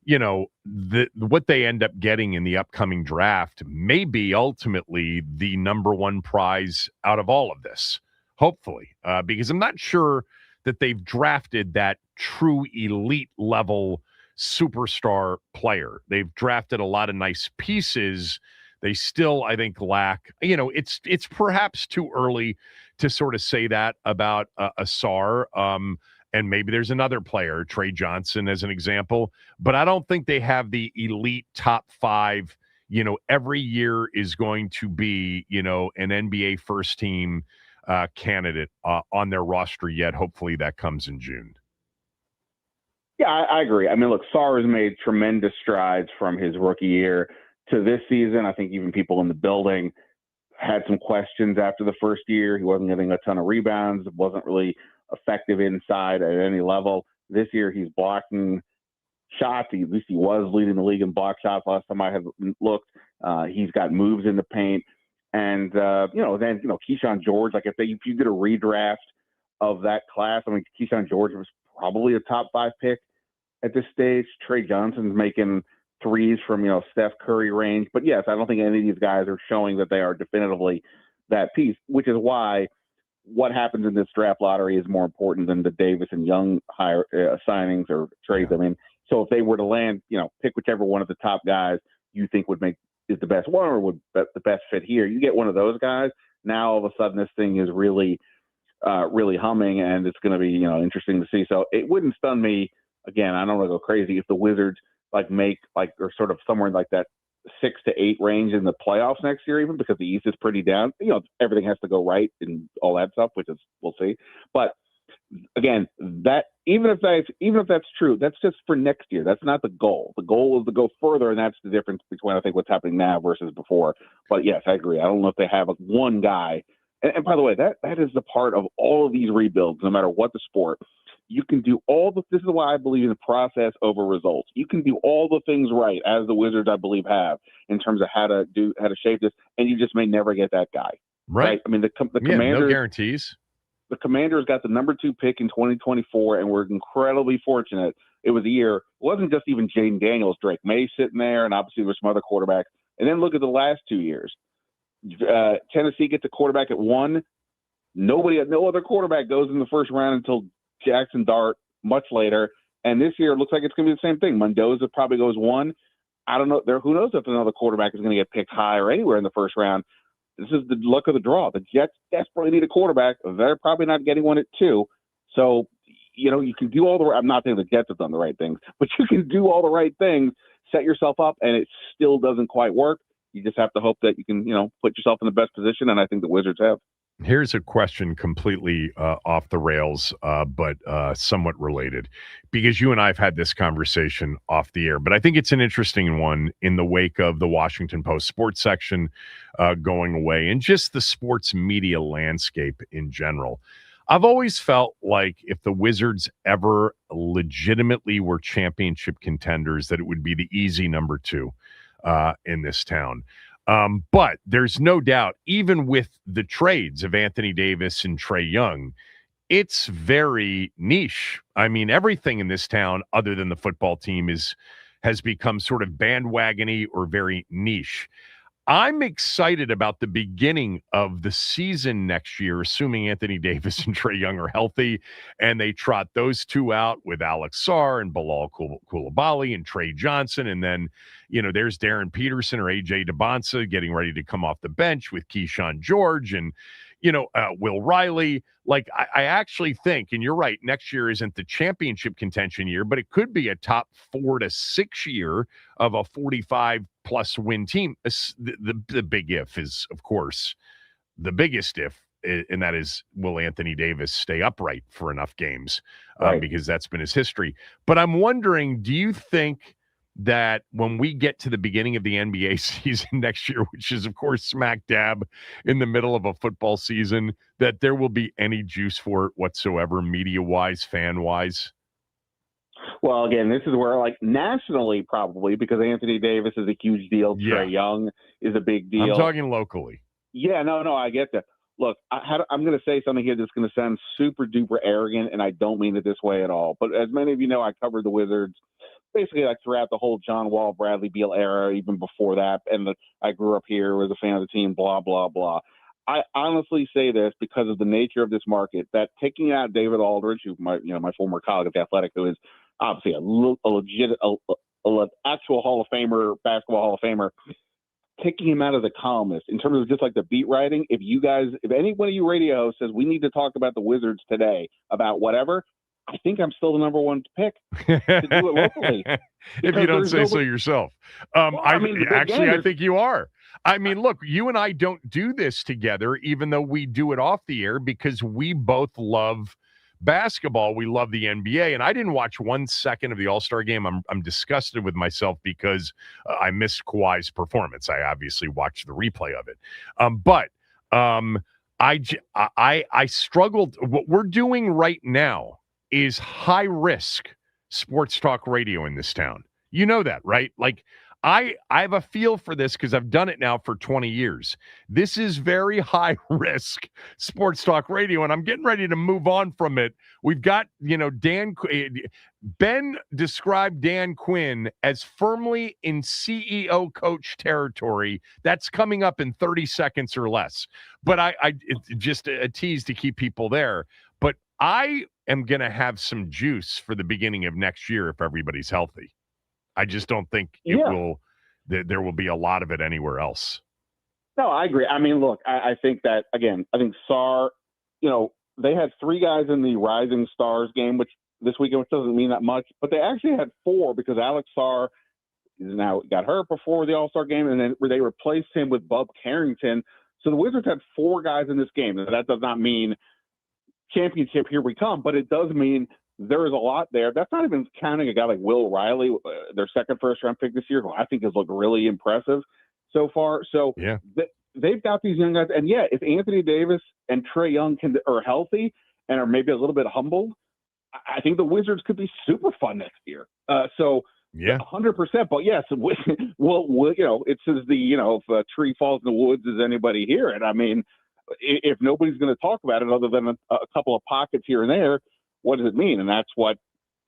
Speaker 2: what they end up getting in the upcoming draft may be ultimately the number one prize out of all of this, hopefully, because I'm not sure that they've drafted that true elite level superstar player. They've drafted a lot of nice pieces. They still, I think, lack, it's perhaps too early to sort of say that about Asar. And maybe there's another player, Trey Johnson as an example, but I don't think they have the elite top five. Every year is going to be, an NBA first team candidate on their roster yet. Hopefully that comes in June.
Speaker 12: Yeah, I agree. I mean, look, Sarr has made tremendous strides from his rookie year to this season. I think even people in the building had some questions after the first year. He wasn't getting a ton of rebounds, wasn't really effective inside at any level. This year he's blocking shots. At least he was leading the league in block shots last time I had looked. He's got moves in the paint. And, then Keyshawn George, like if you did a redraft of that class, I mean, Keyshawn George was probably a top 5 pick at this stage. Trey Johnson's making threes from, Steph Curry range. But yes, I don't think any of these guys are showing that they are definitively that piece, which is why what happens in this draft lottery is more important than the Davis and Young signings or trades. I mean, so if they were to land, pick whichever one of the top guys you think is the best one or would be the best fit here, you get one of those guys. Now all of a sudden this thing is really humming, and it's going to be, interesting to see. So it wouldn't stun me. Again, I don't want to go crazy if the Wizards make or sort of somewhere in like that 6 to 8 range in the playoffs next year, even because the East is pretty down. Everything has to go right and all that stuff, which is we'll see. But again, that even if that's true, that's just for next year. That's not the goal. The goal is to go further, and that's the difference between I think what's happening now versus before. But yes, I agree. I don't know if they have one guy. And by the way, that is the part of all of these rebuilds, no matter what the sport. You can do this is why I believe in the process over results. You can do all the things right, as the Wizards, I believe, have in terms of how to shape this, and you just may never get that guy. Right? I mean, the Commanders,
Speaker 2: no guarantees.
Speaker 12: The Commanders got the number 2 pick in 2024, and we're incredibly fortunate. It was a year. It wasn't just even Jaden Daniels, Drake May sitting there, and obviously there's some other quarterbacks. And then look at the last 2 years. Tennessee gets a quarterback at 1. No other quarterback goes in the first round until Jackson Dart much later. And this year it looks like it's going to be the same thing. Mendoza probably goes 1. I don't know. Who knows if another quarterback is going to get picked high or anywhere in the first round. This is the luck of the draw. The Jets desperately need a quarterback. They're probably not getting one at 2. So, you can do I'm not saying the Jets have done the right things, but you can do all the right things, set yourself up, and it still doesn't quite work. You just have to hope that you can, put yourself in the best position, and I think the Wizards have.
Speaker 2: Here's a question completely off the rails, but somewhat related, because you and I have had this conversation off the air. But I think it's an interesting one in the wake of the Washington Post sports section going away and just the sports media landscape in general. I've always felt like if the Wizards ever legitimately were championship contenders, that it would be the easy number 2 in this town. But there's no doubt, even with the trades of Anthony Davis and Trae Young, it's very niche. I mean, everything in this town, other than the football team, has become sort of bandwagony or very niche. I'm excited about the beginning of the season next year, assuming Anthony Davis and Trae Young are healthy, and they trot those two out with Alex Sarr and Bilal Coulibaly and Trey Johnson, and then, there's Darren Peterson or AJ DeBonsa getting ready to come off the bench with Keyshawn George and, Will Riley. Like, I actually think, and you're right, next year isn't the championship contention year, but it could be a top 4 to 6 year of a 45-plus win team. The big if is, of course, the biggest if, and that is, will Anthony Davis stay upright for enough games?
Speaker 12: Right.
Speaker 2: Because that's been his history. But I'm wondering, do you think that when we get to the beginning of the NBA season next year, which is, of course, smack dab in the middle of a football season, that there will be any juice for it whatsoever, media-wise, fan-wise?
Speaker 12: Well, again, this is where, nationally, probably, because Anthony Davis is a huge deal.
Speaker 2: Yeah.
Speaker 12: Trae Young is a big deal.
Speaker 2: I'm talking locally.
Speaker 12: Yeah, no, I get that. Look, I'm going to say something here that's going to sound super duper arrogant, and I don't mean it this way at all. But as many of you know, I covered the Wizards basically throughout the whole John Wall, Bradley Beal era, even before that. And I grew up here, was a fan of the team, blah, blah, blah. I honestly say this because of the nature of this market, that taking out David Aldridge, who my former colleague at The Athletic, who is obviously a legit, actual Hall of Famer, basketball Hall of Famer, taking him out of the columnist in terms of just the beat writing. If any one of you radio hosts says we need to talk about the Wizards today about whatever, I think I'm still the number one pick to do it locally.
Speaker 2: If you don't say so yourself. I think you are. I mean, look, you and I don't do this together, even though we do it off the air, because we both love basketball. We love the NBA. And I didn't watch 1 second of the All-Star game. I'm disgusted with myself because I missed Kawhi's performance. I obviously watched the replay of it. But I struggled. What we're doing right now is high risk sports talk radio in this town. You know that, right? I have a feel for this because I've done it now for 20 years. This is very high risk sports talk radio, and I'm getting ready to move on from it. We've got, Ben described Dan Quinn as firmly in CEO coach territory. That's coming up in 30 seconds or less. But it's just a tease to keep people there. But I am going to have some juice for the beginning of next year if everybody's healthy. I just don't think there will be a lot of it anywhere else.
Speaker 12: No, I agree. I mean, look, I think that, again, I think Sarr, they had 3 guys in the Rising Stars game, which this weekend, which doesn't mean that much, but they actually had 4 because Alex Sarr now got hurt before the All-Star game, and then they replaced him with Bub Carrington. So the Wizards had 4 guys in this game. That does not mean championship, here we come, but it does mean there is a lot there. That's not even counting a guy like Will Riley, their second first-round pick this year, who I think has looked really impressive so far. So
Speaker 2: yeah,
Speaker 12: they've got these young guys. And, yeah, if Anthony Davis and Trae Young are healthy and are maybe a little bit humbled, I think the Wizards could be super fun next year.
Speaker 2: Yeah,
Speaker 12: 100%. But, yes, it says if a tree falls in the woods, does anybody hear it? I mean, if nobody's going to talk about it other than a couple of pockets here and there, what does it mean? And that's what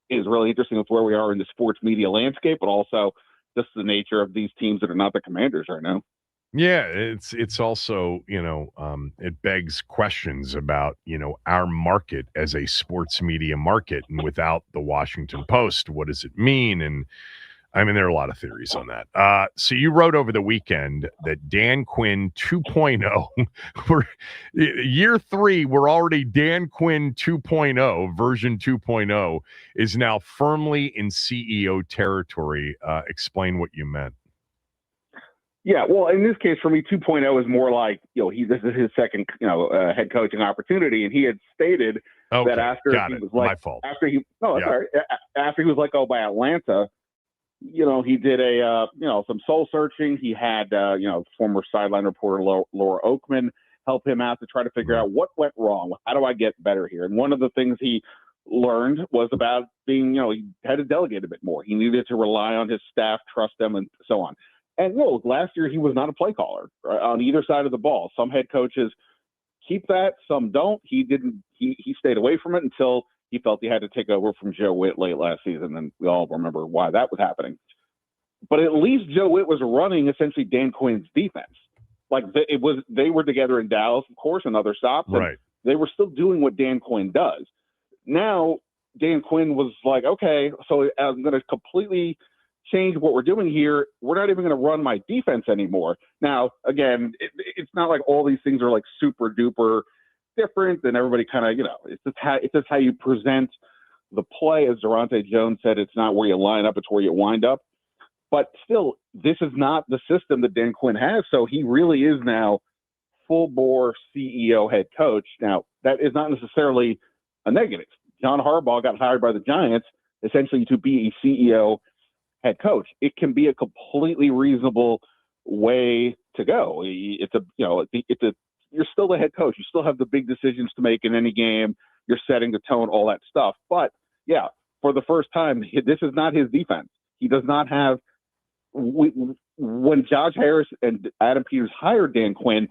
Speaker 12: is really interesting with where we are in the sports media landscape, but also just the nature of these teams that are not the Commanders right now.
Speaker 2: Yeah, it's also, it begs questions about, our market as a sports media market. And without the Washington Post, what does it mean? And I mean, there are a lot of theories on that. So you wrote over the weekend that Dan Quinn 2.0, year 3, we're already Dan Quinn 2.0, version 2.0, is now firmly in CEO territory. Explain what you meant.
Speaker 12: Yeah, well, in this case, for me, 2.0 is more like, this is his second, head coaching opportunity, and he had stated that after he was like,
Speaker 2: my fault.
Speaker 12: After he was let go by Atlanta, he did some soul searching. He had, former sideline reporter Laura Oakman help him out to try to figure out what went wrong. How do I get better here? And one of the things he learned was about being, he had to delegate a bit more. He needed to rely on his staff, trust them, and so on. And last year he was not a play caller on either side of the ball. Some head coaches keep that, some don't. He didn't. He stayed away from it until he felt he had to take over from Joe Witt late last season, and we all remember why that was happening. But at least Joe Witt was running essentially Dan Quinn's defense. Like they were together in Dallas, of course, and other stops.
Speaker 2: Right.
Speaker 12: They were still doing what Dan Quinn does. Now Dan Quinn was like, okay, so I'm going to completely change what we're doing here. We're not even going to run my defense anymore. Now, again, it's not like all these things are like super duper different, and everybody kind of, it's just how you present the play. As Durante Jones said, it's not where you line up, it's where you wind up. But still, this is not the system that Dan Quinn has. So he really is now full bore CEO head coach. Now, that is not necessarily a negative. John Harbaugh got hired by the Giants essentially to be a CEO head coach. It can be a completely reasonable way to go. You're still the head coach. You still have the big decisions to make in any game. You're setting the tone, all that stuff. But yeah, for the first time, this is not his defense. He does not have. When Josh Harris and Adam Peters hired Dan Quinn,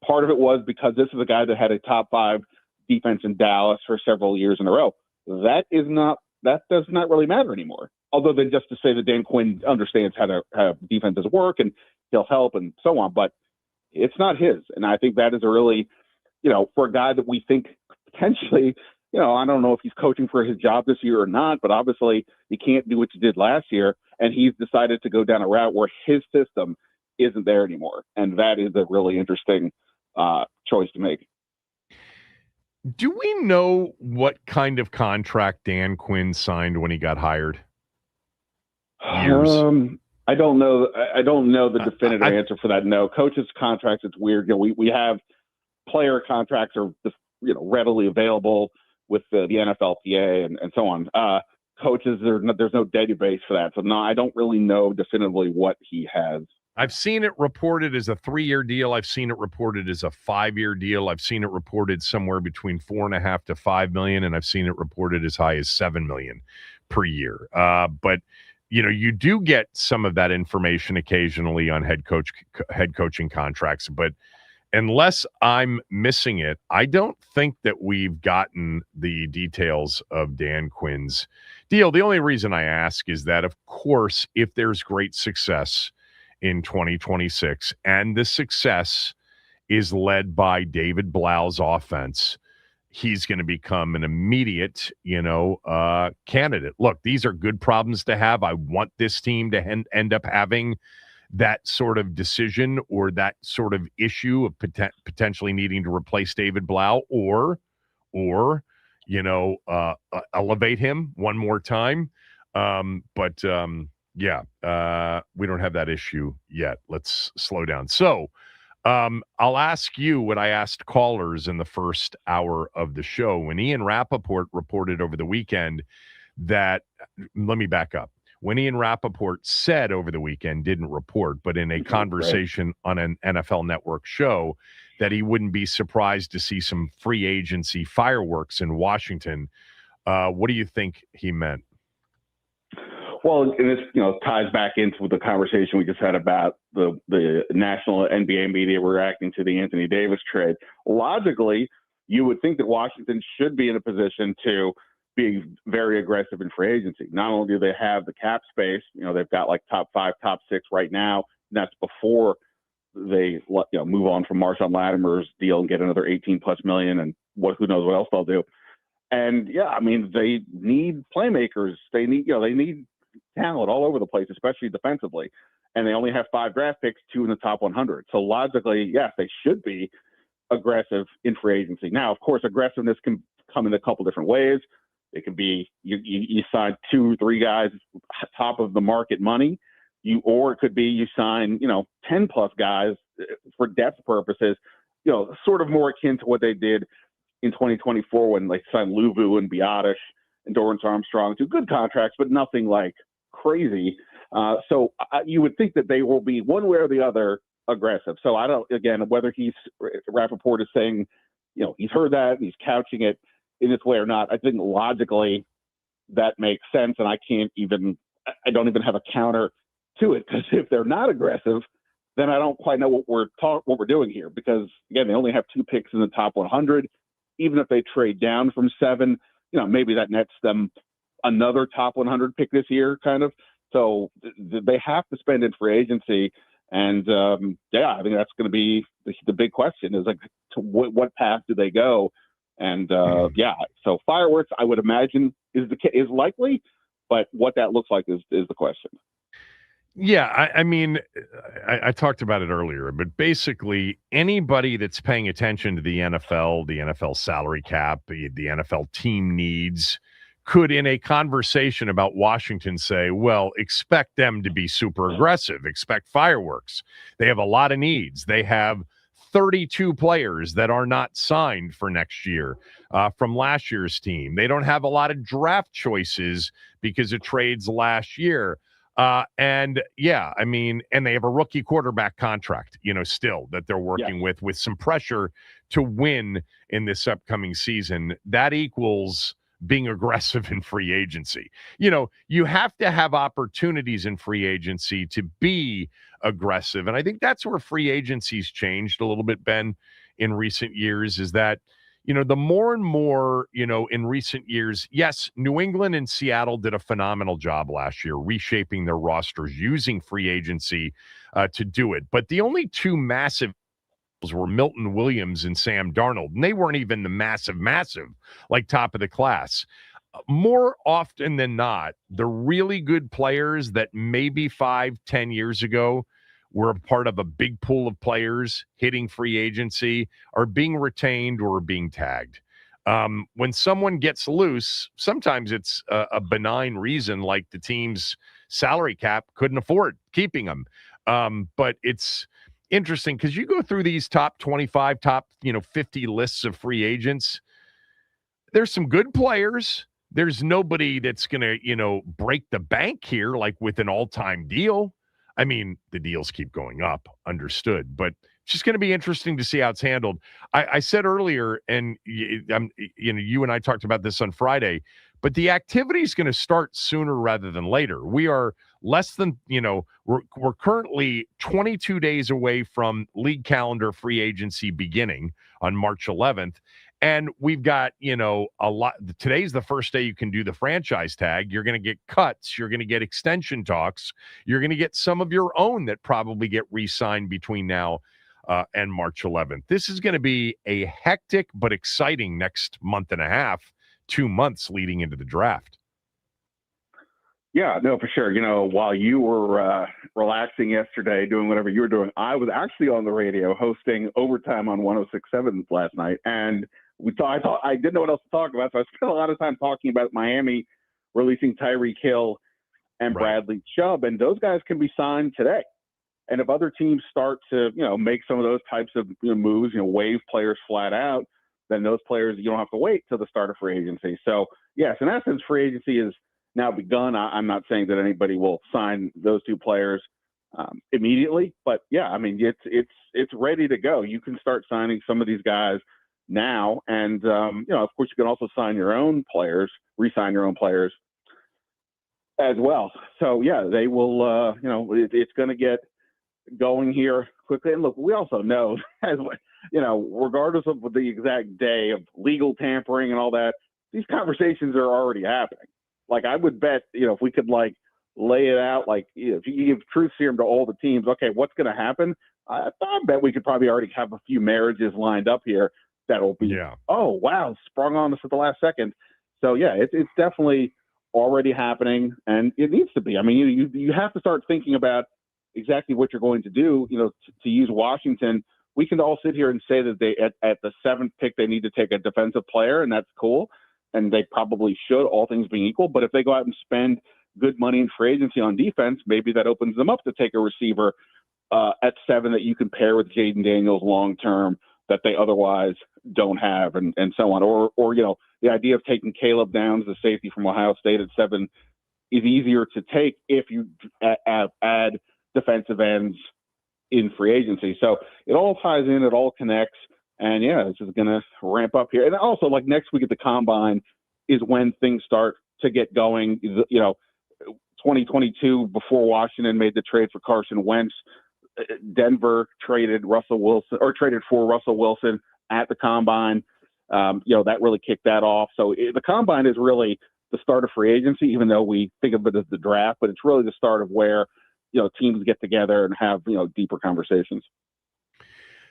Speaker 12: part of it was because this is a guy that had a top 5 defense in Dallas for several years in a row. That does not really matter anymore. Other than just to say that Dan Quinn understands how defenses work and he'll help and so on, but it's not his. And I think that is a really, for a guy that we think potentially, I don't know if he's coaching for his job this year or not, but obviously you can't do what you did last year. And he's decided to go down a route where his system isn't there anymore. And that is a really interesting choice to make.
Speaker 2: Do we know what kind of contract Dan Quinn signed when he got hired? Years.
Speaker 12: I don't know. I don't know the definitive answer for that. No, coaches' contracts. It's weird. We have player contracts are readily available with the NFLPA and so on. Coaches, there's no database for that. So no, I don't really know definitively what he has.
Speaker 2: I've seen it reported as a 3-year deal. I've seen it reported as a 5-year deal. I've seen it reported somewhere between $4.5 to $5 million, and I've seen it reported as high as $7 million per year. But you do get some of that information occasionally on head coaching contracts. But unless I'm missing it, I don't think that we've gotten the details of Dan Quinn's deal. The only reason I ask is that, of course, if there's great success in 2026 and the success is led by David Blau's offense, he's going to become an immediate, candidate. Look, these are good problems to have. I want this team to end up having that sort of decision or that sort of issue of potentially needing to replace David Blau or elevate him one more time. But we don't have that issue yet. Let's slow down. So I'll ask you what I asked callers in the first hour of the show. When Ian Rappaport reported over the weekend that, let me back up. When Ian Rappaport said over the weekend, didn't report, but in a conversation on an NFL Network show, that he wouldn't be surprised to see some free agency fireworks in Washington. What do you think he meant?
Speaker 12: Well, and this ties back into the conversation we just had about the national NBA media reacting to the Anthony Davis trade. Logically, you would think that Washington should be in a position to be very aggressive in free agency. Not only do they have the cap space, they've got like top 5, top 6 right now. And that's before they move on from Marshawn Latimer's deal and get another $18+ million and who knows what else they'll do. And they need playmakers. They need talent all over the place, especially defensively. And they only have 5 draft picks, 2 in the top 100. So logically, yes, they should be aggressive in free agency. Now, of course, aggressiveness can come in a couple different ways. It can be you sign 2 or 3 guys top of the market money, or it could be you sign, 10 plus guys for depth purposes, sort of more akin to what they did in 2024 when they signed Luvu and Biotish and Dorrance Armstrong to good contracts, but nothing like crazy. So you would think that they will be one way or the other aggressive. So I don't, again, whether Rappaport is saying, he's heard that and he's couching it in this way or not, I think logically that makes sense. And I don't even have a counter to it, because if they're not aggressive, then I don't quite know what we're doing here, because again, they only have 2 picks in the top 100. Even if they trade down from 7, maybe that nets them another top 100 pick this year, kind of. So they have to spend in free agency. And I think that's going to be the big question, is like, to what path do they go? And so fireworks, I would imagine, is likely, but what that looks like is the question.
Speaker 2: Yeah, I mean, I talked about it earlier, but basically anybody that's paying attention to the NFL salary cap, the NFL team needs, could, in a conversation about Washington, say, well, expect them to be super aggressive, expect fireworks. They have a lot of needs. They have 32 players that are not signed for next year from last year's team. They don't have a lot of draft choices because of trades last year. And they have a rookie quarterback contract, still that they're working with some pressure to win in this upcoming season. That equals being aggressive in free agency. You have to have opportunities in free agency to be aggressive. And I think that's where free agency's changed a little bit, Ben, in recent years, is that, the more and more, in recent years, yes, New England and Seattle did a phenomenal job last year, reshaping their rosters, using free agency to do it. But the only 2 massive were Milton Williams and Sam Darnold, and they weren't even the massive, like top of the class. More often than not, the really good players that maybe 5-10 years ago were a part of a big pool of players hitting free agency are being retained or being tagged. When someone gets loose, sometimes it's a benign reason, like the team's salary cap couldn't afford keeping them. But it's interesting because you go through these top 25, top 50 lists of free agents. There's some good players. There's nobody that's going to, break the bank here, like with an all-time deal. I mean, the deals keep going up, understood, but it's just going to be interesting to see how it's handled. I said earlier, and you and I talked about this on Friday, but the activity is going to start sooner rather than later. We are less than, we're currently 22 days away from league calendar free agency beginning on March 11th. And we've got, a lot. Today's the first day you can do the franchise tag. You're going to get cuts. You're going to get extension talks. You're going to get some of your own that probably get re-signed between now and March 11th. This is going to be a hectic but exciting next month and a half, 2 months leading into the draft.
Speaker 12: Yeah, no, for sure. While you were relaxing yesterday, doing whatever you were doing, I was actually on the radio hosting Overtime on 106.7 last night. And I didn't know what else to talk about, so I spent a lot of time talking about Miami releasing Tyreek Hill and Bradley Chubb, and those guys can be signed today. And if other teams start to, make some of those types of moves, waive players flat out, then those players, you don't have to wait till the start of free agency. So, yes, in essence, free agency is now begun. I'm not saying that anybody will sign those 2 players immediately, but yeah, I mean, it's ready to go. You can start signing some of these guys now, and of course, you can also sign your own players, re-sign your own players as well. So yeah, they will. It's going to get going here quickly. And look, we also know, regardless of the exact day of legal tampering and all that, these conversations are already happening. Like, I would bet, if we could lay it out, if you give truth serum to all the teams, okay, what's going to happen? I bet we could probably already have a few marriages lined up here that'll be, oh, wow, sprung on us at the last second. So, yeah, it's definitely already happening, and it needs to be. I mean, you have to start thinking about exactly what you're going to do, to use Washington. We can all sit here and say that they at the 7th pick, they need to take a defensive player, and that's cool. And they probably should, all things being equal. But if they go out and spend good money in free agency on defense, maybe that opens them up to take a receiver at 7 that you can pair with Jaden Daniels long term that they otherwise don't have, and so on. Or the idea of taking Caleb Downs, the safety from Ohio State, at 7 is easier to take if you add defensive ends in free agency. So it all ties in, it all connects, and this is going to ramp up here. And also, like, next week at the Combine is when things start to get going. 2022, before Washington made the trade for Carson Wentz, Denver traded for Russell Wilson at the Combine. That really kicked that off. So the Combine is really the start of free agency, even though we think of it as the draft, but it's really the start of where teams get together and have deeper conversations.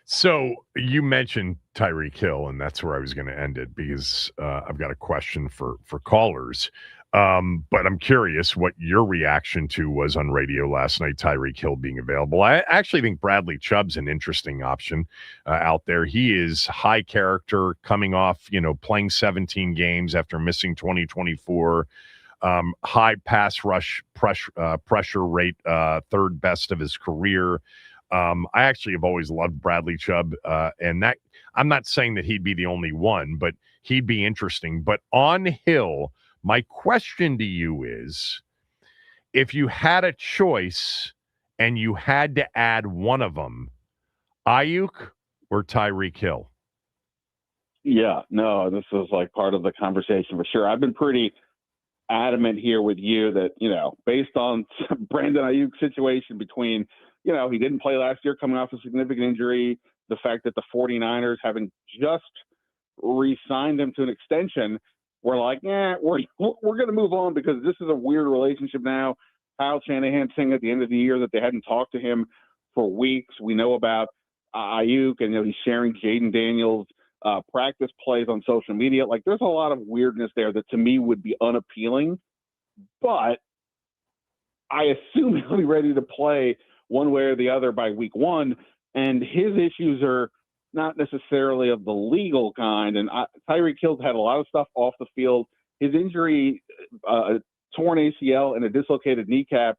Speaker 2: So you mentioned Tyreek Hill, and that's where I was going to end it, because I've got a question for callers. But I'm curious what your reaction to was on radio last night, Tyreek Hill being available. I actually think Bradley Chubb's an interesting option out there. He is high character, coming off, playing 17 games after missing 2024. High pass rush pressure rate, third best of his career. I actually have always loved Bradley Chubb, and that I'm not saying that he'd be the only one, but he'd be interesting. But on Hill, my question to you is, if you had a choice and you had to add one of them, Ayuk or Tyreek Hill?
Speaker 12: Yeah, no, this is like part of the conversation for sure. I've been pretty adamant here with you that, based on Brandon Ayuk's situation between, he didn't play last year coming off a significant injury, the fact that the 49ers, having just re-signed him to an extension, we're like, we're going to move on because this is a weird relationship now. Kyle Shanahan saying at the end of the year that they hadn't talked to him for weeks. We know about Ayuk, and he's sharing Jaden Daniels' practice plays on social media. Like, there's a lot of weirdness there that to me would be unappealing. But I assume he'll be ready to play one way or the other by week 1, and his issues are not necessarily of the legal kind. And Tyreek Hill's had a lot of stuff off the field. His injury, torn ACL and a dislocated kneecap.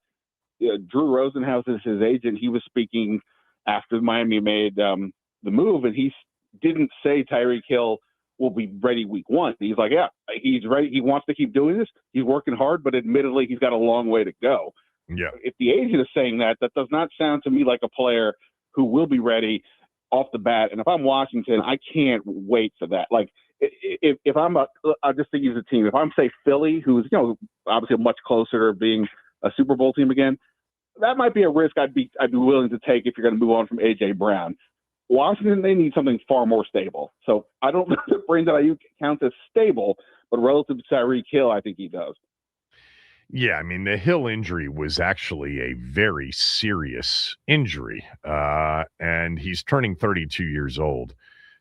Speaker 12: Drew Rosenhaus is his agent. He was speaking after Miami made the move, and he didn't say Tyreek Hill will be ready week 1. He's like, he's ready. He wants to keep doing this. He's working hard, but admittedly, he's got a long way to go.
Speaker 2: Yeah.
Speaker 12: If the agent is saying that does not sound to me like a player who will be ready off the bat. And if I'm Washington, I can't wait for that. Like, if I'll just think use a team. If I'm, say, Philly, who's, obviously much closer to being a Super Bowl team again, that might be a risk I'd be willing to take if you're going to move on from A.J. Brown. Washington, they need something far more stable. So I don't know if Brandon Ayuk counts as stable, but relative to Tyreek Hill, I think he does.
Speaker 2: Yeah, I mean, the Hill injury was actually a very serious injury, and he's turning 32 years old.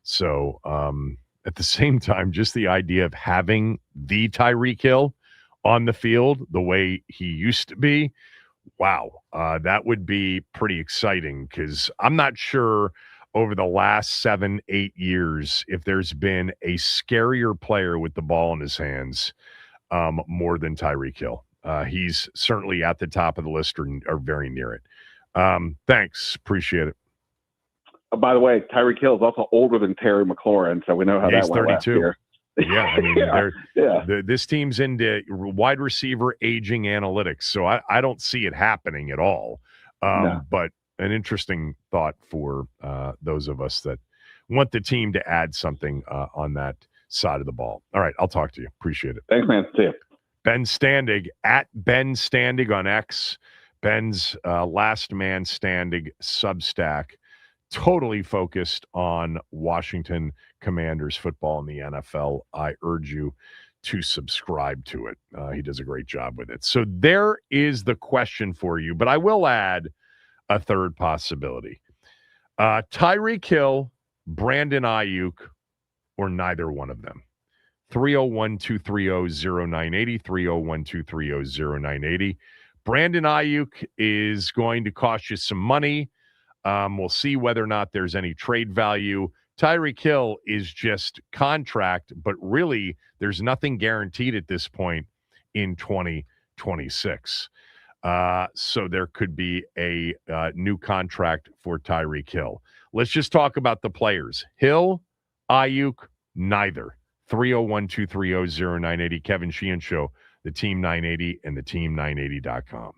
Speaker 2: So at the same time, just the idea of having the Tyreek Hill on the field the way he used to be, wow, that would be pretty exciting, because I'm not sure over the last 7-8 years if there's been a scarier player with the ball in his hands more than Tyreek Hill. He's certainly at the top of the list or very near it. Thanks. Appreciate it.
Speaker 12: By the way, Tyreek Hill is also older than Terry McLaurin, so we know how that
Speaker 2: he's
Speaker 12: went
Speaker 2: 32.
Speaker 12: last year.
Speaker 2: Yeah, I mean, this team's into wide receiver aging analytics, so I don't see it happening at all.
Speaker 12: No.
Speaker 2: But an interesting thought for those of us that want the team to add something on that side of the ball. All right, I'll talk to you. Appreciate it.
Speaker 12: Thanks, man. See you.
Speaker 2: Ben Standig, at Ben Standig on X. Ben's Last Man Standing Substack, totally focused on Washington Commanders football in the NFL. I urge you to subscribe to it. He does a great job with it. So there is the question for you, but I will add a third possibility. Tyreek Hill, Brandon Ayuk, or neither one of them. 301-230-0980, 301-230-0980. Brandon Ayuk is going to cost you some money. We'll see whether or not there's any trade value. Tyreek Hill is just contract, but really there's nothing guaranteed at this point in 2023. 26. So there could be a new contract for Tyreek Hill. Let's just talk about the players. Hill, Ayuk, neither. 301-230-0980. Kevin Sheehan Show, the Team 980 and the team980.com.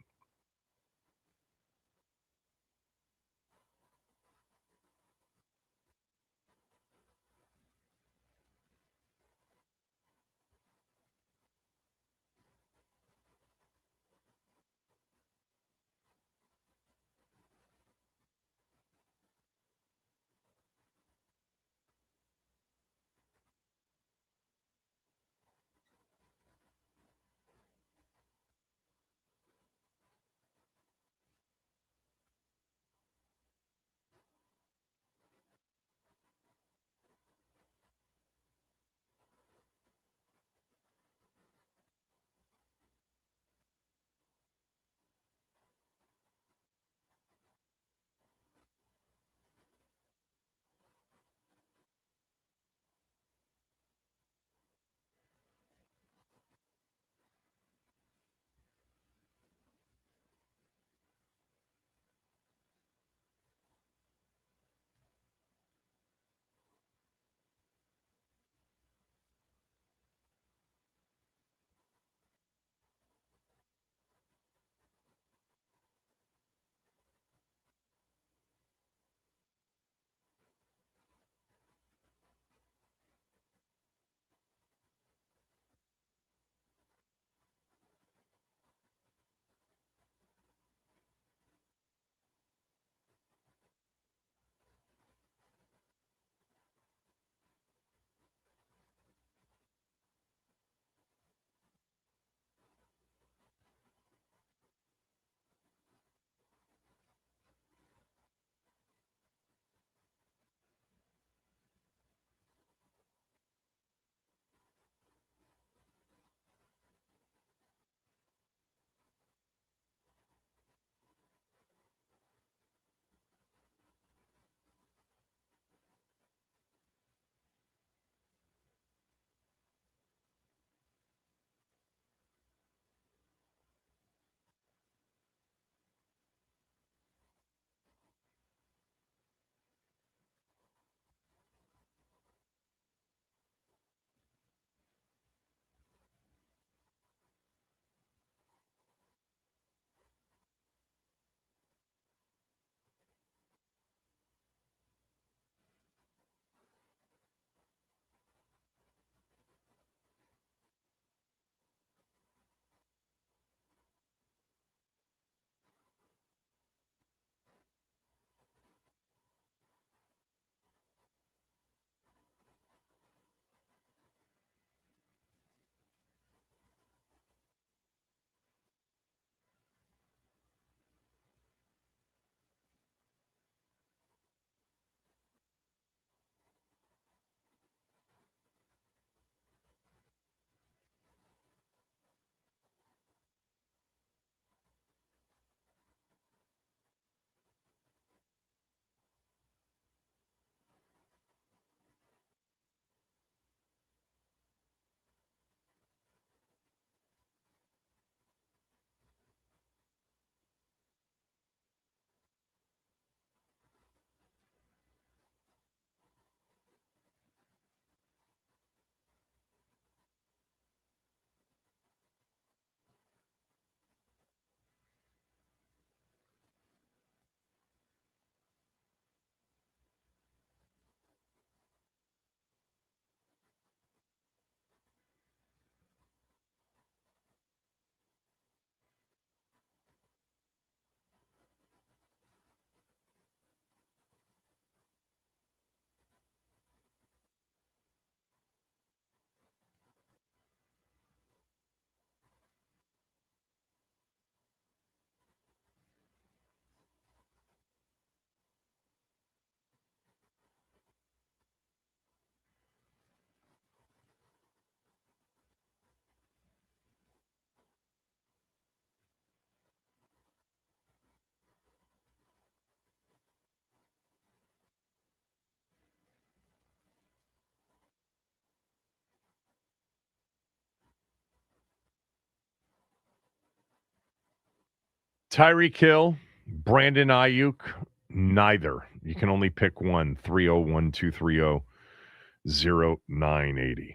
Speaker 2: Tyreek Hill, Brandon Ayuk, neither. You can only pick one. 301-230-0980.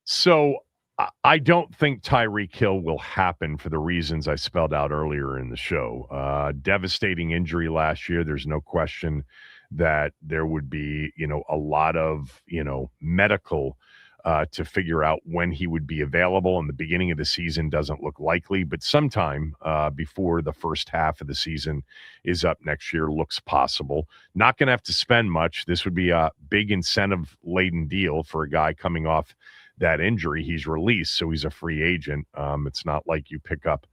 Speaker 2: So I don't think Tyreek Hill will happen for the reasons I spelled out earlier in the show. Devastating injury last year. There's no question that there would be, a lot of, medical to figure out when he would be available. And the beginning of the season doesn't look likely, but sometime before the first half of the season is up next year looks possible. Not going to have to spend much. This would be a big incentive-laden deal for a guy coming off that injury. He's released, so he's a free agent. It's not like you pick up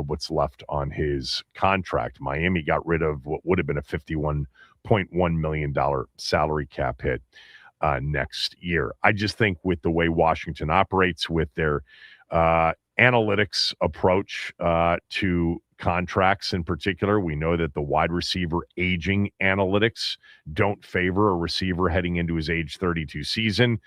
Speaker 2: what's left on his contract. Miami got rid of what would have been a $51.1 million salary cap hit next year. I just think with the way Washington operates, with their analytics approach to contracts in particular, we know that the wide receiver aging analytics don't favor a receiver heading into his age 32 season,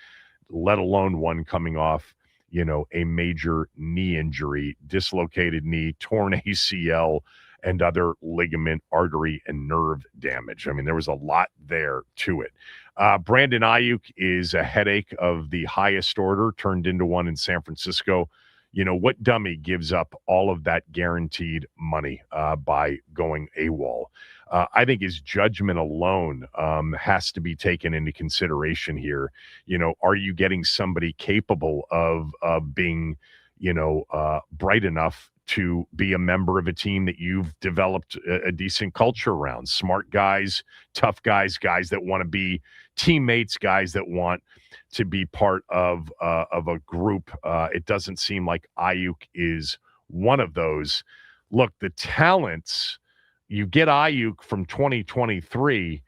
Speaker 2: let alone one coming off, a major knee injury, dislocated knee, torn ACL, and other ligament, artery, and nerve damage. I mean, there was a lot there to it. Brandon Ayuk is a headache of the highest order, turned into one in San Francisco. What dummy gives up all of that guaranteed money by going AWOL? I think his judgment alone has to be taken into consideration here. Are you getting somebody capable of being, bright enough to be a member of a team that you've developed a decent culture around? Smart guys, tough guys, guys that want to be teammates, guys that want to be part of a group. It doesn't seem like Ayuk is one of those. Look, the talents, you get Ayuk from 2023,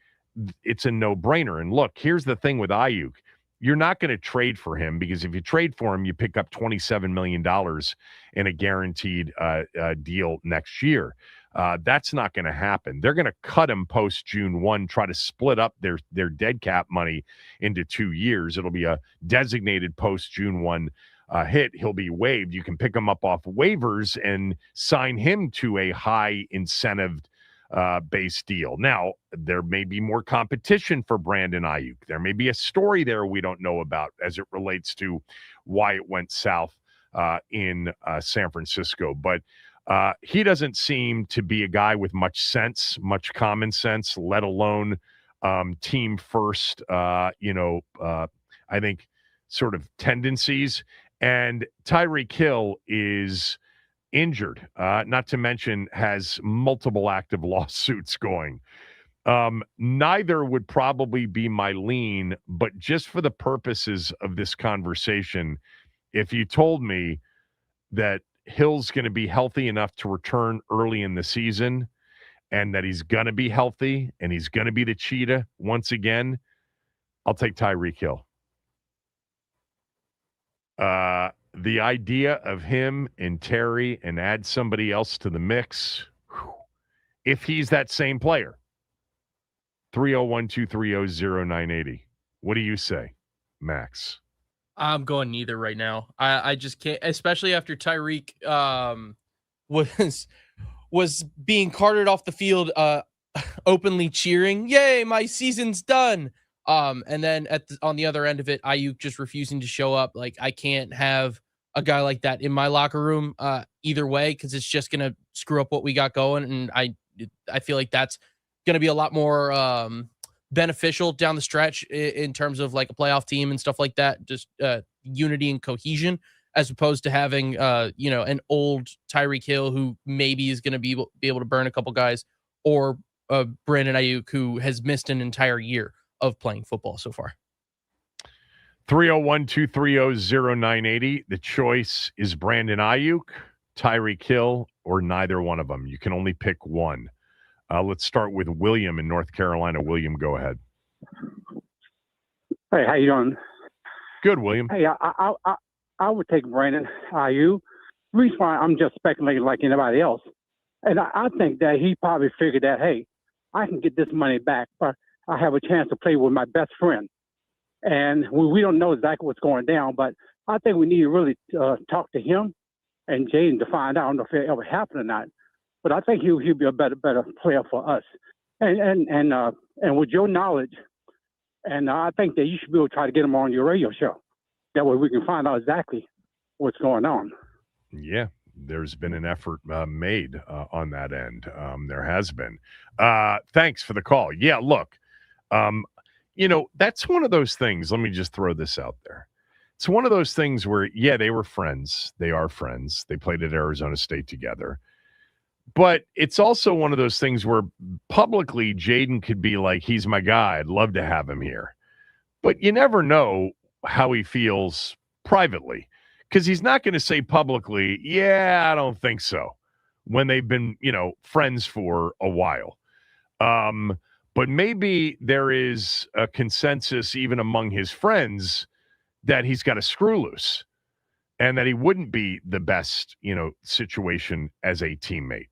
Speaker 2: it's a no-brainer. And look, here's the thing with Ayuk. You're not going to trade for him, because if you trade for him, you pick up $27 million in a guaranteed deal next year. That's not going to happen. They're going to cut him post June 1, try to split up their dead cap money into 2 years. It'll be a designated post June 1 hit. He'll be waived. You can pick him up off waivers and sign him to a high incentive base deal. Now, there may be more competition for Brandon Ayuk. There may be a story there we don't know about as it relates to why it went south in San Francisco. But he doesn't seem to be a guy with much sense, much common sense, let alone team first, I think, sort of tendencies. And Tyreek Hill is injured, not to mention has multiple active lawsuits going. Neither would probably be my lean, but just for the purposes of this conversation, if you told me that Hill's going to be healthy enough to return early in the season, and that he's going to be healthy and he's going to be the cheetah once again, I'll take Tyreek Hill. The idea of him and Terry and add somebody else to the mix, if he's that same player. 301-230-0980. What do you say, Max?
Speaker 3: I'm going neither right now. I just can't, especially after Tyreek was being carted off the field openly cheering, "Yay, my season's done." And then on the other end of it, Ayuk just refusing to show up. Like, I can't have a guy like that in my locker room either way, because it's just going to screw up what we got going. And I feel like that's going to be a lot more beneficial down the stretch in terms of like a playoff team and stuff like that, just unity and cohesion, as opposed to having an old Tyreek Hill who maybe is going to be able to burn a couple guys, or Brandon Ayuk who has missed an entire year of playing football so far.
Speaker 2: 301-230-0980. The choice is Brandon Ayuk, Tyreek Hill, or neither one of them. You can only pick one. Let's start with William in North Carolina. William, go ahead.
Speaker 13: Hey, how you doing?
Speaker 2: Good, William.
Speaker 13: Hey, I would take Brandon Ayuk. The reason why I'm just speculating like anybody else, and I think that he probably figured that, hey, I can get this money back, but I have a chance to play with my best friend. And we don't know exactly what's going down, but I think we need to really talk to him and Jaden to find out. I don't know if it ever happened or not. but I think he'll be a better player for us. And with your knowledge, and I think that you should be able to try to get him on your radio show. That way we can find out exactly what's going on.
Speaker 2: Yeah, there's been an effort made on that end. There has been. Thanks for the call. Yeah, look, that's one of those things. Let me just throw this out there. It's one of those things where, yeah, they were friends. They are friends. They played at Arizona State together. But it's also one of those things where publicly Jaden could be like, he's my guy. I'd love to have him here. But you never know how he feels privately, because he's not going to say publicly, yeah, I don't think so, when they've been, friends for a while. But maybe there is a consensus even among his friends that he's got a screw loose and that he wouldn't be the best, situation as a teammate.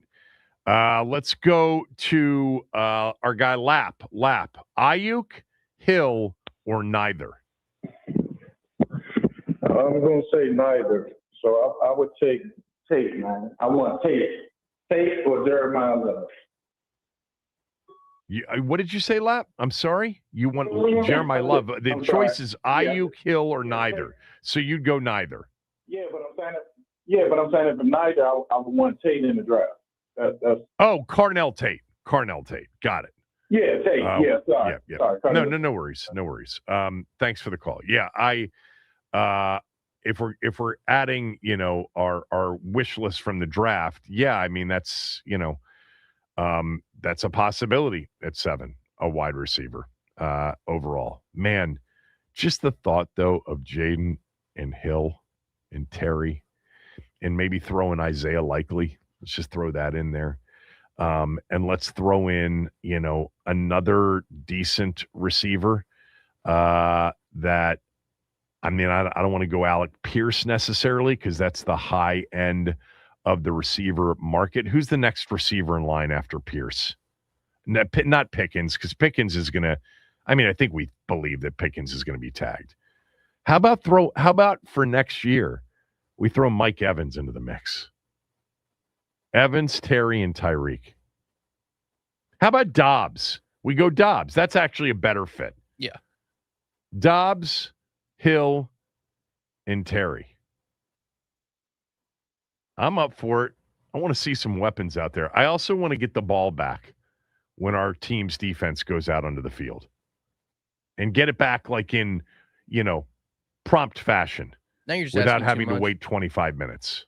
Speaker 2: Let's go to our guy Lap. Ayuk, Hill, or neither?
Speaker 6: I'm going to say neither. So I would take Tate, man. I want Tate or Jeremiah Love.
Speaker 2: What did you say, Lap? I'm sorry. You want Jeremiah Love. The choice is Ayuk, Hill, or neither. So you'd go neither.
Speaker 6: Yeah, but I'm saying if neither, I would want Tate in the draft.
Speaker 2: Carnell Tate. Got it.
Speaker 6: Yeah, Tate. Sorry.
Speaker 2: Yeah.
Speaker 6: Sorry.
Speaker 2: No worries. Thanks for the call. Yeah, if we're adding, our wish list from the draft, yeah, I mean that's a possibility at 7, a wide receiver overall. Man, just the thought though of Jaden and Hill and Terry and maybe throw in Isaiah Likely. Let's just throw that in there. And let's throw in, another decent receiver that, I don't want to go Alec Pierce necessarily because that's the high end of the receiver market. Who's the next receiver in line after Pierce? Not Pickens, because Pickens is going to, I think we believe that Pickens is going to be tagged. How about for next year, we throw Mike Evans into the mix? Evans, Terry, and Tyreek. How about Dobbs? We go Dobbs. That's actually a better fit.
Speaker 3: Yeah.
Speaker 2: Dobbs, Hill, and Terry. I'm up for it. I want to see some weapons out there. I also want to get the ball back when our team's defense goes out onto the field and get it back like in, prompt fashion.
Speaker 3: Now you're just
Speaker 2: without having to wait 25 minutes.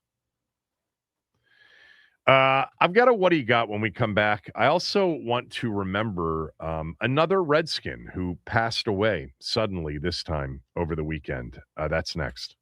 Speaker 2: I've got a what do you got when we come back. I also want to remember another Redskin who passed away suddenly this time over the weekend. That's next.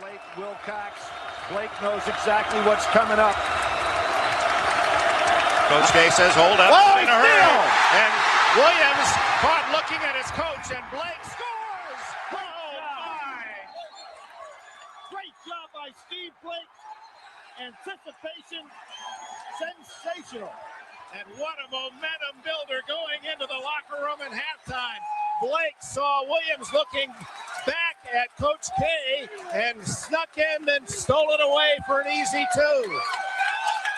Speaker 14: Blake Wilcox. Blake knows exactly what's coming up.
Speaker 15: Coach K says, hold up.
Speaker 14: Oh,
Speaker 15: in a hurry. And Williams caught looking at his coach, and Blake scores. Oh, my.
Speaker 14: Great job by Steve Blake. Anticipation, sensational.
Speaker 15: And what a momentum builder going into the locker room at halftime. Blake saw Williams looking back at Coach K and snuck in and stole it away for an easy 2.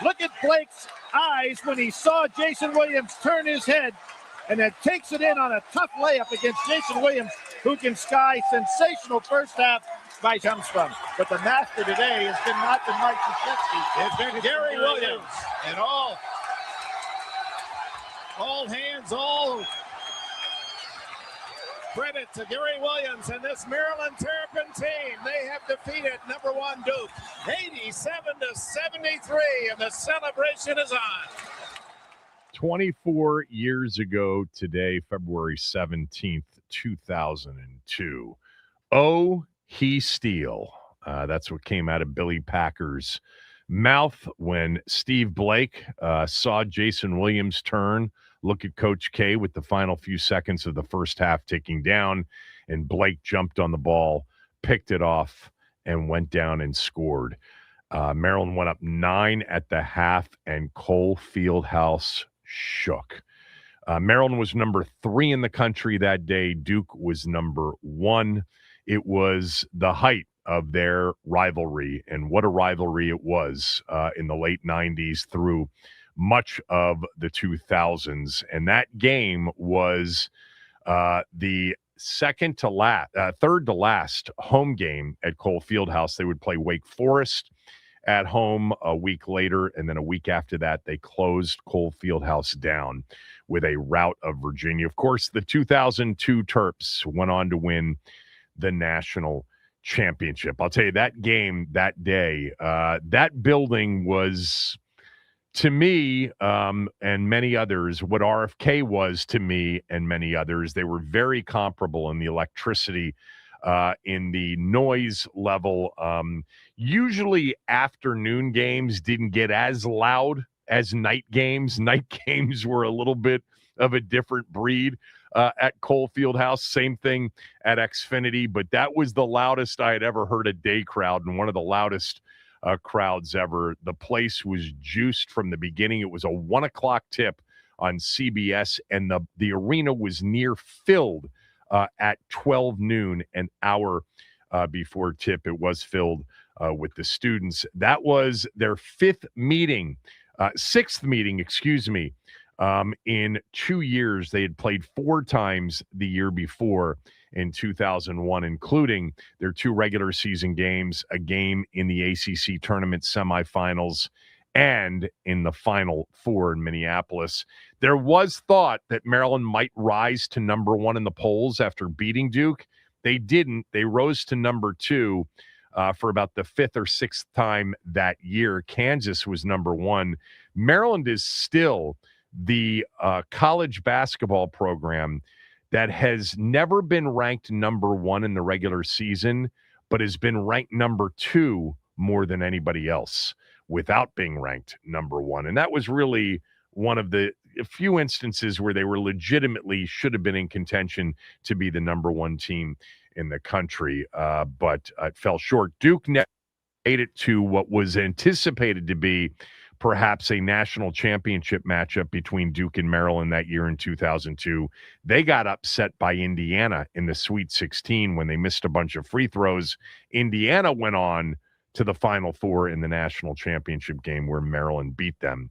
Speaker 14: Look at Blake's eyes when he saw Jason Williams turn his head and then takes it in on a tough layup against Jason Williams, who can sky sensational first half by Humstrom. But the master today has been not the Mike Krzyzewski.
Speaker 15: It's been Gary Williams. And all hands, all credit to Gary Williams and this Maryland Terrapin team. They have defeated number 1 Duke 87-73, and the celebration is on.
Speaker 2: 24 years ago today, February 17th, 2002. Oh, he steal. That's what came out of Billy Packer's mouth when Steve Blake saw Jason Williams turn, look at Coach K with the final few seconds of the first half ticking down, and Blake jumped on the ball, picked it off, and went down and scored. Maryland went up 9 at the half, and Cole Fieldhouse shook. Maryland was number 3 in the country that day. Duke was number 1. It was the height of their rivalry, and what a rivalry it was in the late 90s through much of the 2000s. And that game was the third to last home game at Cole Fieldhouse. They would play Wake Forest at home a week later, and then a week after that, they closed Cole Fieldhouse down with a rout of Virginia. Of course, the 2002 Terps went on to win the national championship. I'll tell you, that game that day, that building was, to me, and many others, what RFK was to me and many others. They were very comparable in the electricity, in the noise level. Usually afternoon games didn't get as loud as night games. Night games were a little bit of a different breed at Cole Fieldhouse. Same thing at Xfinity, but that was the loudest I had ever heard a day crowd, and one of the loudest crowds ever. The place was juiced from the beginning. It was a 1 o'clock tip on CBS, and the arena was near filled at 12 noon, an hour before tip. It was filled with the students. That was their sixth meeting, in 2 years. They had played 4 times the year before in 2001, including their 2 regular season games, a game in the ACC tournament semifinals, and in the Final Four in Minneapolis. There was thought that Maryland might rise to number 1 in the polls after beating Duke. They didn't. They rose to number 2 for about the 5th or 6th time that year. Kansas was number 1. Maryland is still the college basketball program that has never been ranked number 1 in the regular season, but has been ranked number 2 more than anybody else without being ranked number 1. And that was really one of the few instances where they were legitimately should have been in contention to be the number 1 team in the country, but it fell short. Duke made it to what was anticipated to be perhaps a national championship matchup between Duke and Maryland that year in 2002. They got upset by Indiana in the Sweet 16 when they missed a bunch of free throws. Indiana went on to the Final Four in the national championship game where Maryland beat them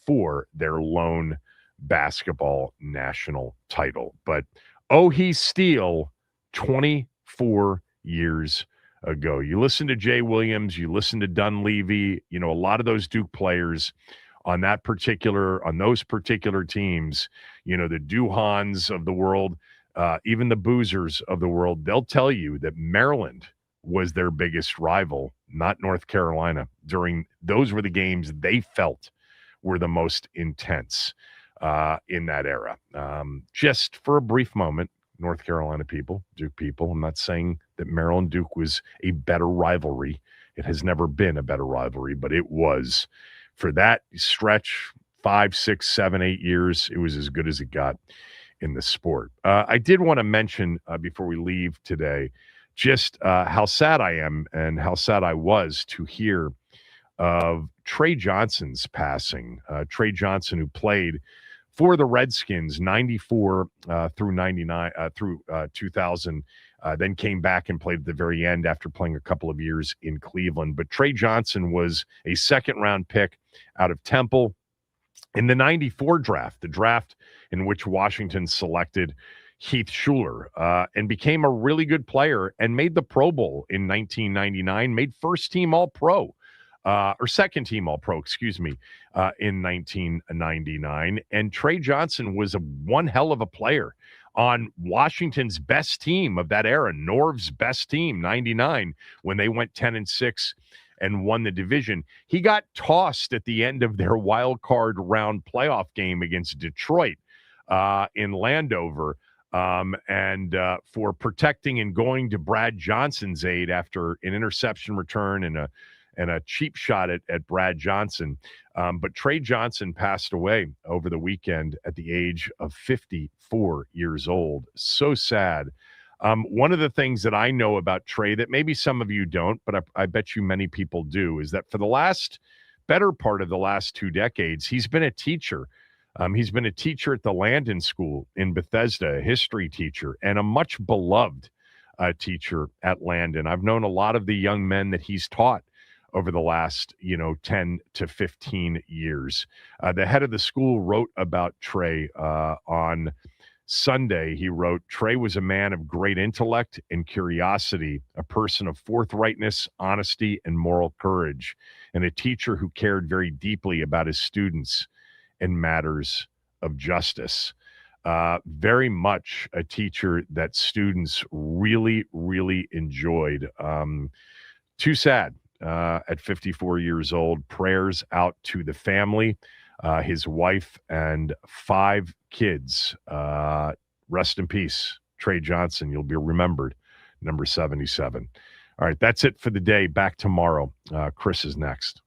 Speaker 2: for their lone basketball national title. But he steal 24 years ago. You listen to Jay Williams, you listen to Dunleavy, a lot of those Duke players on those particular teams, the Duhans of the world, even the Boozers of the world, they'll tell you that Maryland was their biggest rival, not North Carolina. Those were the games they felt were the most intense in that era. Just for a brief moment, North Carolina people, Duke people. I'm not saying that Maryland Duke was a better rivalry. It has never been a better rivalry, but it was for that stretch, 5, 6, 7, 8 years. It was as good as it got in the sport. I did want to mention before we leave today, just how sad I am and how sad I was to hear of Trey Johnson's passing. Trey Johnson, who played for the Redskins 94 through 99 through 2000, then came back and played at the very end after playing a couple of years in Cleveland. But Trey Johnson was a second-round pick out of Temple in the 94 draft, the draft in which Washington selected Heath Shuler, and became a really good player and made the Pro Bowl in 1999, made first-team All-Pro. Or second team All-Pro, in 1999. And Trey Johnson was one hell of a player on Washington's best team of that era, Norv's best team, 99, when they went 10-6 and won the division. He got tossed at the end of their wild card round playoff game against Detroit in Landover. And for protecting and going to Brad Johnson's aid after an interception return and a cheap shot at Brad Johnson. But Trey Johnson passed away over the weekend at the age of 54 years old. So sad. One of the things that I know about Trey that maybe some of you don't, but I bet you many people do, is that for the better part of the last 2 decades, he's been a teacher. He's been a teacher at the Landon School in Bethesda, a history teacher, and a much beloved teacher at Landon. I've known a lot of the young men that he's taught over the last, 10 to 15 years. The head of the school wrote about Trey on Sunday. He wrote, Trey was a man of great intellect and curiosity, a person of forthrightness, honesty, and moral courage, and a teacher who cared very deeply about his students and matters of justice. Very much a teacher that students really, really enjoyed. Too sad. At 54 years old. Prayers out to the family, his wife, and 5 kids. Rest in peace, Trey Johnson. You'll be remembered, number 77. All right, that's it for the day. Back tomorrow. Chris is next.